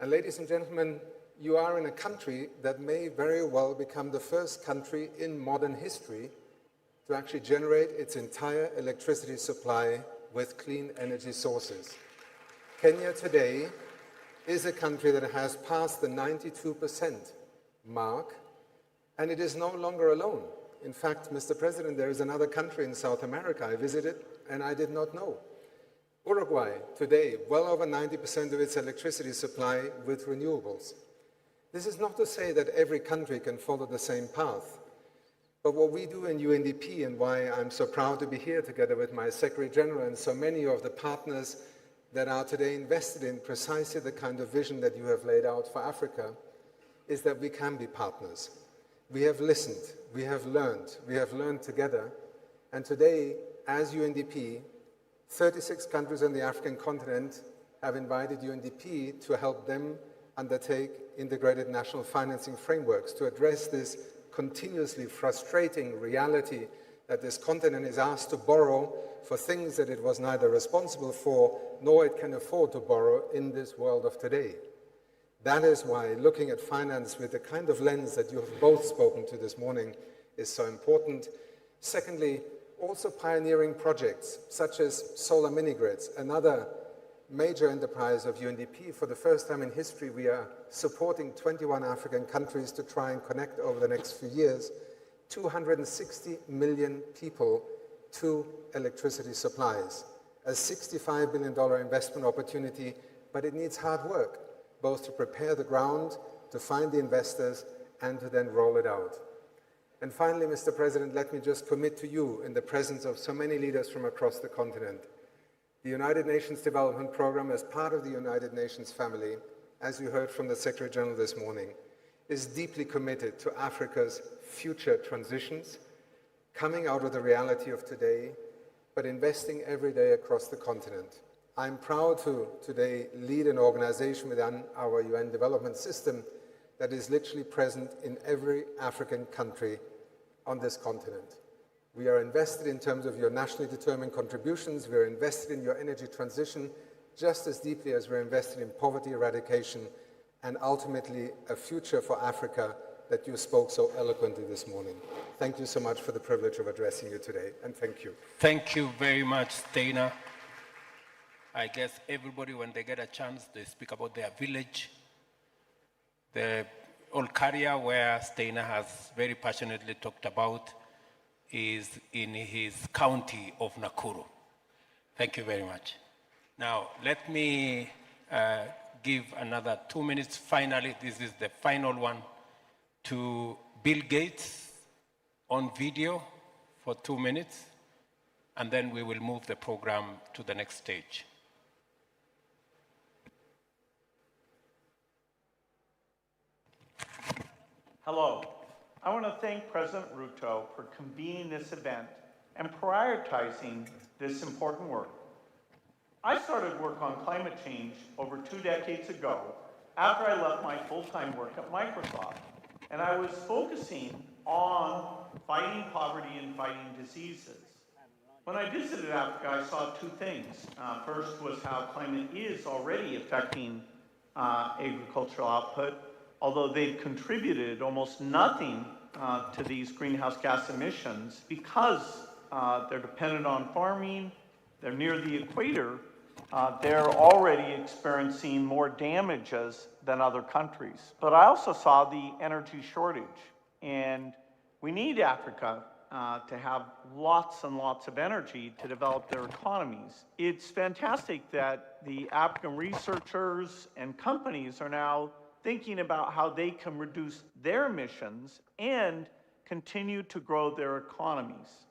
And ladies and gentlemen, you are in a country that may very well become the first country in modern history to actually generate its entire electricity supply with clean energy sources. Kenya today is a country that has passed the 92% mark, and it is no longer alone. In fact, Mr. President, there is another country in South America I visited and I did not know. Uruguay today, well over 90% of its electricity supply with renewables. This is not to say that every country can follow the same path. But what we do in UNDP, and why I'm so proud to be here together with my Secretary General and so many of the partners that are today invested in precisely the kind of vision that you have laid out for Africa, is that we can be partners. We have listened, we have learned together, and today, as UNDP, 36 countries on the African continent have invited UNDP to help them undertake integrated national financing frameworks to address this continuously frustrating reality that this continent is asked to borrow for things that it was neither responsible for nor it can afford to borrow in this world of today. That is why looking at finance with the kind of lens that you have both spoken to this morning is so important. Secondly, also pioneering projects such as solar mini-grids, another major enterprise of UNDP. For the first time in history, we are supporting 21 African countries to try and connect over the next few years 260 million people to electricity supplies. A $65 billion investment opportunity, but it needs hard work, both to prepare the ground, to find the investors, and to then roll it out. And finally, Mr. President, let me just commit to you, in the presence of so many leaders from across the continent, the United Nations Development Programme, as part of the United Nations family, as you heard from the Secretary General this morning, is deeply committed to Africa's future transitions, coming out of the reality of today, but investing every day across the continent. I'm proud to today lead an organization within our UN development system that is literally present in every African country on this continent. We are invested in terms of your nationally determined contributions. We are invested in your energy transition just as deeply as we're invested in poverty eradication and ultimately a future for Africa that you spoke so eloquently this morning. Thank you so much for the privilege of addressing you today, and thank you. Thank you very much, Dana. I guess everybody, when they get a chance, they speak about their village. The Olkaria, where Steiner has very passionately talked about, is in his county of Nakuru. Thank you very much. Now, let me give another 2 minutes. Finally, this is the final one, to Bill Gates on video for 2 minutes, and then we will move the program to the next stage. Hello. I want to thank President Ruto for convening this event and prioritizing this important work. I started work on climate change over 2 decades ago after I left my full-time work at Microsoft, and I was focusing on fighting poverty and fighting diseases. When I visited Africa, I saw 2 things. First was how climate is already affecting agricultural output, although they've contributed almost nothing to these greenhouse gas emissions because they're dependent on farming, they're near the equator, they're already experiencing more damages than other countries. But I also saw the energy shortage, and we need Africa to have lots and lots of energy to develop their economies. It's fantastic that the African researchers and companies are now thinking about how they can reduce their emissions and continue to grow their economies.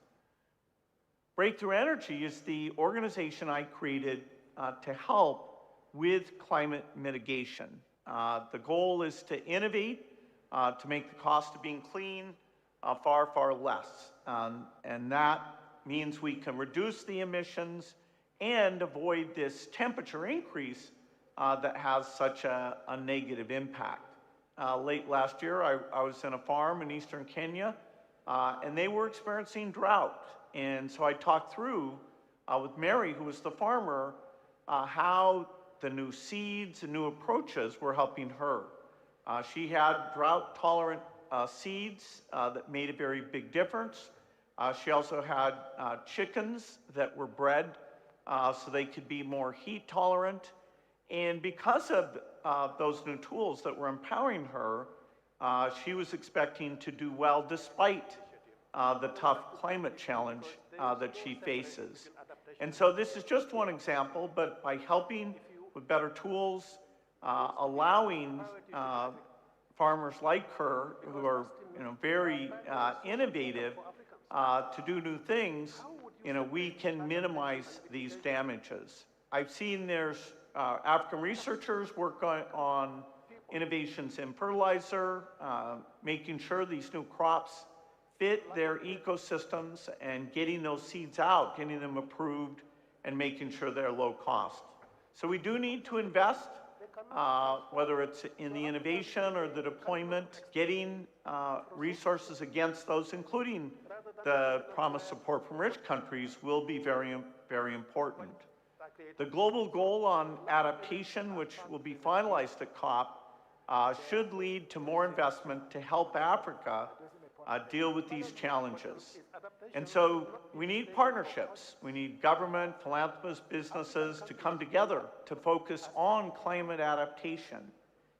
Breakthrough Energy is the organization I created to help with climate mitigation. The goal is to innovate, to make the cost of being clean far, far less. And that means we can reduce the emissions and avoid this temperature increase that has such a negative impact. Late last year, I was in a farm in eastern Kenya, and they were experiencing drought. And so I talked through with Mary, who was the farmer, how the new seeds and new approaches were helping her. She had drought-tolerant seeds that made a very big difference. She also had chickens that were bred so they could be more heat tolerant. And because of those new tools that were empowering her, she was expecting to do well despite the tough climate challenge that she faces. And so this is just one example, but by helping with better tools, allowing farmers like her, who are very innovative, to do new things, we can minimize these damages. I've seen there's African researchers work on innovations in fertilizer, making sure these new crops fit their ecosystems and getting those seeds out, getting them approved, and making sure they're low cost. So we do need to invest, whether it's in the innovation or the deployment, getting resources against those, including the promised support from rich countries, will be very, very important. The global goal on adaptation, which will be finalized at COP, should lead to more investment to help Africa deal with these challenges. And so we need partnerships. We need government, philanthropists, businesses to come together to focus on climate adaptation.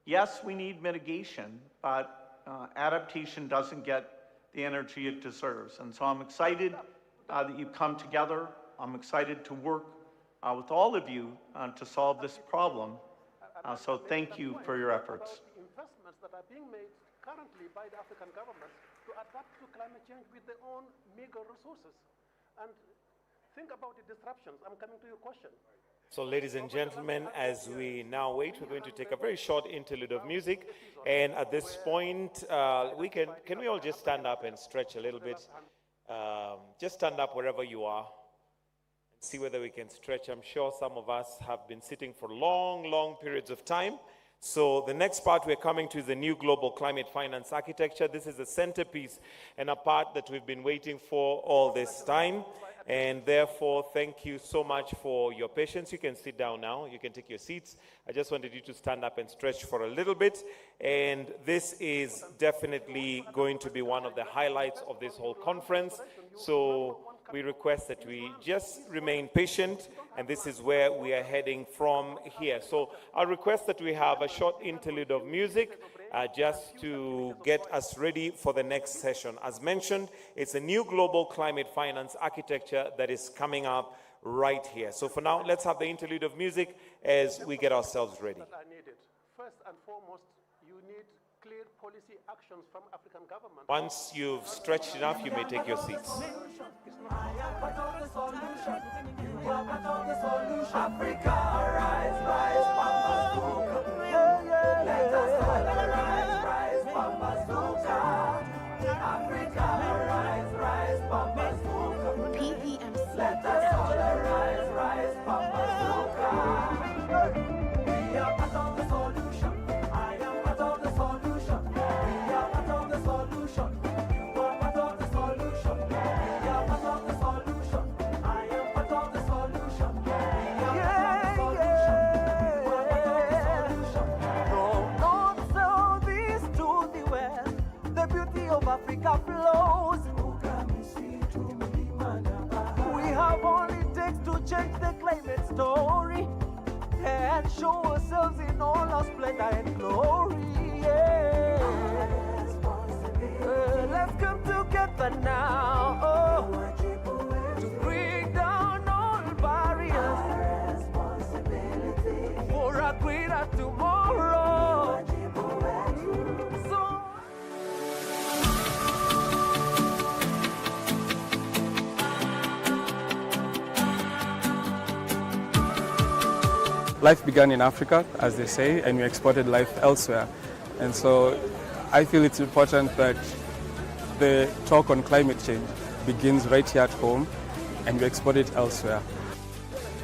Yes, we need mitigation, but adaptation doesn't get the energy it deserves. And so I'm excited that you've come together. I'm excited to work with all of you to solve this problem. So thank you for your efforts. Investments that are being made currently by the African governments to adapt to climate change with their own meager resources. And think about the disruptions. I'm coming to your question. So ladies and gentlemen, as we now wait, we're going to take a very short interlude of music. And at this point, can we all just stand up and stretch a little bit? Just stand up wherever you are and see whether we can stretch. I'm sure some of us have been sitting for long, long periods of time. So the next part we're coming to is the new global climate finance architecture. This is the centerpiece and a part that we've been waiting for all this time. And therefore, thank you so much for your patience. You can sit down now. You can take your seats. I just wanted you to stand up and stretch for a little bit. And this is definitely going to be one of the highlights of this whole conference. So we request that we just remain patient, and this is where we are heading from here. So I request that we have a short interlude of music just to get us ready for the next session. As mentioned, it's a new global climate finance architecture that is coming up right here. So for now, let's have the interlude of music as we get ourselves ready. First and foremost, you need clear policy actions from African governments. Once you've stretched enough, you may take your seats. Africa, rise, rise, let us all rise, Pambazuka. Africa, rise, rise, Pambazuka. PEMC. Let us all rise, Pambazuka. We are part of the solution. I am part of the solution. We are part of the solution. You are part of the solution. We are part of the solution. I am part of the solution. We are part of the solution. You are part of the solution. From north, south, east to the west, the beauty of Africa flows. We have all it takes to change the climate story and show ourselves in all our splendor and glory. Yeah. Let's come together now to bring down all barriers for a greater tomorrow. Life began in Africa, as they say, and we exported life elsewhere. And so I feel it's important that the talk on climate change begins right here at home and we export it elsewhere.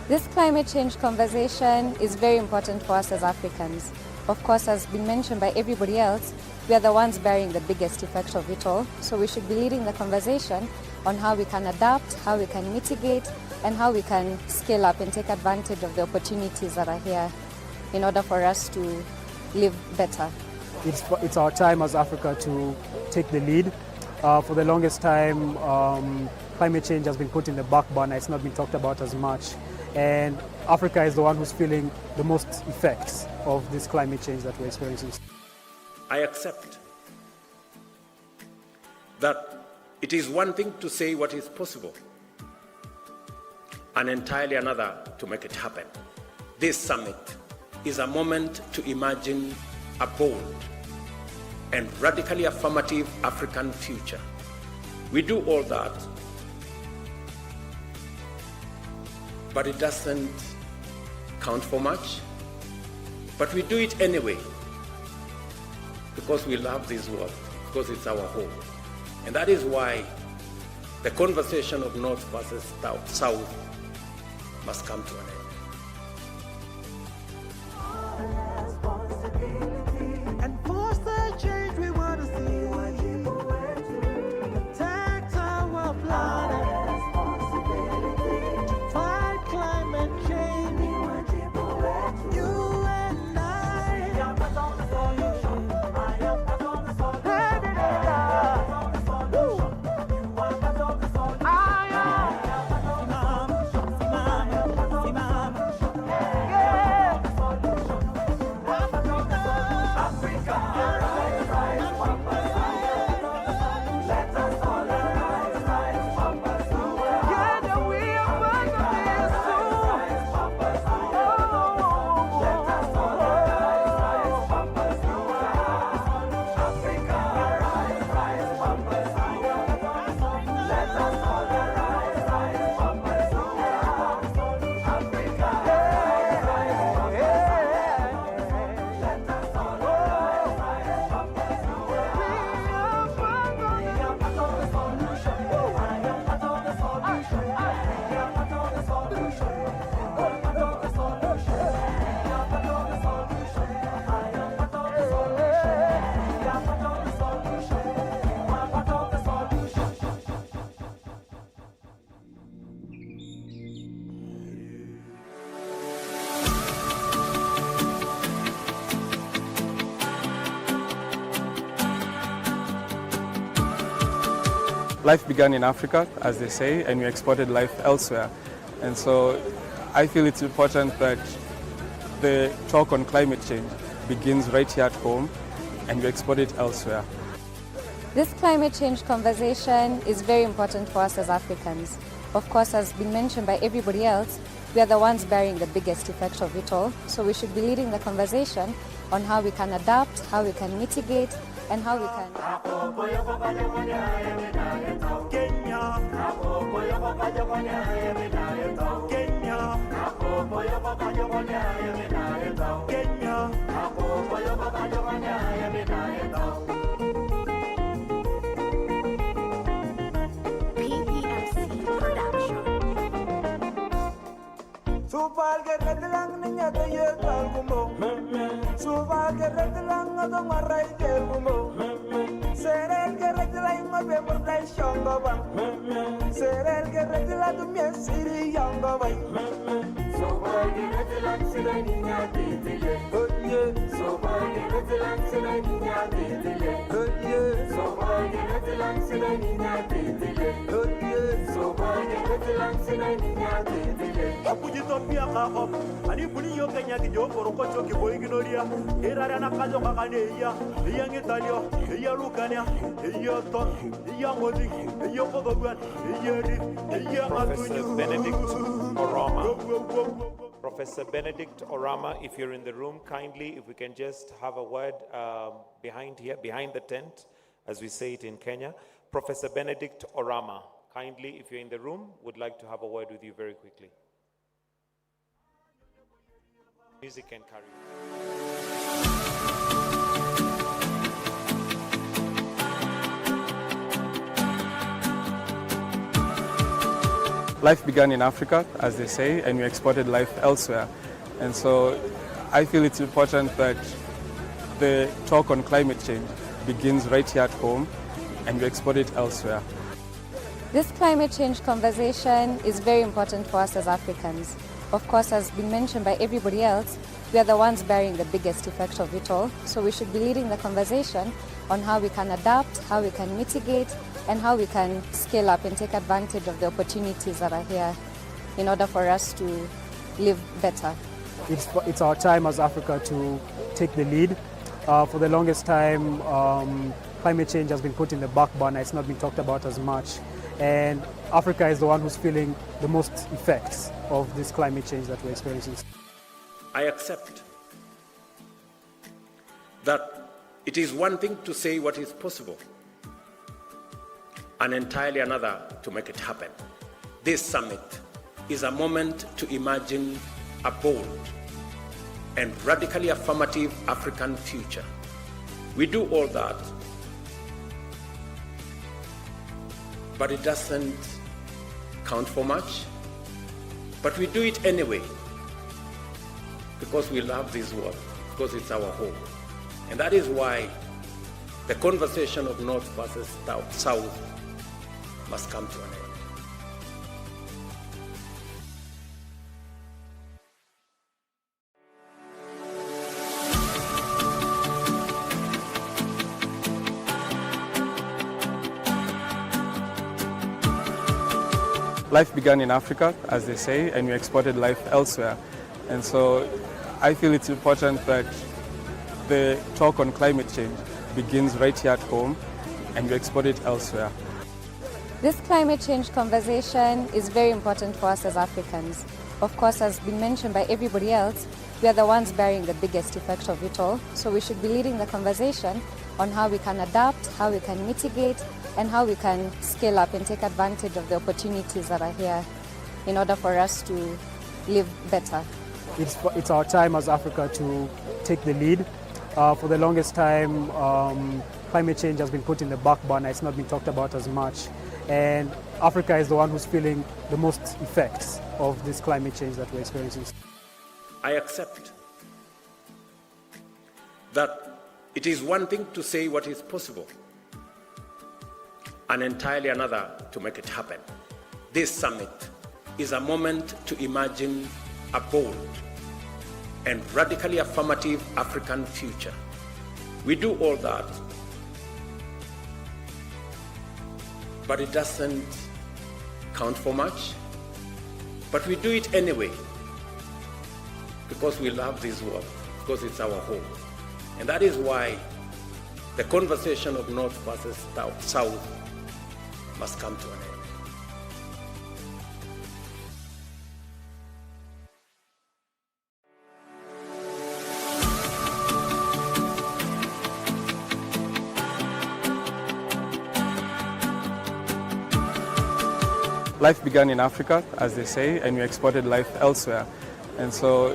This climate change conversation is very important for us as Africans. Of course, as been mentioned by everybody else, we are the ones bearing the biggest effect of it all. So we should be leading the conversation on how we can adapt, how we can mitigate, and how we can scale up and take advantage of the opportunities that are here in order for us to live better. It's our time as Africa to take the lead. For the longest time, climate change has been put in the back burner. It's not been talked about as much. And Africa is the one who's feeling the most effects of this climate change that we're experiencing. I accept that it is one thing to say what is possible and entirely another to make it happen. This summit is a moment to imagine a bold and radically affirmative African future. We do all that, but it doesn't count for much. But we do it anyway because we love this world, because it's our home. And that is why the conversation of North versus South must come to an end. And force the change we want to see. Protect our planet. To fight climate change. You and I. We are part of the solution. Life began in Africa, as they say, and we exported life elsewhere. And so I feel it's important that the talk on climate change begins right here at home and we export it elsewhere. This climate change conversation is very important for us as Africans. Of course, as been mentioned by everybody else, we are the ones bearing the biggest effect of it all. So we should be leading the conversation on how we can adapt, how we can mitigate, and how we can... Supal ke redlang ninya ke yetal gumo Supal ke redlang ado marai ke gumo Serel ke redlang mabe murdai shongo bang Serel ke redlang tu mesiri yongo bang Supal ke redlang silai ninya titile Supal ke redlang silai ninya titile Supal ke redlang silai ninya titile Supal ke redlang silai ninya titile Apuji topia kako, ani puni yo kenya ki jo poroko choki boy ginoria, erara na kajo kakane iya, iya ngitalio, iya lukania, iya ton, iya ngodi, iya kogogan, iya ri, iya Professor atunyu. Benedict Orama. Professor Benedict Orama, if you're in the room, kindly, if we can just have a word behind here, behind the tent, as we say it in Kenya. Professor Benedict Orama, kindly, if you're in the room, would like to have a word with you very quickly. Music can carry. Life began in Africa, as they say, and we exported life elsewhere. And so I feel it's important that the talk on climate change begins right here at home and we export it elsewhere. This climate change conversation is very important for us as Africans. Of course, as been mentioned by everybody else, we are the ones bearing the biggest effect of it all. So we should be leading the conversation on how we can adapt, how we can mitigate, and how we can scale up and take advantage of the opportunities that are here in order for us to live better. It's our time as Africa to take the lead. For the longest time, climate change has been put in the back burner. It's not been talked about as much. And Africa is the one who's feeling the most effects of this climate change that we're experiencing. I accept that it is one thing to say what is possible and entirely another to make it happen. This summit is a moment to imagine a bold and radically affirmative African future. We do all that, but it doesn't count for much. But we do it anyway because we love this world, because it's our home. And that is why the conversation of North versus South must come to an end. Life began in Africa, as they say, and we exported life elsewhere. And so I feel it's important that the talk on climate change begins right here at home and we export it elsewhere. This climate change conversation is very important for us as Africans. Of course, as been mentioned by everybody else, we are the ones bearing the biggest effect of it all. So we should be leading the conversation on how we can adapt, how we can mitigate, and how we can scale up and take advantage of the opportunities that are here in order for us to live better. It's our time as Africa to take the lead. For the longest time, climate change has been put in the back burner. It's not been talked about as much. And Africa is the one who's feeling the most effects of this climate change that we're experiencing. I accept that it is one thing to say what is possible and entirely another to make it happen. This summit is a moment to imagine a bold and radically affirmative African future. We do all that, but it doesn't count for much. But we do it anyway because we love this world, because it's our home. And that is why the conversation of North versus South must come to an end. Life began in Africa, as they say, and we exported life elsewhere. And so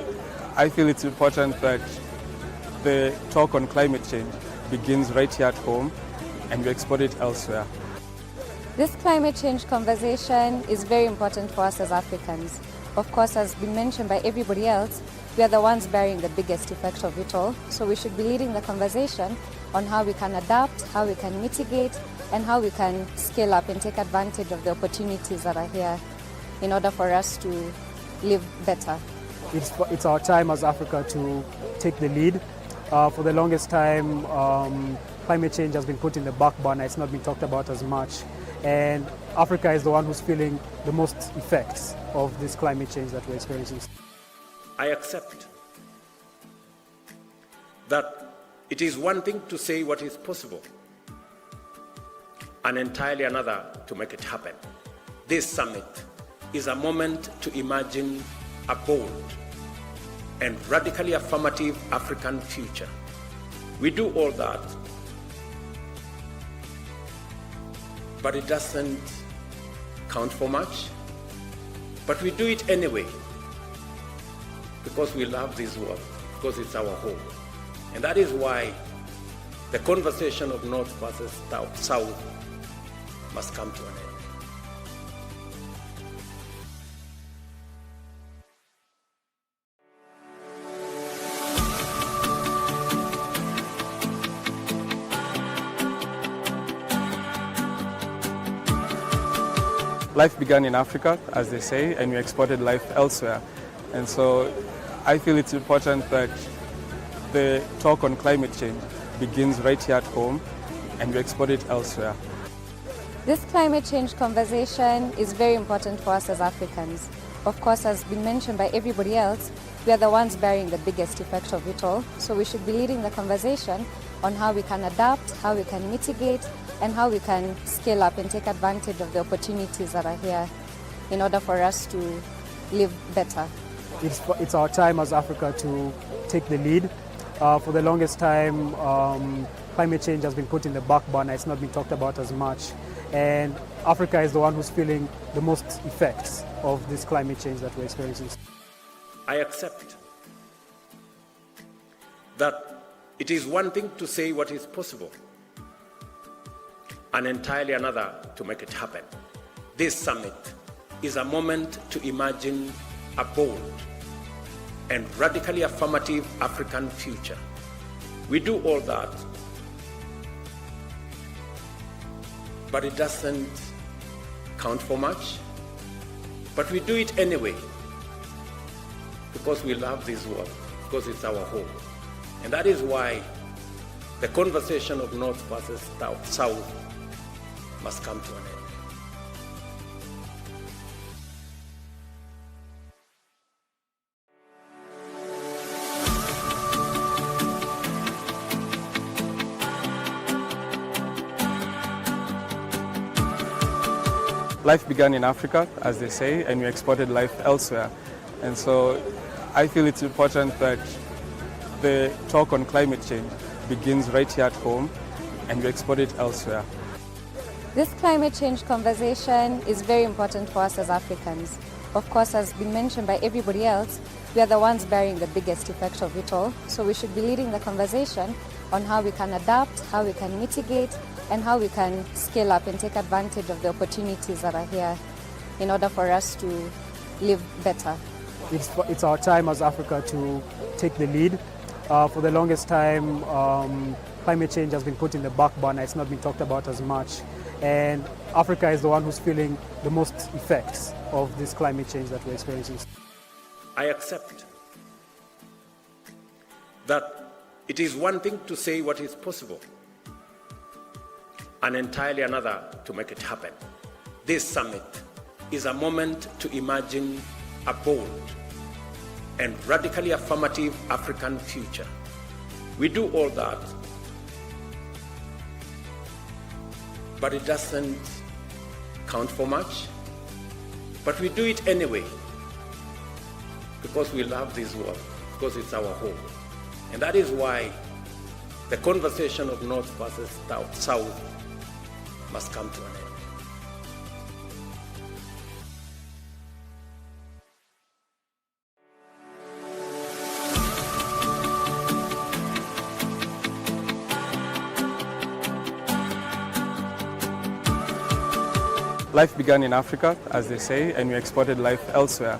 I feel it's important that the talk on climate change begins right here at home and we export it elsewhere. This climate change conversation is very important for us as Africans. Of course, as been mentioned by everybody else, we are the ones bearing the biggest effect of it all. So we should be leading the conversation on how we can adapt, how we can mitigate, and how we can scale up and take advantage of the opportunities that are here in order for us to live better. It's our time as Africa to take the lead. For the longest time, climate change has been put in the back burner. It's not been talked about as much. And Africa is the one who's feeling the most effects of this climate change that we're experiencing. I accept that it is one thing to say what is possible and entirely another to make it happen. This summit is a moment to imagine a bold and radically affirmative African future. We do all that, but it doesn't count for much. But we do it anyway because we love this world, because it's our home. And that is why the conversation of North versus South must come to an end. Life began in Africa, as they say, and we exported life elsewhere. And so I feel it's important that the talk on climate change begins right here at home and we export it elsewhere. This climate change conversation is very important for us as Africans. Of course, as been mentioned by everybody else, we are the ones bearing the biggest effect of it all. So we should be leading the conversation on how we can adapt, how we can mitigate, and how we can scale up and take advantage of the opportunities that are here in order for us to live better. It's our time as Africa to take the lead. For the longest time, climate change has been put in the back burner. It's not been talked about as much. And Africa is the one who's feeling the most effects of this climate change that we're experiencing. I accept that it is one thing to say what is possible and entirely another to make it happen. This summit is a moment to imagine a bold and radically affirmative African future. We do all that, but it doesn't count for much. But we do it anyway because we love this world, because it's our home. And that is why the conversation of North versus South must come to an end. Life began in Africa, as they say, and we exported life elsewhere. And so I feel it's important that the talk on climate change begins right here at home and we export it elsewhere. This climate change conversation is very important for us as Africans. Of course, as been mentioned by everybody else, we are the ones bearing the biggest effect of it all. So we should be leading the conversation on how we can adapt, how we can mitigate, and how we can scale up and take advantage of the opportunities that are here in order for us to live better. It's our time as Africa to take the lead. For the longest time, climate change has been put in the back burner. It's not been talked about as much. And Africa is the one who's feeling the most effects of this climate change that we're experiencing. I accept that it is one thing to say what is possible and entirely another to make it happen. This summit is a moment to imagine a bold and radically affirmative African future. We do all that, but it doesn't count for much. But we do it anyway, because we love this world, because it's our home. And that is why the conversation of North versus South must come to an end. Life began in Africa, as they say, and we exported life elsewhere.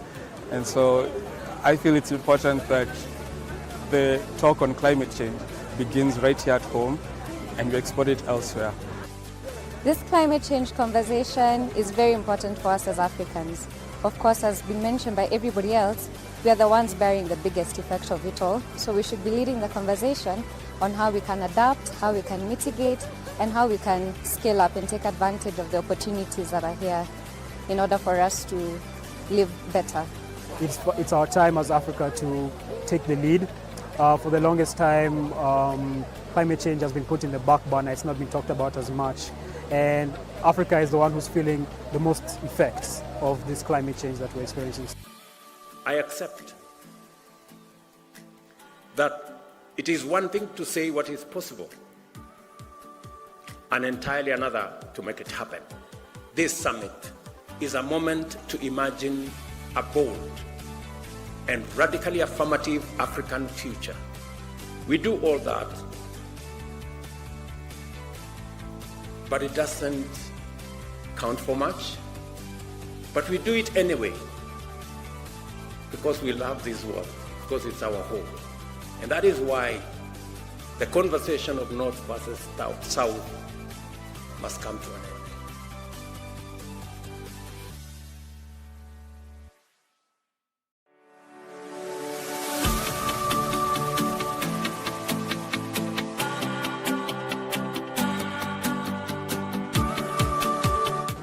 And so I feel it's important that the talk on climate change begins right here at home and we export it elsewhere. This climate change conversation is very important for us as Africans. Of course, as been mentioned by everybody else, we are the ones bearing the biggest effect of it all. So we should be leading the conversation on how we can adapt, how we can mitigate, and how we can scale up and take advantage of the opportunities that are here in order for us to live better. It's our time as Africa to take the lead. For the longest time, climate change has been put in the back burner. It's not been talked about as much. And Africa is the one who's feeling the most effects of this climate change that we're experiencing. I accept that it is one thing to say what is possible, and entirely another to make it happen. This summit is a moment to imagine a bold and radically affirmative African future. We do all that, but it doesn't count for much. But we do it anyway, because we love this world, because it's our home. And that is why the conversation of North versus South must come to an end.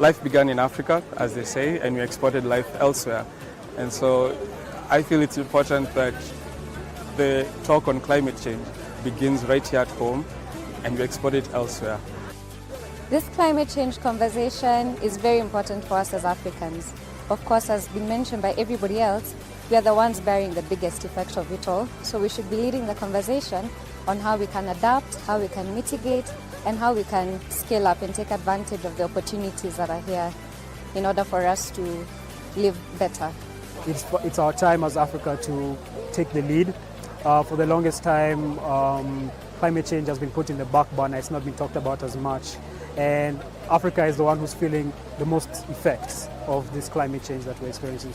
Life began in Africa, as they say, and we exported life elsewhere. And so I feel it's important that the talk on climate change begins right here at home and we export it elsewhere. This climate change conversation is very important for us as Africans. Of course, as been mentioned by everybody else, we are the ones bearing the biggest effect of it all. So we should be leading the conversation on how we can adapt, how we can mitigate, and how we can scale up and take advantage of the opportunities that are here in order for us to live better. It's our time as Africa to take the lead. For the longest time, climate change has been put in the back burner. It's not been talked about as much. And Africa is the one who's feeling the most effects of this climate change that we're experiencing.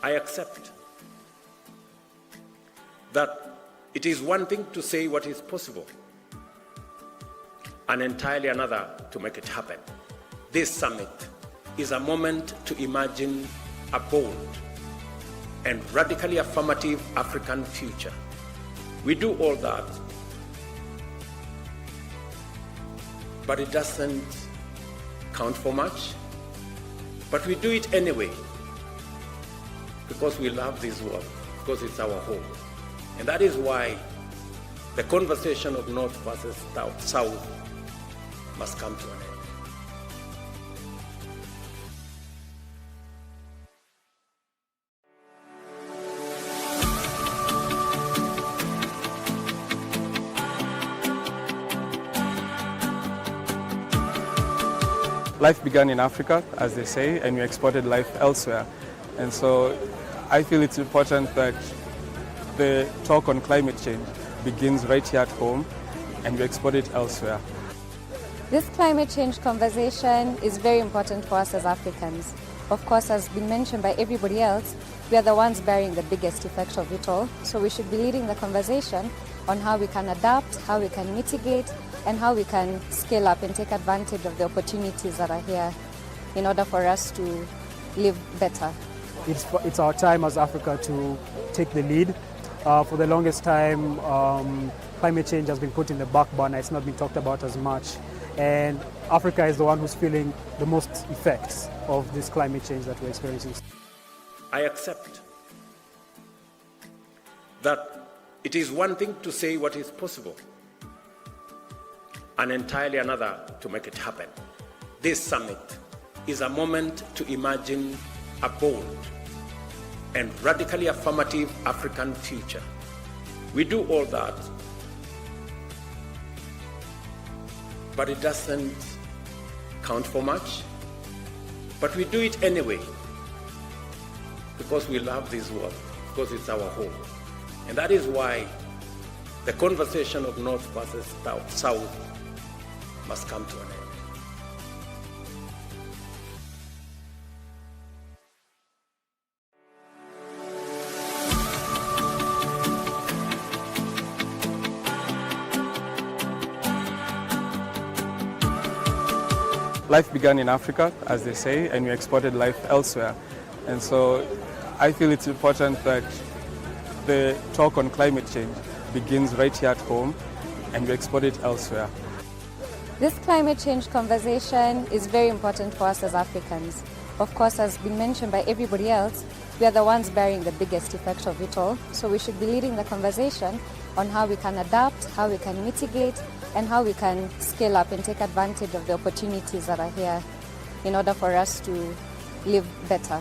I accept that it is one thing to say what is possible, and entirely another to make it happen. This summit is a moment to imagine a bold and radically affirmative African future. We do all that, but it doesn't count for much. But we do it anyway, because we love this world, because it's our home. And that is why the conversation of North versus South must come to an end. Life began in Africa, as they say, and we exported life elsewhere. And so I feel it's important that the talk on climate change begins right here at home and we export it elsewhere. This climate change conversation is very important for us as Africans. Of course, as been mentioned by everybody else, we are the ones bearing the biggest effect of it all. So we should be leading the conversation on how we can adapt, how we can mitigate, and how we can scale up and take advantage of the opportunities that are here in order for us to live better. It's our time as Africa to take the lead. For the longest time, climate change has been put in the back burner. It's not been talked about as much. And Africa is the one who's feeling the most effects of this climate change that we're experiencing. I accept that it is one thing to say what is possible and entirely another to make it happen. This summit is a moment to imagine a bold and radically affirmative African future. We do all that, but it doesn't count for much. But we do it anyway because we love this world, because it's our home. And that is why the conversation of North versus South must come to an end. Life began in Africa, as they say, and we exported life elsewhere. And so I feel it's important that the talk on climate change begins right here at home and we export it elsewhere. This climate change conversation is very important for us as Africans. Of course, as been mentioned by everybody else, we are the ones bearing the biggest effect of it all. So we should be leading the conversation on how we can adapt, how we can mitigate, and how we can scale up and take advantage of the opportunities that are here in order for us to live better.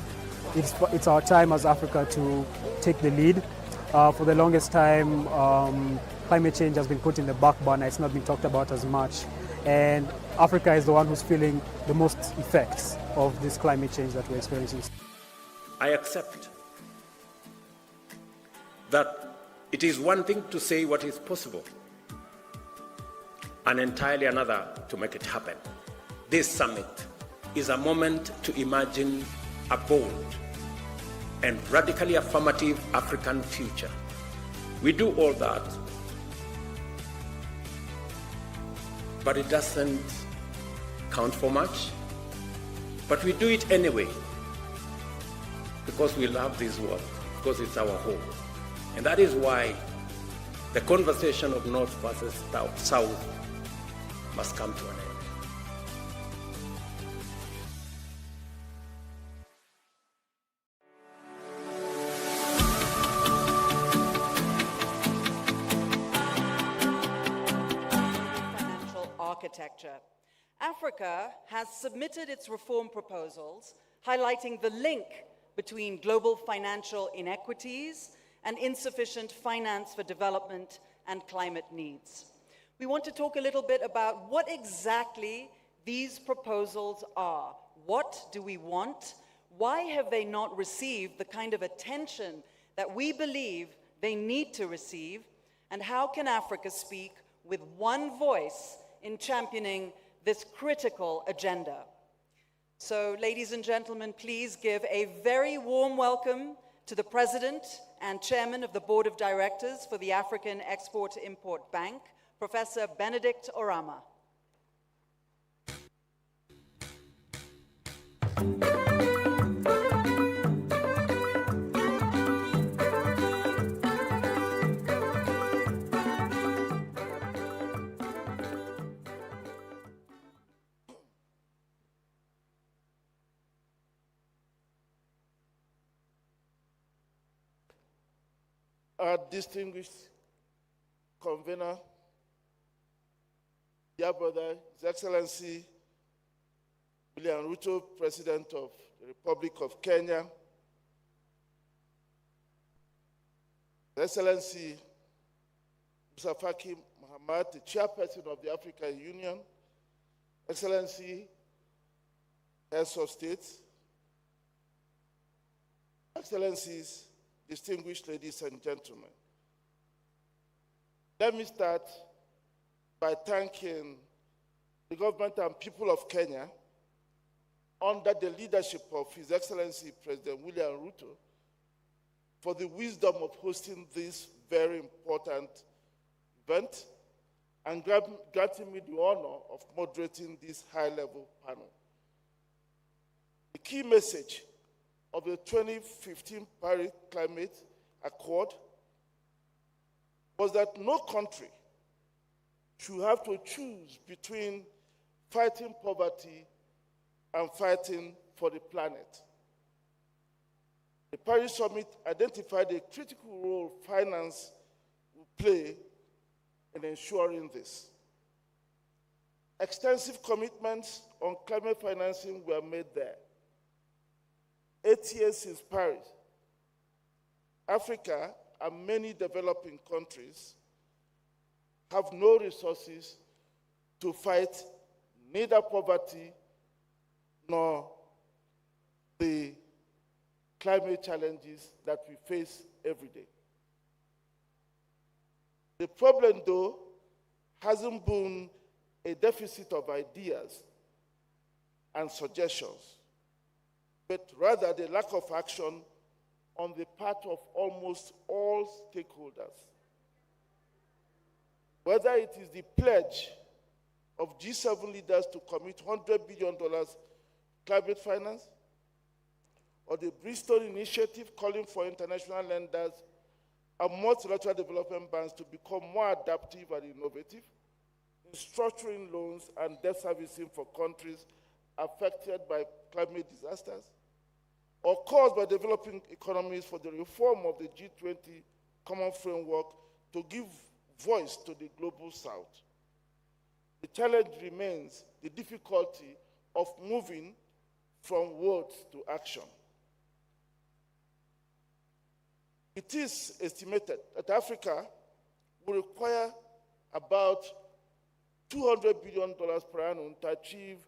It's our time as Africa to take the lead. For the longest time, climate change has been put in the back burner. It's not been talked about as much. And Africa is the one who's feeling the most effects of this climate change that we're experiencing. I accept that it is one thing to say what is possible and entirely another to make it happen. This summit is a moment to imagine a bold and radically affirmative African future. We do all that, but it doesn't count for much. But we do it anyway because we love this world, because it's our home. And that is why the conversation of North versus South must come to an end. Financial architecture. Africa has submitted its reform proposals, highlighting the link between global financial inequities and insufficient finance for development and climate needs. We want to talk a little bit about what exactly these proposals are. What do we want? Why have they not received the kind of attention that we believe they need to receive? And how can Africa speak with one voice in championing this critical agenda? So, ladies and gentlemen, please give a very warm welcome to the President and Chairman of the Board of Directors for the African Export-Import Bank, Professor Benedict Orama. Our distinguished convener, dear brother, His Excellency William Ruto, President of the Republic of Kenya, His Excellency Musa Faki Mahamat, the Chairperson of the African Union, Excellency, Heads of State, Excellencies, distinguished ladies and gentlemen. Let me start by thanking the government and people of Kenya under the leadership of His Excellency President William Ruto for the wisdom of hosting this very important event and granting me the honor of moderating this high-level panel. The key message of the 2015 Paris Climate Accord was that no country should have to choose between fighting poverty, and fighting for the planet. The Paris Summit identified a critical role finance will play in ensuring this. Extensive commitments on climate financing were made there. 8 years since Paris, Africa and many developing countries have no resources to fight neither poverty nor the climate challenges that we face every day. The problem, though, hasn't been a deficit of ideas and suggestions, but rather the lack of action on the part of almost all stakeholders. Whether it is the pledge of G7 leaders to commit $100 billion climate finance, or the Bristol Initiative calling for international lenders and multilateral development banks to become more adaptive and innovative in structuring loans and debt servicing for countries affected by climate disasters, or caused by developing economies for the reform of the G20 Common Framework to give voice to the global South. The challenge remains the difficulty of moving from words to action. It is estimated that Africa will require about $200 billion per annum to achieve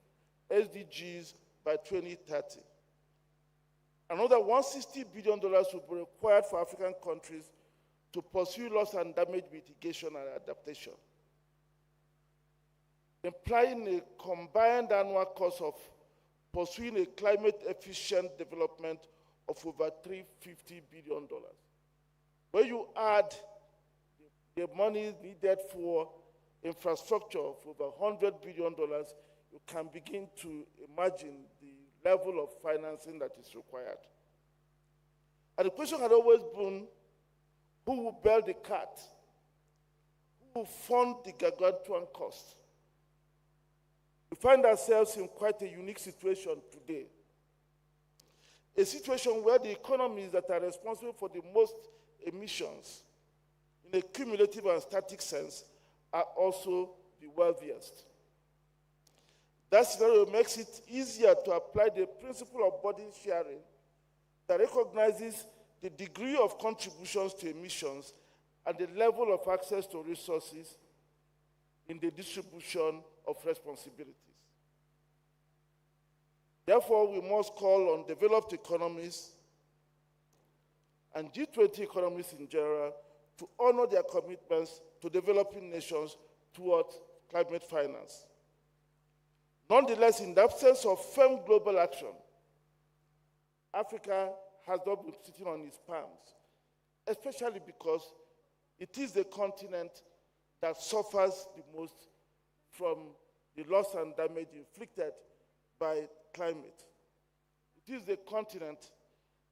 SDGs by 2030. Another $160 billion will be required for African countries to pursue loss and damage mitigation and adaptation, implying a combined annual cost of pursuing a climate-efficient development of over $350 billion. When you add the money needed for infrastructure of over $100 billion, you can begin to imagine the level of financing that is required. And the question had always been, who will bear the cut? Who will fund the gargantuan cost? We find ourselves in quite a unique situation today. A situation where the economies that are responsible for the most emissions, in a cumulative and static sense, are also the wealthiest. That scenario makes it easier to apply the principle of burden sharing that recognizes the degree of contributions to emissions and the level of access to resources in the distribution of responsibilities. Therefore, we must call on developed economies and G20 economies in general to honor their commitments to developing nations towards climate finance. Nonetheless, in the absence of firm global action, Africa has not been sitting on its palms, especially because it is the continent that suffers the most from the loss and damage inflicted by climate. It is the continent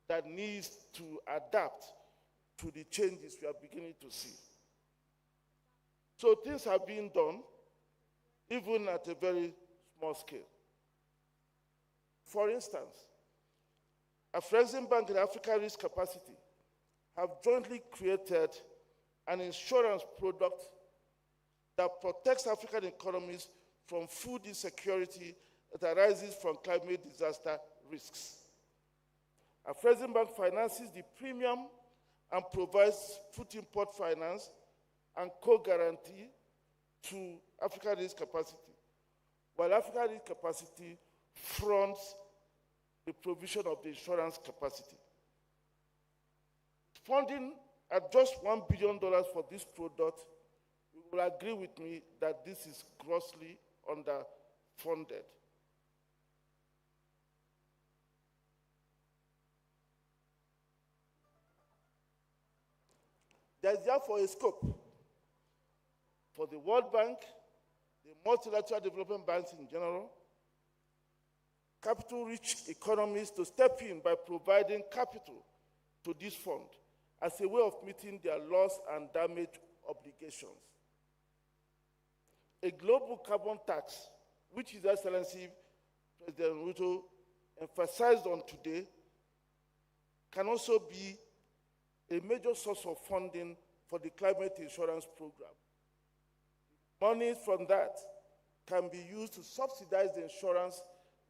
that needs to adapt to the changes we are beginning to see. So things are being done, even at a very small scale. For instance, Afreximbank and Africa Risk Capacity have jointly created an insurance product that protects African economies from food insecurity that arises from climate disaster risks. Afreximbank finances the premium and provides food import finance and co-guarantee to Africa Risk Capacity, while Africa Risk Capacity fronts the provision of the insurance capacity. Funding at just $1 billion for this product, you will agree with me that this is grossly underfunded. There is therefore a scope for the World Bank, the multilateral development banks in general, capital-rich economies to step in by providing capital to this fund as a way of meeting their loss and damage obligations. A global carbon tax which His Excellency President Ruto emphasized on today, can also be a major source of funding for the climate insurance program. Money from that can be used to subsidize the insurance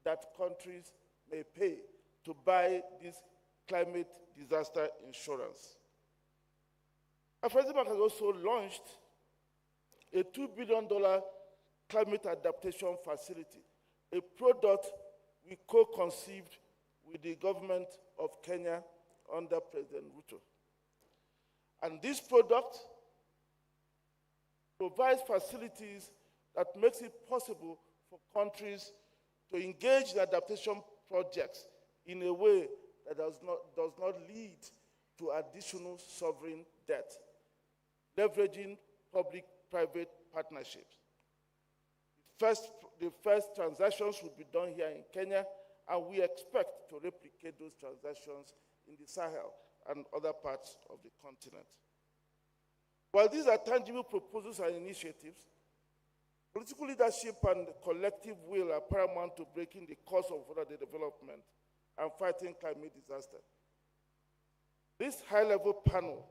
that countries may pay to buy this climate disaster insurance. Afreximbank has also launched a $2 billion climate adaptation facility, a product we co-conceived with the government of Kenya under President Ruto. And this product provides facilities that makes it possible for countries to engage in adaptation projects in a way that does not lead to additional sovereign debt, leveraging public-private partnerships. The first transactions will be done here in Kenya, and we expect to replicate those transactions in the Sahel and other parts of the continent. While these are tangible proposals and initiatives, political leadership and collective will are paramount to breaking the course of further development and fighting climate disaster. This high-level panel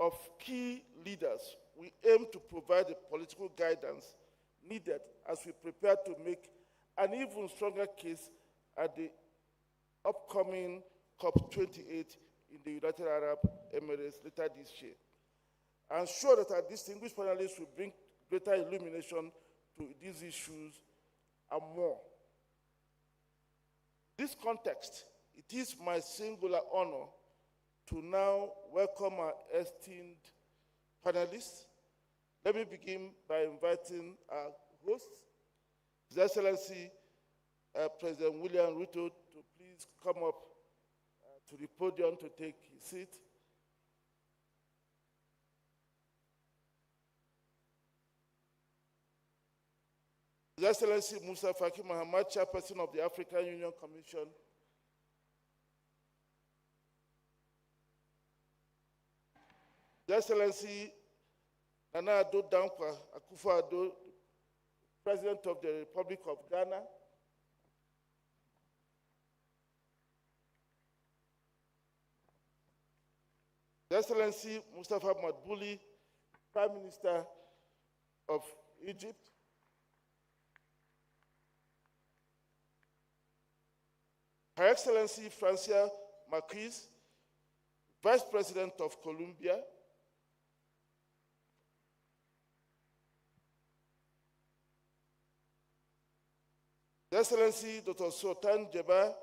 of key leaders will aim to provide the political guidance needed as we prepare to make an even stronger case at the upcoming COP28 in the United Arab Emirates later this year. I'm sure that our distinguished panelists will bring greater illumination to these issues and more. In this context, it is my singular honor to now welcome our esteemed panelists. Let me begin by inviting our host, His Excellency President William Ruto, to please come up to the podium to take his seat. His Excellency Musa Faki Mahamat, Chairperson of the African Union Commission. His Excellency Nana Addo Dankwa Akufo-Addo, President of the Republic of Ghana. His Excellency Mustafa Madbouli, Prime Minister of Egypt. Her Excellency Francia Marquez, Vice President of Colombia. His Excellency Dr. Sultan Jebba,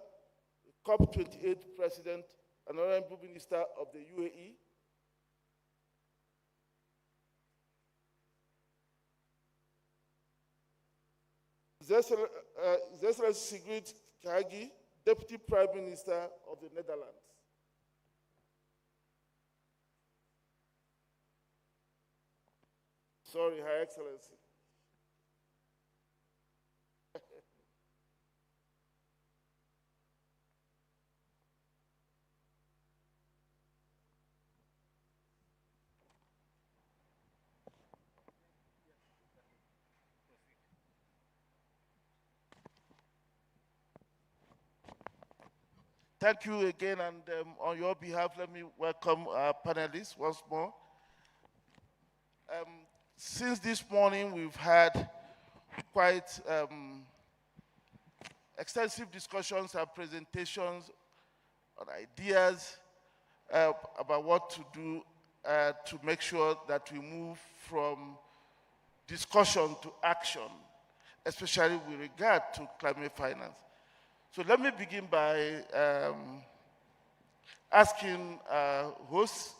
COP28 President and Honorable Minister of the UAE. His Excellency Sigrid Kaag, Deputy Prime Minister of the Netherlands. Sorry, Her Excellency. Thank you again, and on your behalf, let me welcome our panelists once more. Since this morning, we've had quite extensive discussions and presentations on ideas about what to do to make sure that we move from discussion to action, especially with regard to climate finance. So let me begin by asking host,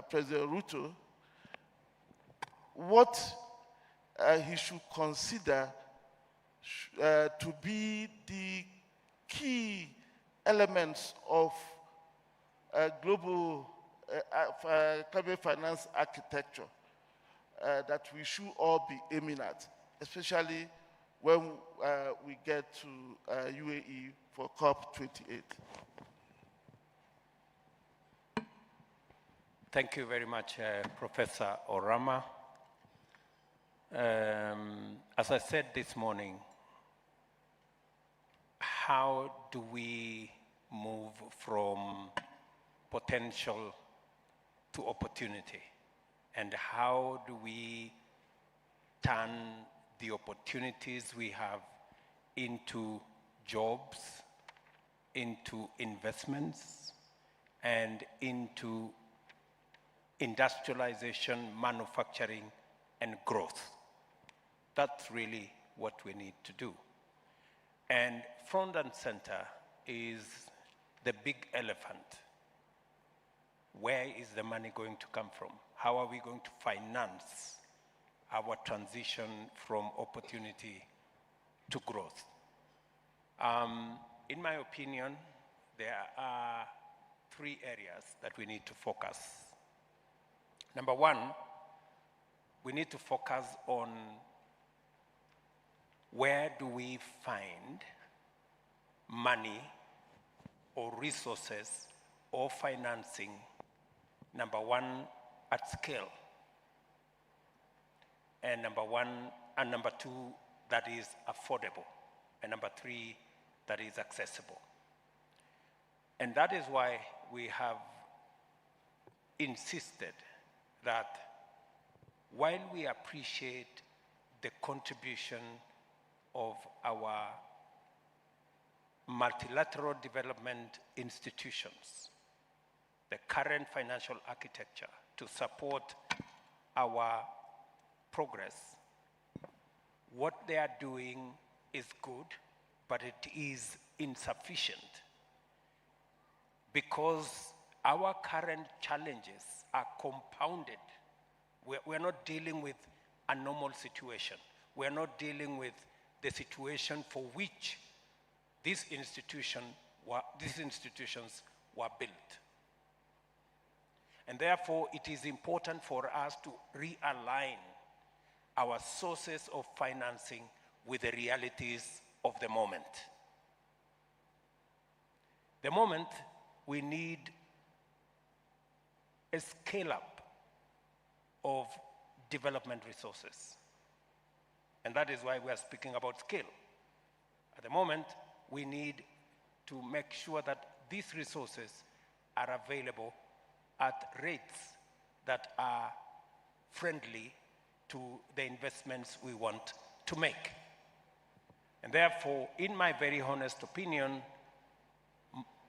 President Ruto, what he should consider to be the key elements of global climate finance architecture that we should all be aiming at, especially when we get to UAE for COP28. Thank you very much, Professor Orama. As I said this morning, how do we move from potential to opportunity? And how do we turn the opportunities we have into jobs, into investments, and into industrialization, manufacturing, and growth? That's really what we need to do. And front and center is the big elephant. Where is the money going to come from? How are we going to finance our transition from opportunity to growth? In my opinion, there are 3 areas that we need to focus. Number 1, we need to focus on where do we find money or resources or financing, number 1, at scale, and number 2, that is affordable, and number 3, that is accessible. And that is why we have insisted that while we appreciate the contribution of our multilateral development institutions, the current financial architecture to support our progress, what they are doing is good, but it is insufficient because our current challenges are compounded. We're not dealing with a normal situation. We're not dealing with the situation for which these institutions were built. And therefore, it is important for us to realign our sources of financing with the realities of the moment. The moment we need a scale-up of development resources. And that is why we are speaking about scale. At the moment, we need to make sure that these resources are available at rates that are friendly to the investments we want to make. And therefore, in my very honest opinion,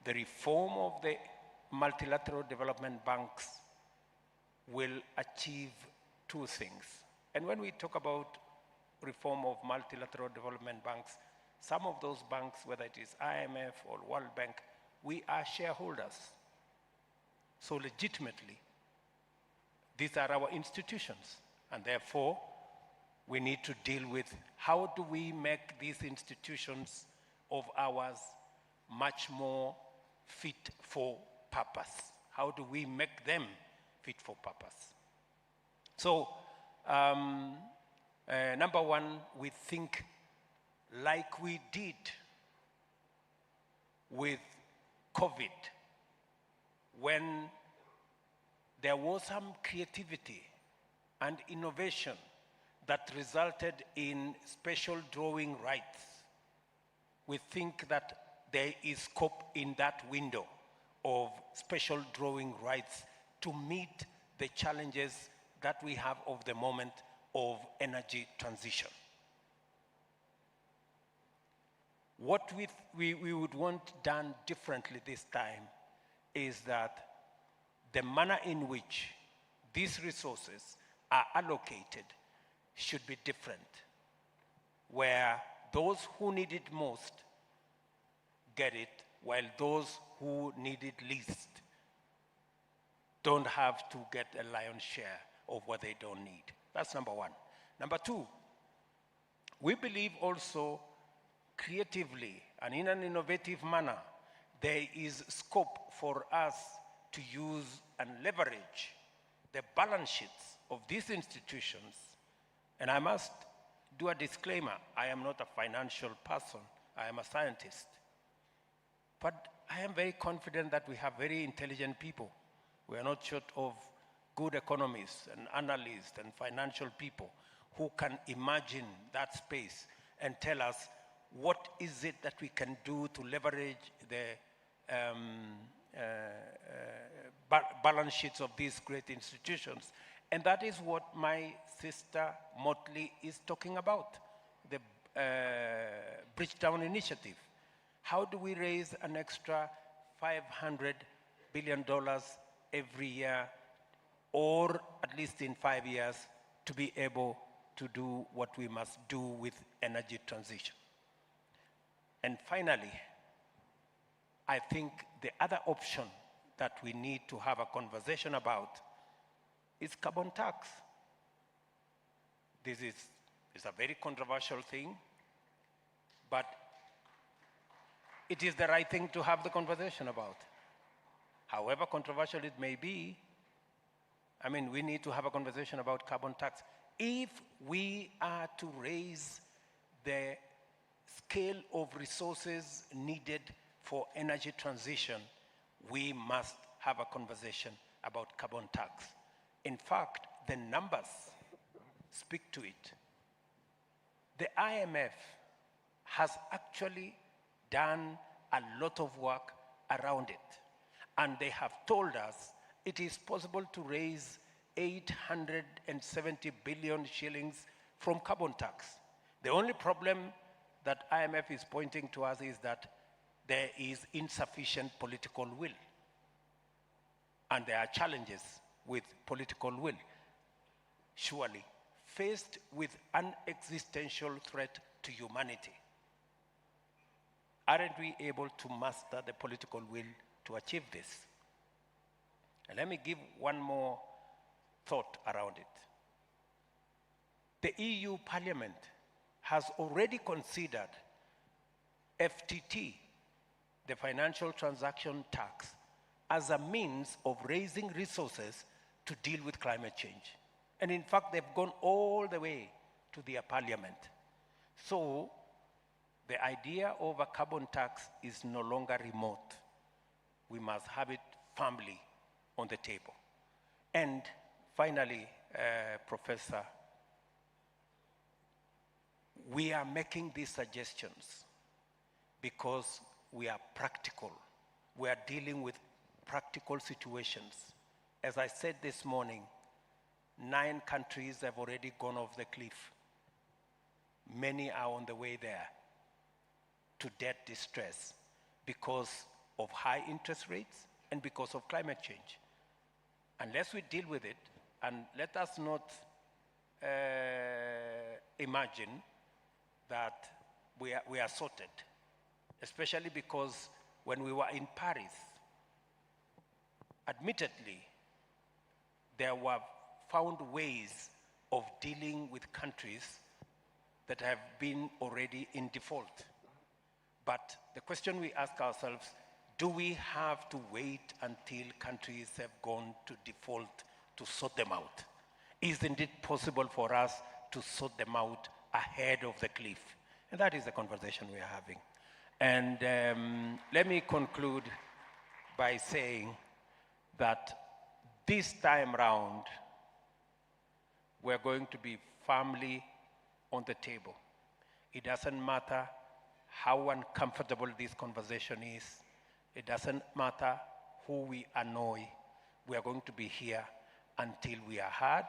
the reform of the multilateral development banks will achieve 2 things. And when we talk about reform of multilateral development banks, some of those banks, whether it is IMF or World Bank, we are shareholders. So legitimately, these are our institutions. And therefore, we need to deal with how do we make these institutions of ours much more fit for purpose? How do we make them fit for purpose? So, number 1, we think like we did with COVID, when there was some creativity and innovation that resulted in special drawing rights. We think that there is scope in that window of special drawing rights to meet the challenges that we have of the moment of energy transition. What we would want done differently this time is that the manner in which these resources are allocated should be different, where those who need it most get it, while those who need it least don't have to get a lion's share of what they don't need. That's number 1. Number 2, we believe also creatively and in an innovative manner, there is scope for us to use and leverage the balance sheets of these institutions. And I must do a disclaimer. I am not a financial person. I am a scientist. But I am very confident that we have very intelligent people. We are not short of good economists and analysts and financial people who can imagine that space and tell us what is it that we can do to leverage the balance sheets of these great institutions. And that is what my sister Motley is talking about, the Bridgetown Initiative. How do we raise an extra $500 billion every year, or at least in 5 years, to be able to do what we must do with energy transition? And finally, I think the other option that we need to have a conversation about is carbon tax. This is a very controversial thing, but it is the right thing to have the conversation about. However controversial it may be, I mean, we need to have a conversation about carbon tax. If we are to raise the scale of resources needed for energy transition, we must have a conversation about carbon tax. In fact, the numbers speak to it. The IMF has actually done a lot of work around it, and they have told us it is possible to raise 870 billion shillings from carbon tax. The only problem that IMF is pointing to us is that there is insufficient political will, and there are challenges with political will. Surely, faced with an existential threat to humanity, aren't we able to master the political will to achieve this? And let me give one more thought around it. The EU Parliament has already considered FTT, the financial transaction tax, as a means of raising resources to deal with climate change. And in fact, they've gone all the way to their parliament. So the idea of a carbon tax is no longer remote. We must have it firmly on the table. And finally, Professor, we are making these suggestions because we are practical. We are dealing with practical situations. As I said this morning, 9 countries have already gone off the cliff. Many are on the way there to debt distress because of high interest rates and because of climate change. Unless we deal with it, and let us not imagine that we are sorted, especially because when we were in Paris, admittedly, there were found ways of dealing with countries that have been already in default. But the question we ask ourselves, do we have to wait until countries have gone to default to sort them out? Isn't it possible for us to sort them out ahead of the cliff? And that is the conversation we are having. And let me conclude by saying that this time round, we're going to be firmly on the table. It doesn't matter how uncomfortable this conversation is. It doesn't matter who we annoy. We are going to be here until we are heard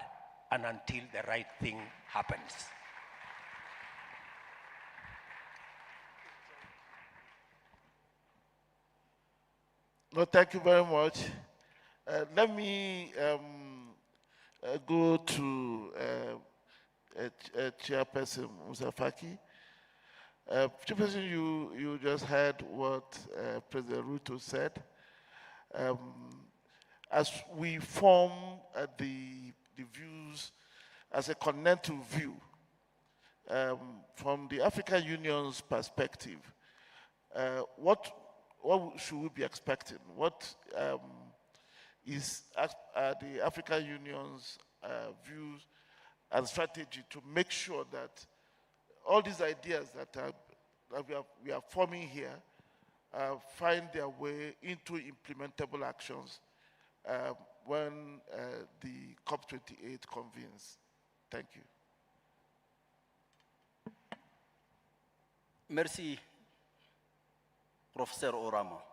and until the right thing happens. No, thank you very much. Let me go to Chairperson Musa Faki. Chairperson, you just heard what President Ruto said. As we form the views as a continental view, from the African Union's perspective, what should we be expecting? What is the African Union's views and strategy to make sure that all these ideas that we are forming here find their way into implementable actions when the COP28 convenes? Thank you. Merci, professeur Orama.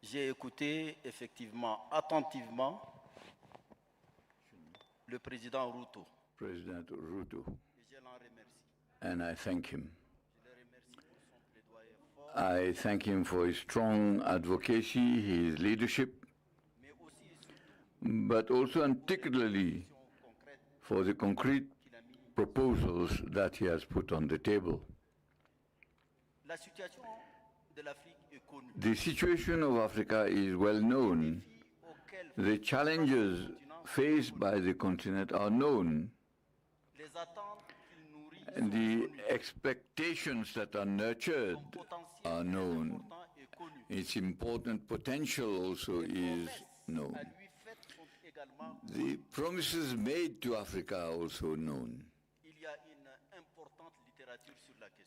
J'ai écouté effectivement attentivement le président Ruto. President Ruto, and I thank him. I thank him for his strong advocacy, his leadership, but also and particularly for the concrete proposals that he has put on the table. The situation of Africa is well known. The challenges faced by the continent are known. The expectations that are nurtured are known. Its important potential also is known. The promises made to Africa are also known.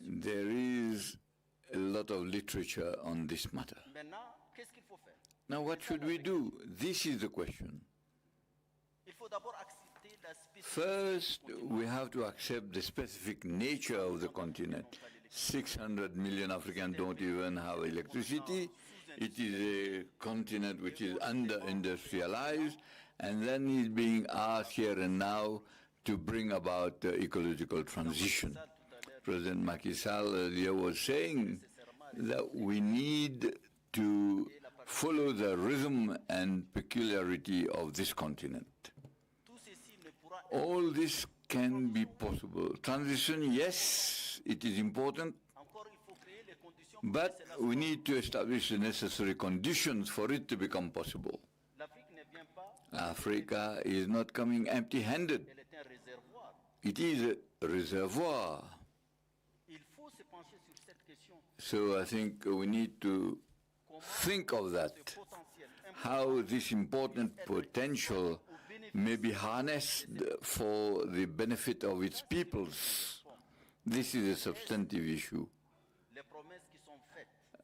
There is a lot of literature on this matter. Now, what should we do? This is the question. First, we have to accept the specific nature of the continent. 600 million Africans don't even have electricity. It is a continent which is under-industrialized, and then is being asked here and now to bring about ecological transition. President Macky Sall earlier was saying that we need to follow the rhythm and peculiarity of this continent. All this can be possible. Transition, yes, it is important, but we need to establish the necessary conditions for it to become possible. Africa is not coming empty-handed. It is a reservoir. So I think we need to think of that, how this important potential may be harnessed for the benefit of its peoples. This is a substantive issue.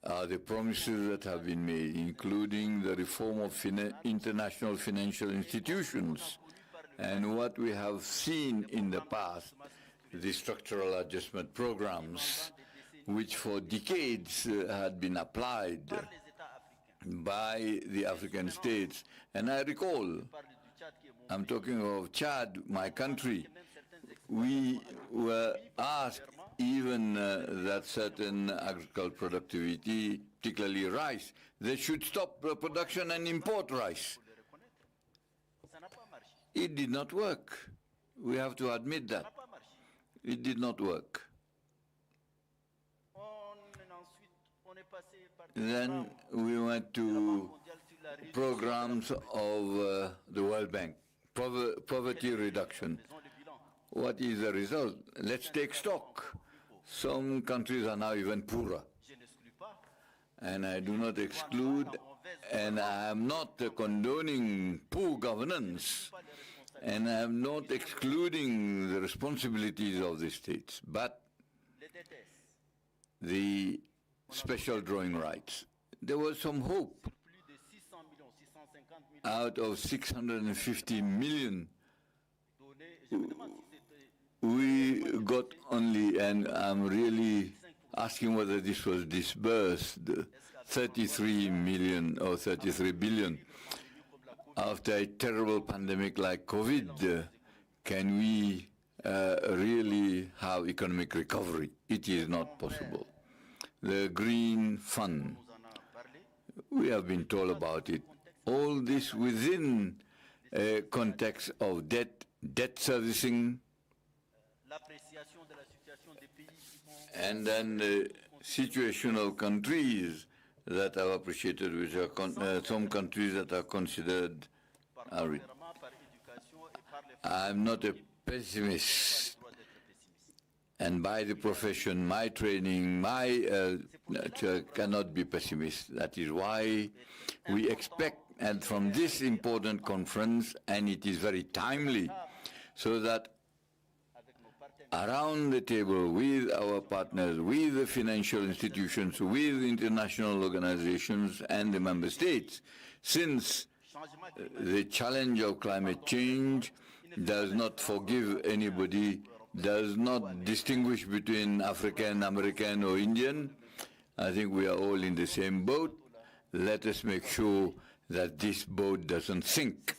The promises that have been made, including the reform of international financial institutions, and what we have seen in the past, the structural adjustment programs, which for decades had been applied by the African states. And I recall, I'm talking of Chad, my country, we were asked even that certain agricultural productivity, particularly rice, they should stop production and import rice. It did not work. We have to admit that. It did not work. Then we went to programs of the World Bank, poverty reduction. What is the result? Let's take stock. Some countries are now even poorer. And I do not exclude, and I am not condoning poor governance, and I am not excluding the responsibilities of the states, but the special drawing rights. There was some hope. Out of 650 million, we got only, and I'm really asking whether this was disbursed, 33 million or 33 billion. After a terrible pandemic like COVID, can we really have economic recovery? It is not possible. The Green Fund, we have been told about it. All this within a context of debt servicing, and then the situation of countries that are appreciated, which are some countries that are considered arid. I'm not a pessimist, and by the profession, my training, my cannot be pessimist. That is why we expect, and from this important conference, and it is very timely, so that around the table with our partners, with the financial institutions, with international organizations and the member states, since the challenge of climate change does not forgive anybody does not distinguish between African, American, or Indian. I think we are all in the same boat. Let us make sure that this boat doesn't sink.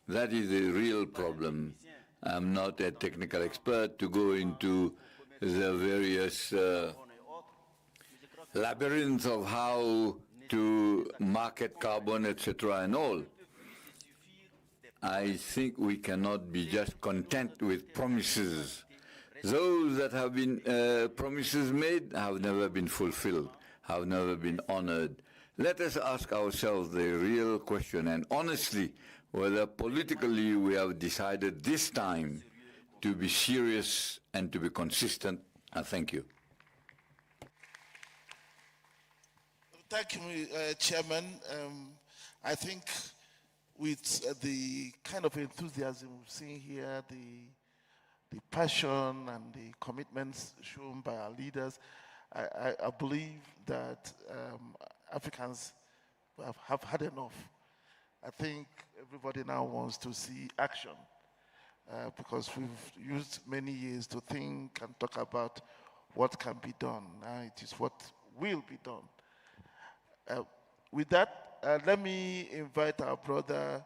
That is the real problem. I'm not a technical expert to go into the various labyrinths of how to market carbon, etc. and all. I think we cannot be just content with promises. Those that have been promises made have never been fulfilled, have never been honored. Let us ask ourselves the real question, and honestly, whether politically we have decided this time to be serious and to be consistent. Thank you. Thank you, Chairman. I think with the kind of enthusiasm we've seen here, the passion and the commitments shown by our leaders, I believe that Africans have had enough. I think everybody now wants to see action because we've used many years to think and talk about what can be done. Now it is what will be done. With that, let me invite our brother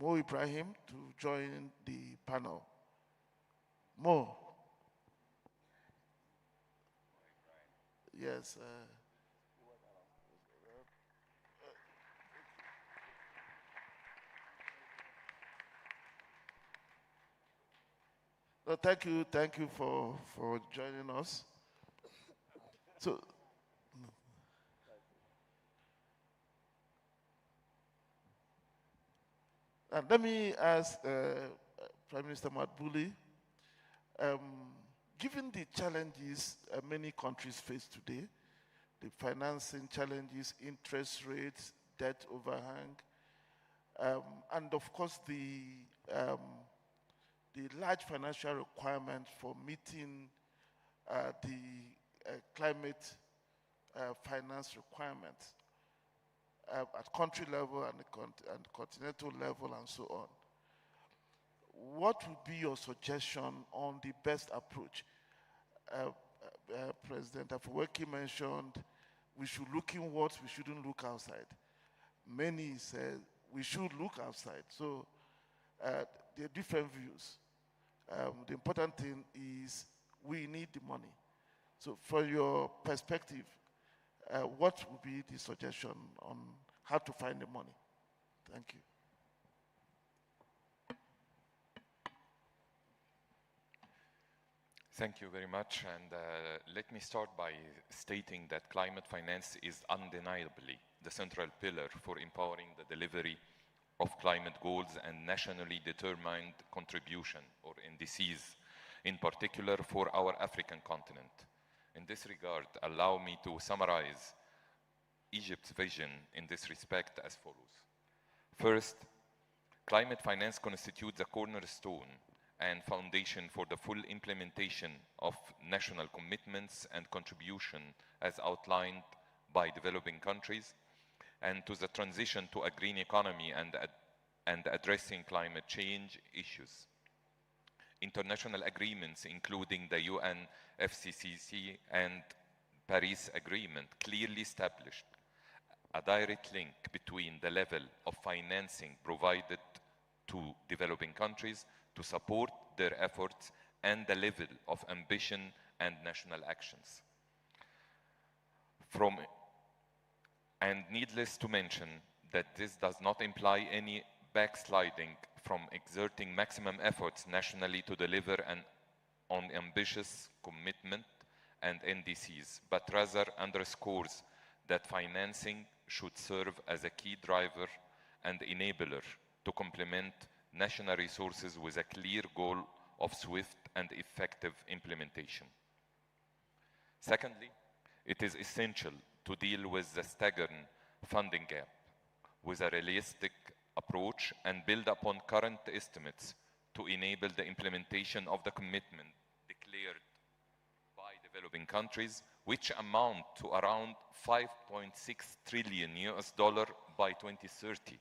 Mo Ibrahim to join the panel. Mo. Yes. No, thank you for joining us. So, and let me ask Prime Minister Madbuli, given the challenges many countries face today, the financing challenges, interest rates, debt overhang, and of course the large financial requirements for meeting the climate finance requirements at country level and continental level and so on. What would be your suggestion on the best approach? President Afwerki mentioned we should look inwards, we shouldn't look outside. Many said we should look outside. So there are different views. The important thing is we need the money. So from your perspective, what would be the suggestion on how to find the money? Thank you. Thank you very much. And let me start by stating that climate finance is undeniably the central pillar for empowering the delivery of climate goals and nationally determined contribution, or NDCs, in particular for our African continent. In this regard, allow me to summarize Egypt's vision in this respect as follows. First, climate finance constitutes a cornerstone and foundation for the full implementation of national commitments and contribution as outlined by developing countries, and to the transition to a green economy and addressing climate change issues. International agreements, including the UNFCCC and Paris Agreement, clearly established a direct link between the level of financing provided to developing countries to support their efforts and the level of ambition and national actions. And needless to mention that this does not imply any backsliding from exerting maximum efforts nationally to deliver on ambitious commitment and NDCs, but rather underscores that financing should serve as a key driver and enabler to complement national resources with a clear goal of swift and effective implementation. Secondly, it is essential to deal with the staggering funding gap with a realistic approach and build upon current estimates to enable the implementation of the commitment declared by developing countries, which amount to around $5.6 trillion by 2030.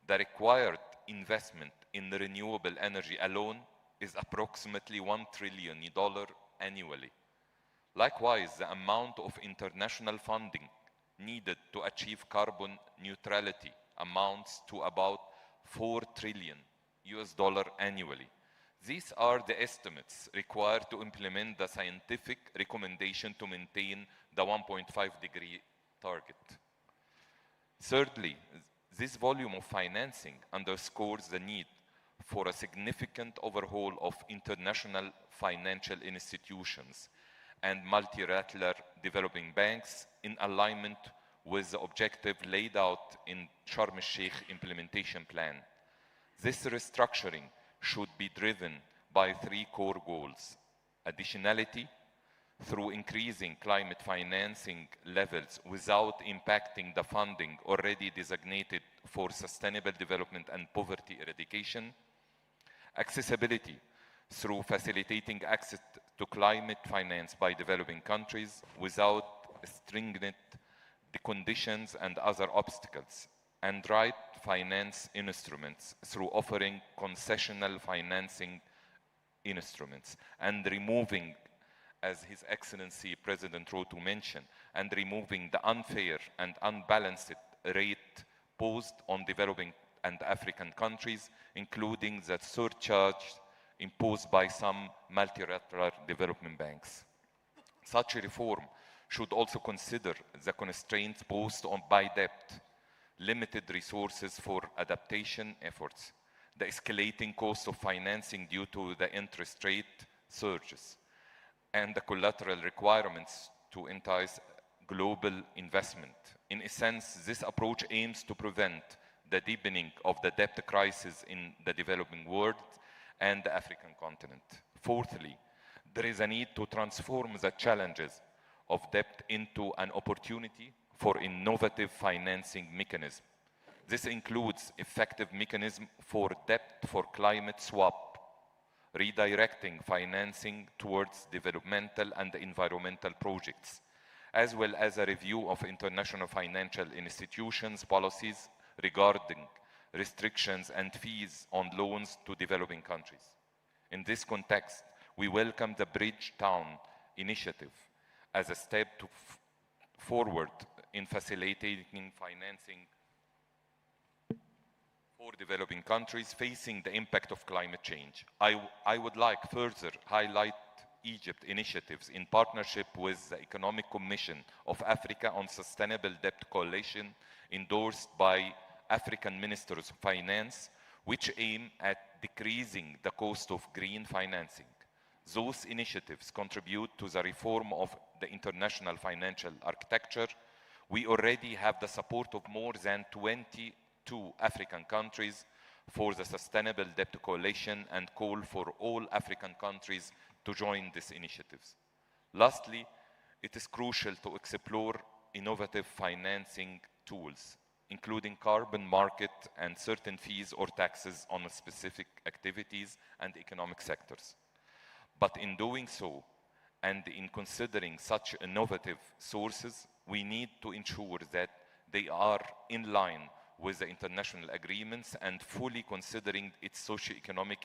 the required investment in renewable energy alone is approximately $1 trillion annually. Likewise, the amount of international funding needed to achieve carbon neutrality amounts to about $4 trillion annually. These are the estimates required to implement the scientific recommendation to maintain the 1.5-degree target. Thirdly, this volume of financing underscores the need for a significant overhaul of international financial institutions and multilateral developing banks in alignment with the objective laid out in Sharm el-Sheikh implementation plan. This restructuring should be driven by 3 core goals: additionality, through increasing climate financing levels without impacting the funding already designated for sustainable development and poverty eradication; accessibility, through facilitating access to climate finance by developing countries without stringent conditions and other obstacles; and right finance instruments, through offering concessional financing instruments and removing, as His Excellency President Ruto mentioned, and removing the unfair and unbalanced rate posed on developing and African countries, including the surcharge imposed by some multilateral development banks. Such a reform should also consider the constraints posed on by debt, limited resources for adaptation efforts, the escalating cost of financing due to the interest rate surges, and the collateral requirements to entice global investment. In a sense, this approach aims to prevent the deepening of the debt crisis in the developing world and the African continent. Fourthly, there is a need to transform the challenges of debt into an opportunity for innovative financing mechanism. This includes effective mechanism for debt for climate swap, redirecting financing towards developmental and environmental projects, as well as a review of international financial institutions' policies regarding restrictions and fees on loans to developing countries. In this context, we welcome the Bridge Town initiative as a step forward in facilitating financing for developing countries facing the impact of climate change. I would like further highlight Egypt initiatives in partnership with the Economic Commission of Africa on Sustainable Debt Coalition, endorsed by African Ministers of Finance, which aim at decreasing the cost of green financing. Those initiatives contribute to the reform of the international financial architecture. We already have the support of more than 22 African countries for the Sustainable Debt Coalition and call for all African countries to join these initiatives. Lastly, it is crucial to explore innovative financing tools, including carbon market and certain fees or taxes on specific activities and economic sectors. But in doing so, and in considering such innovative sources, we need to ensure that they are in line with the international agreements and fully considering its socio-economic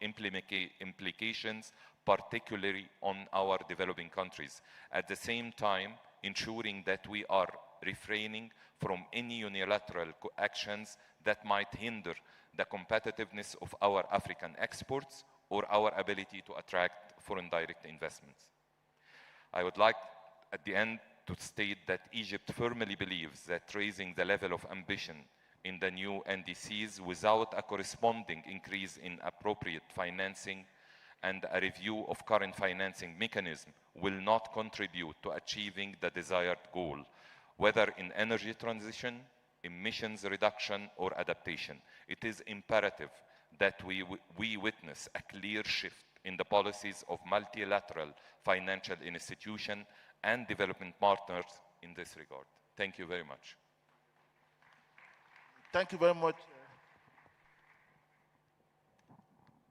implications, particularly on our developing countries. At the same time, ensuring that we are refraining from any unilateral actions that might hinder the competitiveness of our African exports or our ability to attract foreign direct investments. I would like, at the end, to state that Egypt firmly believes that raising the level of ambition in the new NDCs without a corresponding increase in appropriate financing and a review of current financing mechanism will not contribute to achieving the desired goal, whether in energy transition, emissions reduction, or adaptation. It is imperative that we witness a clear shift in the policies of multilateral financial institutions and development partners in this regard. Thank you very much. Thank you very much.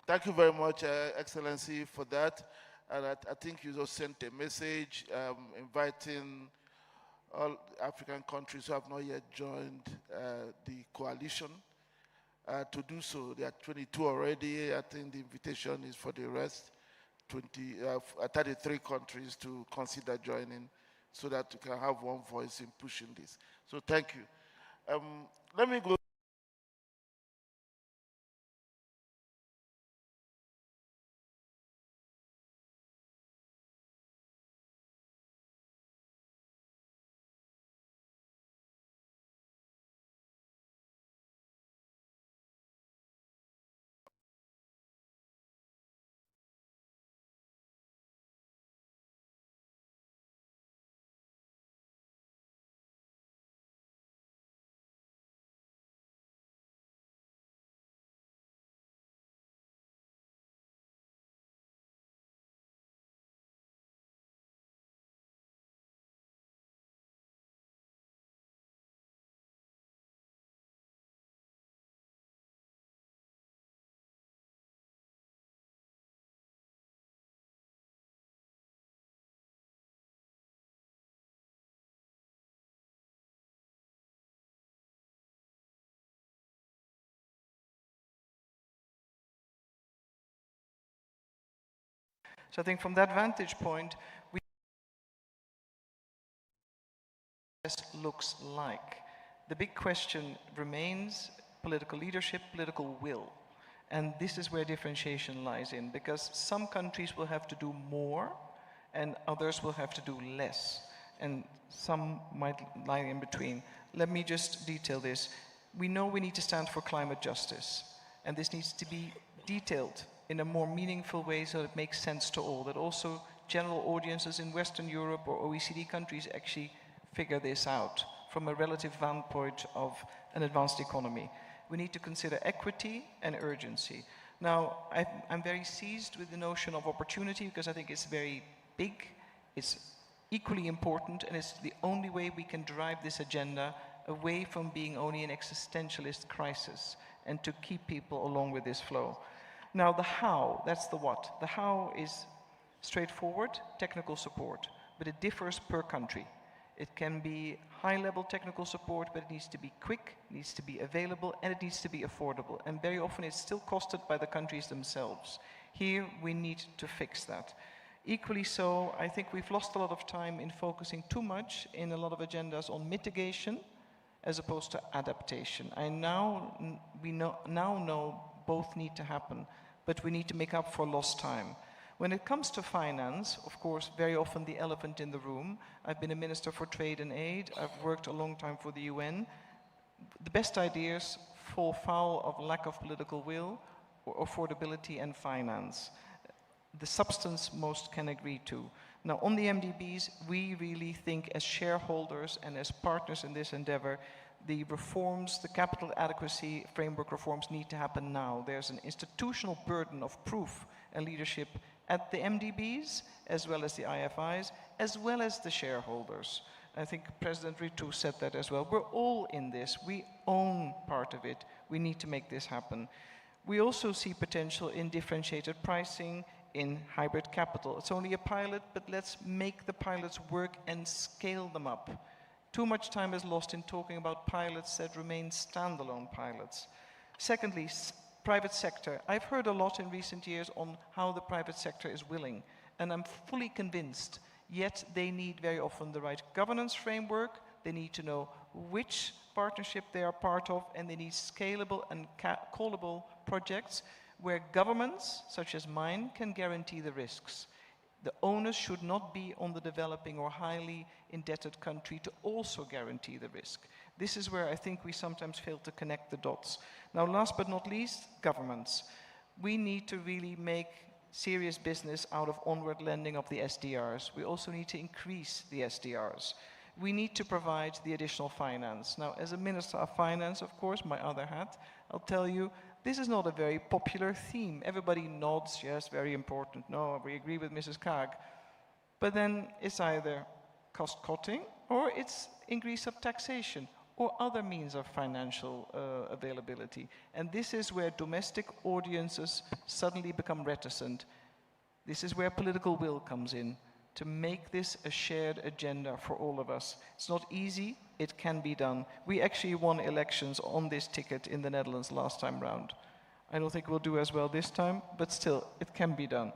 Thank you very much, Excellency, for that. And I think you just sent a message inviting all African countries who have not yet joined the coalition to do so. There are 22 already. I think the invitation is for the rest, 33 countries to consider joining so that we can have one voice in pushing this. So thank you. Let me go. So I think from that vantage point, looks like. The big question remains political leadership, political will. And this is where differentiation lies in, because some countries will have to do more and others will have to do less. And some might lie in between. Let me just detail this. We know we need to stand for climate justice, and this needs to be detailed in a more meaningful way so it makes sense to all, that also general audiences in Western Europe or OECD countries actually figure this out from a relative vantage of an advanced economy. We need to consider equity and urgency. Now, I'm very seized with the notion of opportunity because I think it's very big, it's equally important, and it's the only way we can drive this agenda away from being only an existentialist crisis and to keep people along with this flow. Now, the how, that's the what. The how is straightforward, technical support, but it differs per country. It can be high-level technical support, but it needs to be quick, it needs to be available, and it needs to be affordable. And very often it's still costed by the countries themselves. Here, we need to fix that. Equally so, I think we've lost a lot of time in focusing too much in a lot of agendas on mitigation as opposed to adaptation. We now know both need to happen, but we need to make up for lost time. When it comes to finance, of course, very often the elephant in the room. I've been a minister for trade and aid. I've worked a long time for the UN. The best ideas fall foul of lack of political will, or affordability and finance. The substance most can agree to. Now, on the MDBs, we really think as shareholders and as partners in this endeavor, the reforms, the capital adequacy framework reforms need to happen now. There's an institutional burden of proof and leadership at the MDBs, as well as the IFIs, as well as the shareholders. I think President Ritu said that as well. We're all in this. We own part of it. We need to make this happen. We also see potential in differentiated pricing, in hybrid capital. It's only a pilot, but let's make the pilots work and scale them up. Too much time is lost in talking about pilots that remain standalone pilots. Secondly, private sector. I've heard a lot in recent years on how the private sector is willing, and I'm fully convinced, yet they need very often the right governance framework, they need to know which partnership they are part of, and they need scalable and callable projects where governments, such as mine, can guarantee the risks. The onus should not be on the developing or highly indebted country to also guarantee the risk. This is where I think we sometimes fail to connect the dots. Now, last but not least, governments. We need to really make serious business out of onward lending of the SDRs. We also need to increase the SDRs. We need to provide the additional finance. Now, as a Minister of Finance, of course, my other hat, I'll tell you, this is not a very popular theme. Everybody nods, yes, very important. No, we agree with Mrs. Kag. But then it's either cost-cutting or it's increase of taxation or other means of financial availability. And this is where domestic audiences suddenly become reticent. This is where political will comes in to make this a shared agenda for all of us. It's not easy, it can be done. We actually won elections on this ticket in the Netherlands last time round. I don't think we'll do as well this time, but still, it can be done.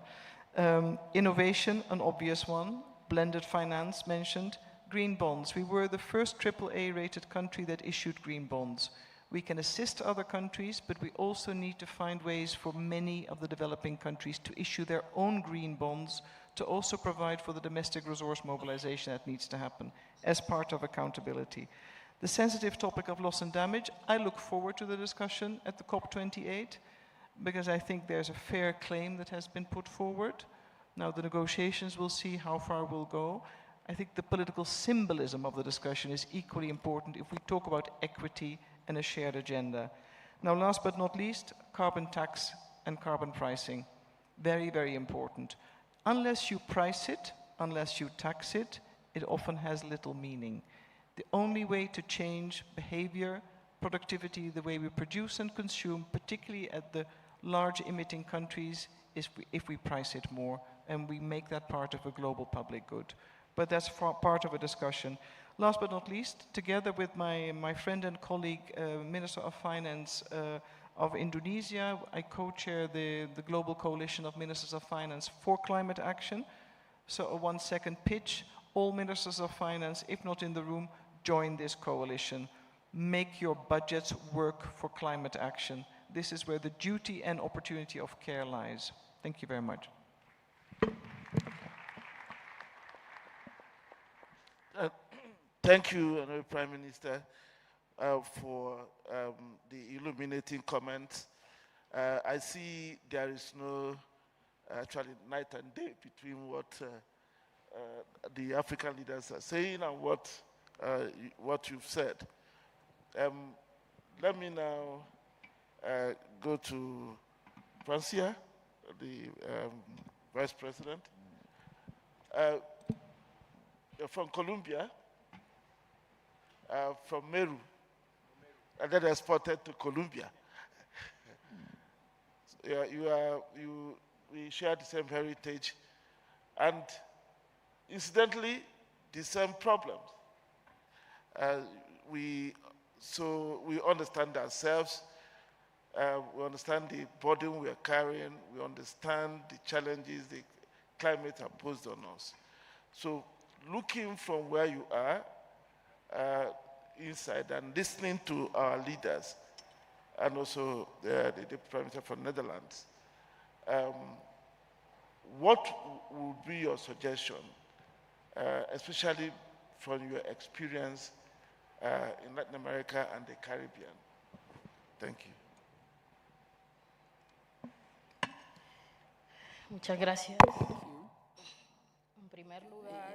Innovation, an obvious one. Blended finance mentioned. Green bonds. We were the first AAA rated country that issued green bonds. We can assist other countries, but we also need to find ways for many of the developing countries to issue their own green bonds to also provide for the domestic resource mobilization that needs to happen as part of accountability. The sensitive topic of loss and damage, I look forward to the discussion at the COP28 because I think there's a fair claim that has been put forward. Now the negotiations will see how far we'll go. I think the political symbolism of the discussion is equally important if we talk about equity and a shared agenda. Now, last but not least, carbon tax and carbon pricing. Very, very important. Unless you price it, unless you tax it, it often has little meaning. The only way to change behavior, productivity, the way we produce and consume, particularly at the large emitting countries, is if we price it more and we make that part of a global public good. But that's part of a discussion. Last but not least, together with my friend and colleague, Minister of Finance of Indonesia, I co-chair the Global Coalition of Ministers of Finance for Climate Action. So a 1-second pitch, all Ministers of Finance, if not in the room, join this coalition. Make your budgets work for climate action. This is where the duty and opportunity of care lies. Thank you very much. Thank you, Prime Minister, for the illuminating comments. I see there is no actually night and day between what the African leaders are saying and what you've said. Let me now go to Francia, the Vice President. You're from Colombia. From Meru, and then exported to Colombia. We share the same heritage, and incidentally, the same problems. We understand ourselves. We understand the burden we are carrying. We understand the challenges the climate has posed on us. So, looking from where you are. Inside and listening to our leaders and also the Prime Minister from Netherlands, what would be your suggestion, especially from your experience in Latin America and the Caribbean? Thank you. Muchas gracias.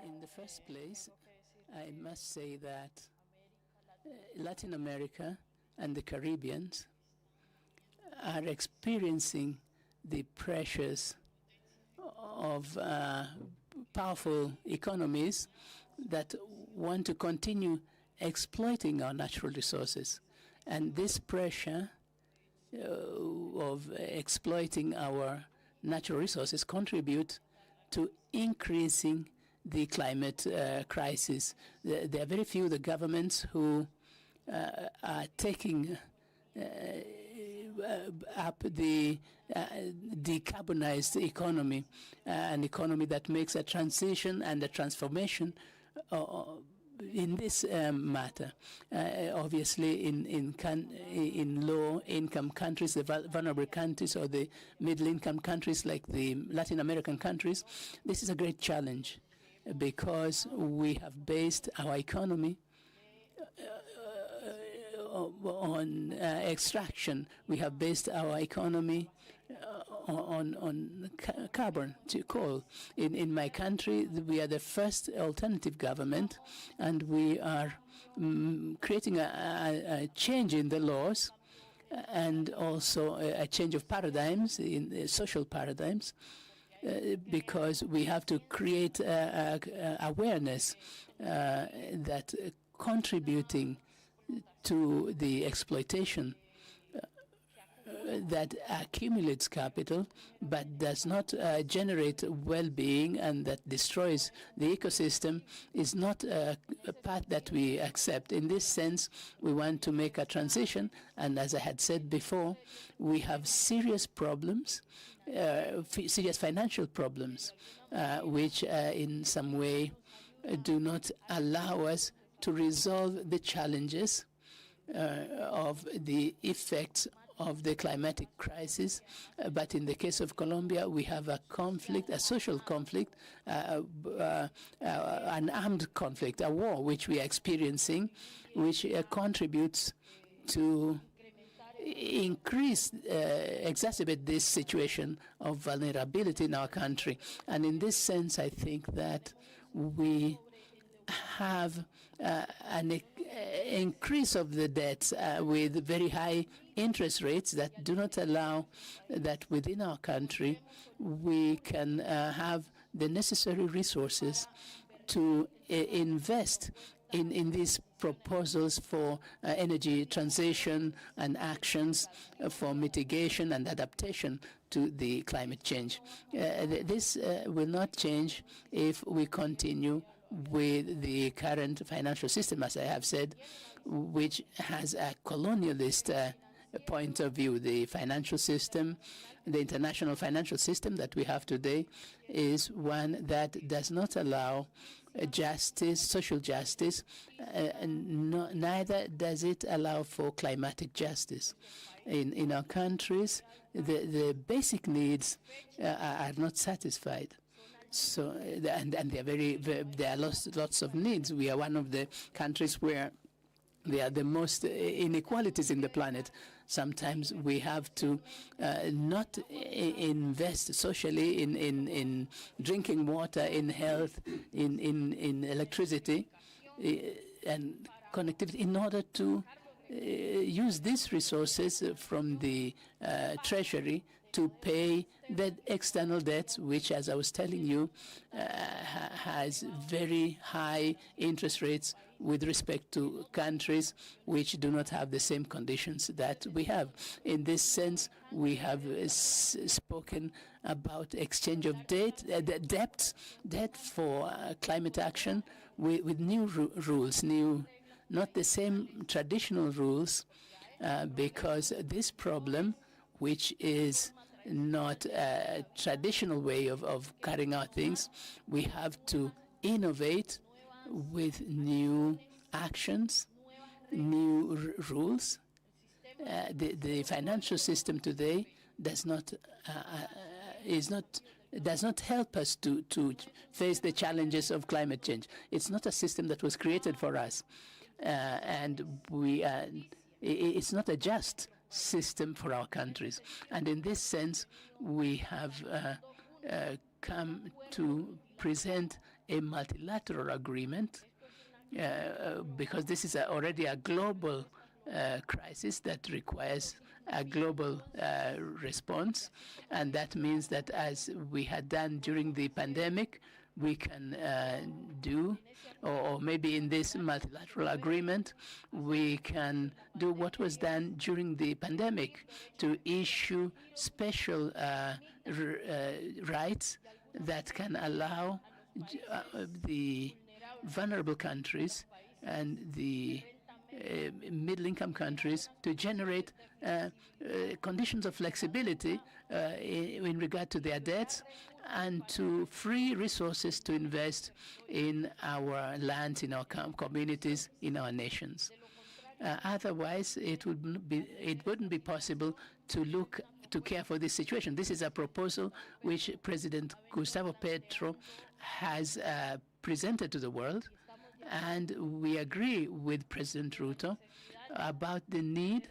In the first place, I must say that Latin America and the Caribbean are experiencing the pressures of powerful economies that want to continue exploiting our natural resources. And this pressure of exploiting our natural resources contribute to increasing the climate crisis. There are very few the governments who are taking up the decarbonized economy, an economy that makes a transition and a transformation in this matter. Obviously, in low-income countries, the vulnerable countries, or the middle-income countries like the Latin American countries, this is a great challenge because we have based our economy on extraction. We have based our economy on carbon, to coal. In my country, we are the first alternative government, and we are creating a change in the laws and also a change of paradigms, in social paradigms, because we have to create awareness that contributing to the exploitation that accumulates capital but does not generate well-being and that destroys the ecosystem is not a path that we accept. In this sense, we want to make a transition, and as I had said before, we have serious problems, serious financial problems, which in some way do not allow us to resolve the challenges of the effects of the climatic crisis. But in the case of Colombia, we have a conflict, a social conflict, an armed conflict, a war which we are experiencing, which contributes to exacerbate this situation of vulnerability in our country. And in this sense, I think that we have an increase of the debts with very high interest rates that do not allow that within our country we can have the necessary resources to invest in these proposals for energy transition and actions for mitigation and adaptation to the climate change. This will not change if we continue with the current financial system, as I have said, which has a colonialist point of view. The financial system, the international financial system that we have today is one that does not allow justice, social justice, and neither does it allow for climatic justice. In our countries, the basic needs are not satisfied. So, and there are lots of needs. We are one of the countries where there are the most inequalities in the planet. Sometimes we have to not invest socially in drinking water, in health, in electricity, and connectivity in order to use these resources from the treasury to pay the external debts, which, as I was telling you, has very high interest rates with respect to countries which do not have the same conditions that we have. In this sense, we have spoken about exchange of debt for climate action with new rules, not the same traditional rules, because this problem, which is not a traditional way of carrying out things, we have to innovate with new actions, new rules. The financial system today does not help us to face the challenges of climate change. It's not a system that was created for us, and it's not a just system for our countries. And in this sense, we have come to present a multilateral agreement because this is already a global crisis that requires a global response. And that means that, as we had done during the pandemic, we can do, or maybe in this multilateral agreement, we can do what was done during the pandemic, to issue special rights that can allow the vulnerable countries and the middle-income countries to generate conditions of flexibility in regard to their debts, and to free resources to invest in our lands, in our communities, in our nations. Otherwise, it wouldn't be possible to care for this situation. This is a proposal which President Gustavo Petro has presented to the world, and we agree with President Ruto about the need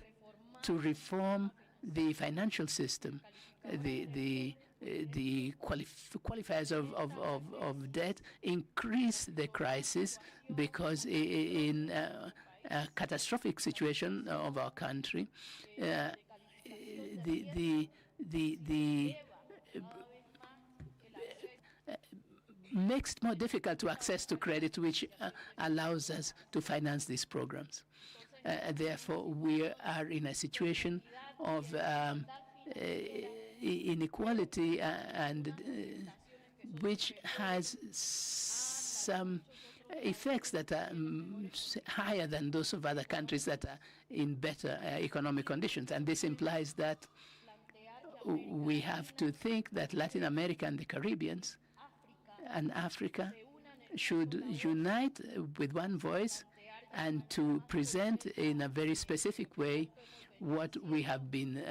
to reform the financial system. The qualifiers of debt increase the crisis, because in a catastrophic situation of our country, makes it more difficult to access to credit, which allows us to finance these programs. Therefore, we are in a situation of inequality and which has some effects that are higher than those of other countries that are in better economic conditions. And this implies that we have to think that Latin America and the Caribbean and Africa should unite with one voice and to present in a very specific way what we have been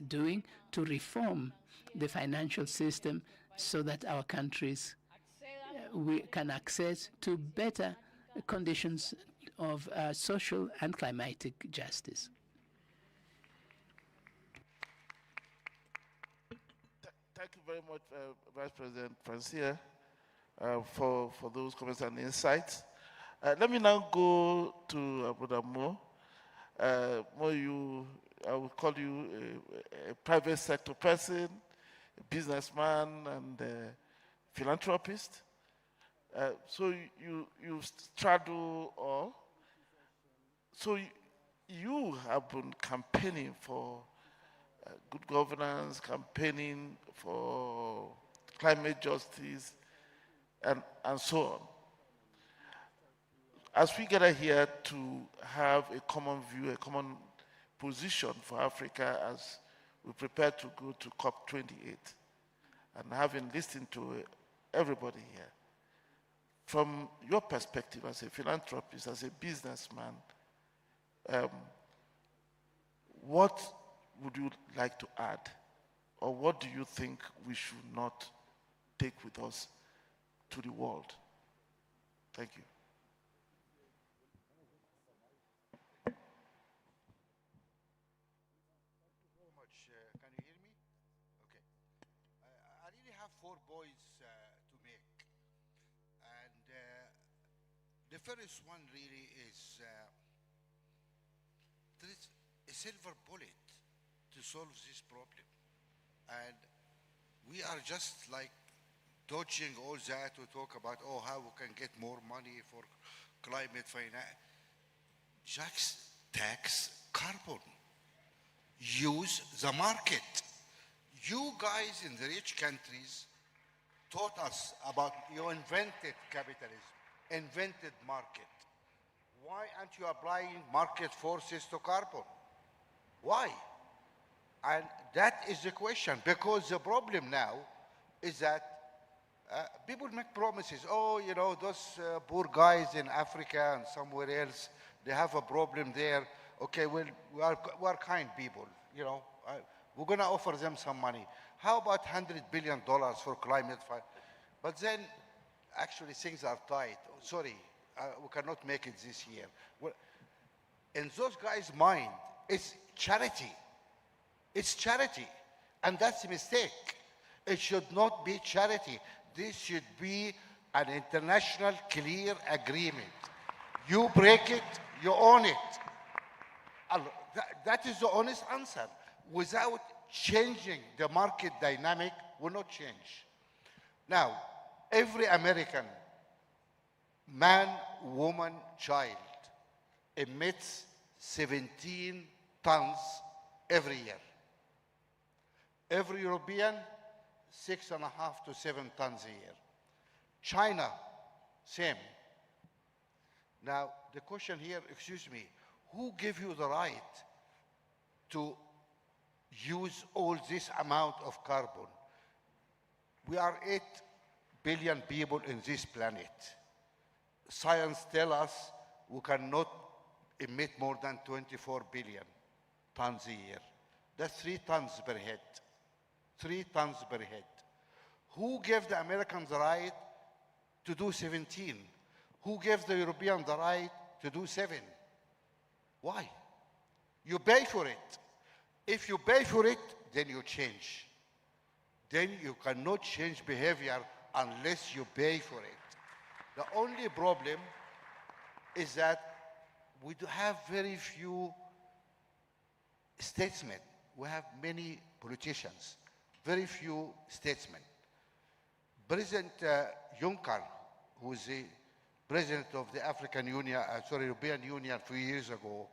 doing to reform the financial system so that our countries we can access to better conditions of social and climatic justice. Thank you very much, Vice President Francia, for those comments and insights. Let me now go to Brother Mo. Mo, I will call you a private sector person, a businessman, and a philanthropist. So you straddle all. So you have been campaigning for good governance, campaigning for climate justice, and so on. As we gather here to have a common view, a common position for Africa as we prepare to go to COP28, and having listened to everybody here, from your perspective as a philanthropist, as a businessman, what would you like to add? Or what do you think we should not take with us to the world? Thank you. Can you hear me? Okay. I really have 4 points to make. And the first one really is there is a silver bullet to solve this problem. And we are just like dodging all that to talk about, oh, how we can get more money for climate finance. Just tax carbon. Use the market. You guys in the rich countries taught us about, you invented capitalism, invented market. Why aren't you applying market forces to carbon? Why? And that is the question, because the problem now is that people make promises. Oh, you know, those poor guys in Africa and somewhere else, they have a problem there. Okay, well, we are kind people, you know. We're going to offer them some money. How about $100 billion for climate fight? But then, actually, things are tight. Sorry, we cannot make it this year. Well, in those guys' mind, it's charity. It's charity, and that's a mistake. It should not be charity. This should be an international clear agreement. You break it, you own it. That is the honest answer. Without changing the market dynamic, will not change. Now, every American, man, woman, child, emits 17 tons every year. Every European, 6.5 to 7 tons a year. China, same. Now, the question here, excuse me, who gave you the right to use all this amount of carbon? We are 8 billion people in this planet. Science tells us we cannot emit more than 24 billion tons a year. That's 3 tons per head. 3 tons per head. Who gave the Americans the right to do 17? Who gave the Europeans the right to do 7? Why? You pay for it. If you pay for it, then you change. Then you cannot change behavior unless you pay for it. The only problem is that we do have very few statesmen. We have many politicians, very few statesmen. President Juncker, who is the president of the European Union a few years ago,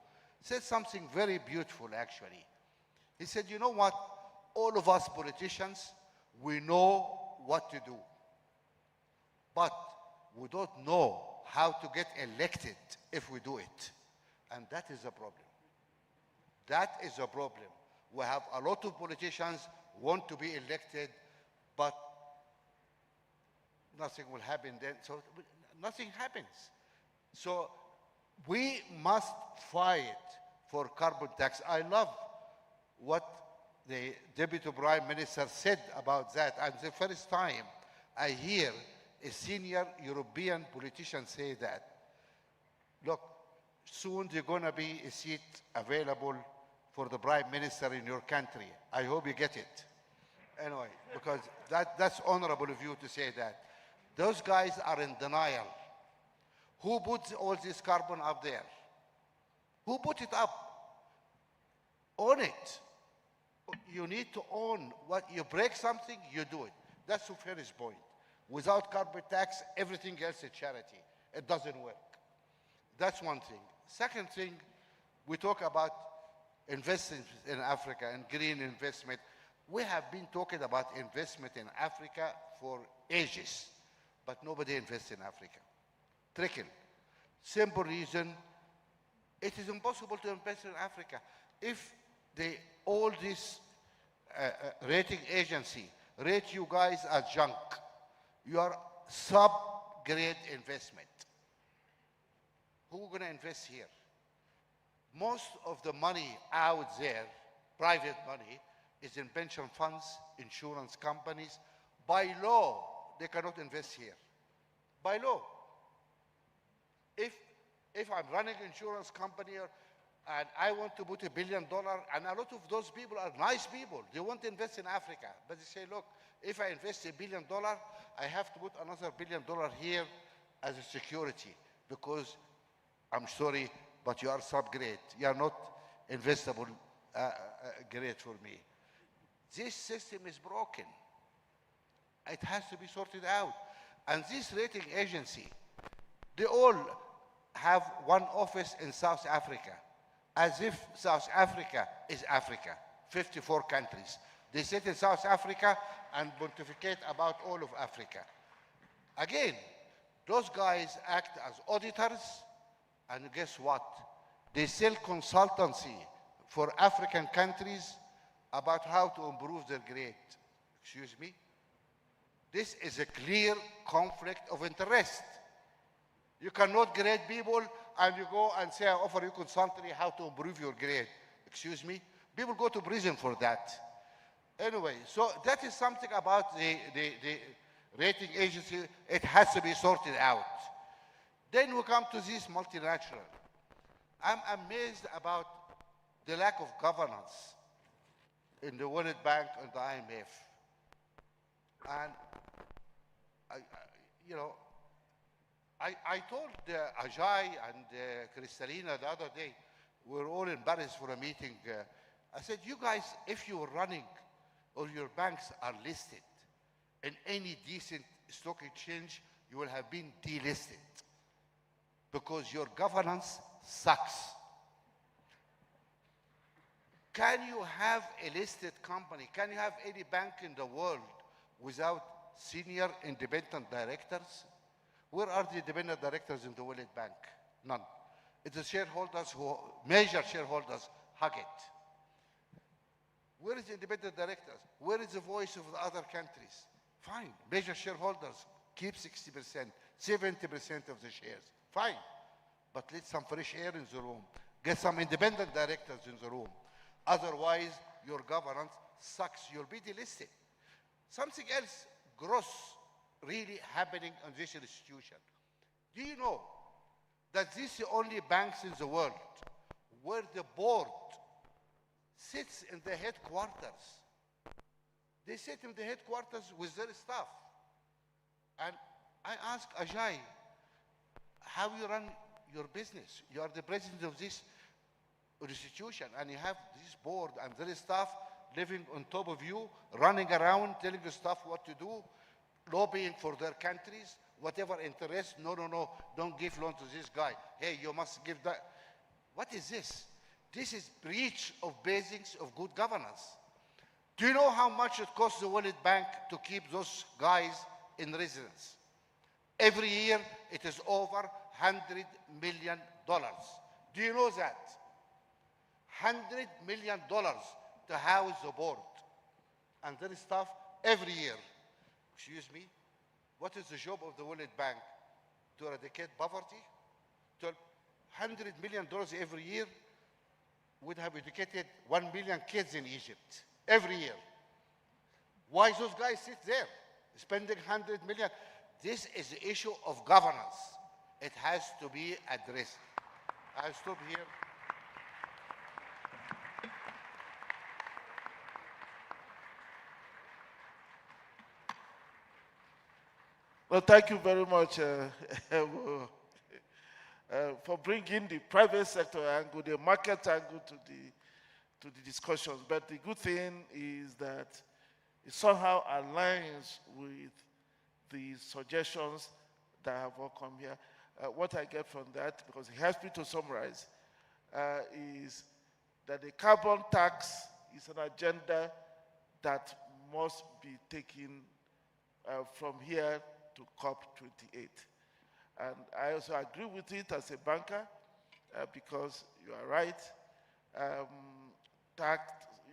said something very beautiful, actually. He said, you know what? All of us politicians, we know what to do. But we don't know how to get elected if we do it. And that is a problem. That is a problem. We have a lot of politicians want to be elected, but nothing will happen then. So nothing happens. So we must fight for carbon tax. I love what the Deputy Prime Minister said about that. And the first time I hear a senior European politician say that. Look, soon there's going to be a seat available for the Prime Minister in your country. I hope you get it. Anyway, because that's honorable of you to say that. Those guys are in denial. Who puts all this carbon up there? Who put it up? Own it. You need to own what you break something, you do it. That's the fairest point. Without carbon tax, everything else is charity. It doesn't work. That's one thing. Second thing, we talk about investing in Africa and green investment. We have been talking about investment in Africa for ages, but nobody invests in Africa. Trickle. Simple reason, it is impossible to invest in Africa. If all this rating agency rate you guys as junk, you are sub-grade investment. Who's going to invest here? Most of the money out there, private money, is in pension funds, insurance companies. By law, they cannot invest here. By law. If I'm running an insurance company and I want to put $1 billion, and a lot of those people are nice people, they want to invest in Africa. But they say, look, if I invest $1 billion, I have to put another $1 billion here as a security because I'm sorry, but you are sub-grade. You are not investable grade for me. This system is broken. It has to be sorted out. And this rating agency, they all have one office in South Africa, as if South Africa is Africa, 54 countries. They sit in South Africa and pontificate about all of Africa. Again, those guys act as auditors, and guess what? They sell consultancy for African countries about how to improve their grade. Excuse me? This is a clear conflict of interest. You cannot grade people and you go and say, I offer you consultancy how to improve your grade. Excuse me? People go to prison for that. Anyway, so that is something about the rating agency. It has to be sorted out. Then we come to this multinational. I'm amazed about the lack of governance in the World Bank and the IMF. And, I told Ajay and Kristalina the other day, we were all in Paris for a meeting. I said, you guys, if you're running or your banks are listed in any decent stock exchange, you will have been delisted because your governance sucks. Can you have a listed company? Can you have any bank in the world without senior independent directors? Where are the independent directors in the World Bank? None. It's the shareholders who, major shareholders, hug it. Where is the independent directors? Where is the voice of the other countries? Fine. Major shareholders keep 60%, 70% of the shares. Fine. But let some fresh air in the room. Get some independent directors in the room. Otherwise, your governance sucks. You'll be delisted. Something else gross really happening in this institution. Do you know that this is the only banks in the world where the board sits in the headquarters? They sit in the headquarters with their staff. And I asked Ajay, how you run your business? You are the president of this institution, and you have this board and their staff living on top of you, running around, telling the staff what to do, lobbying for their countries, whatever interest. No, don't give loan to this guy. Hey, you must give that. What is this? This is breach of basics of good governance. Do you know how much it costs the World Bank to keep those guys in residence? Every year, it is over $100 million. Do you know that? $100 million to house the board. And there is stuff every year. Excuse me, what is the job of the World Bank? To eradicate poverty? $100 million every year would have educated 1 million kids in Egypt every year. Why those guys sit there spending $100 million? This is the issue of governance. It has to be addressed. I'll stop here. Well, thank you very much for bringing the private sector angle, the market angle to the discussions. But the good thing is that it somehow aligns with the suggestions that have all come here. What I get from that, because it helps me to summarize, is that the carbon tax is an agenda that must be taken from here to COP28. And I also agree with it as a banker because you are right.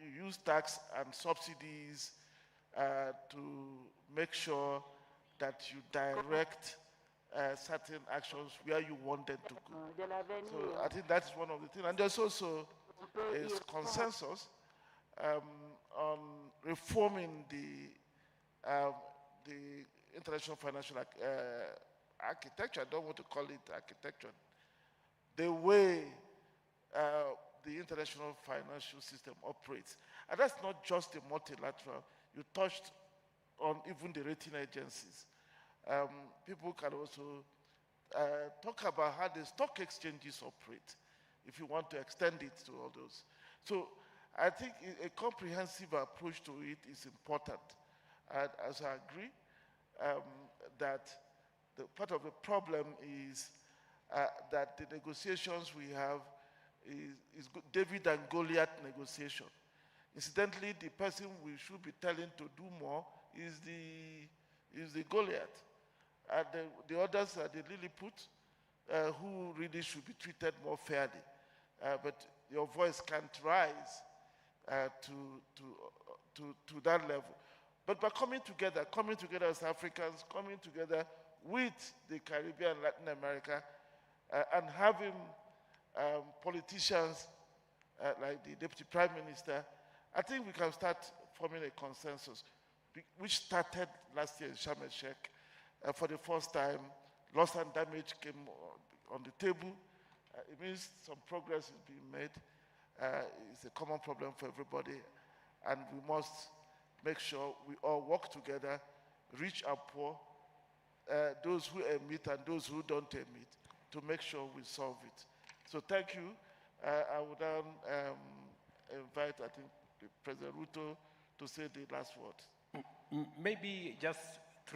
You use tax and subsidies to make sure that you direct certain actions where you want them to go. So I think that's one of the things. And there's also a consensus on reforming the international financial architecture. I don't want to call it architecture. The way the international financial system operates. And that's not just the multilateral. You touched on even the rating agencies. People can also talk about how the stock exchanges operate, if you want to extend it to all those. So I think a comprehensive approach to it is important. And as I agree, that the part of the problem is that the negotiations we have is David and Goliath negotiation. Incidentally, the person we should be telling to do more is the Goliath. And the others are the Lilliput, who really should be treated more fairly. But your voice can't rise to that level. But by coming together as Africans, coming together with the Caribbean and Latin America, and having politicians like the Deputy Prime Minister, I think we can start forming a consensus, which started last year in Sharm el-Sheikh. For the first time, loss and damage came on the table. It means some progress is being made. It's a common problem for everybody, and we must make sure we all work together, rich and poor, those who emit and those who don't emit, to make sure we solve it. So thank you. I would now invite, I think, President Ruto to say the last word. Maybe just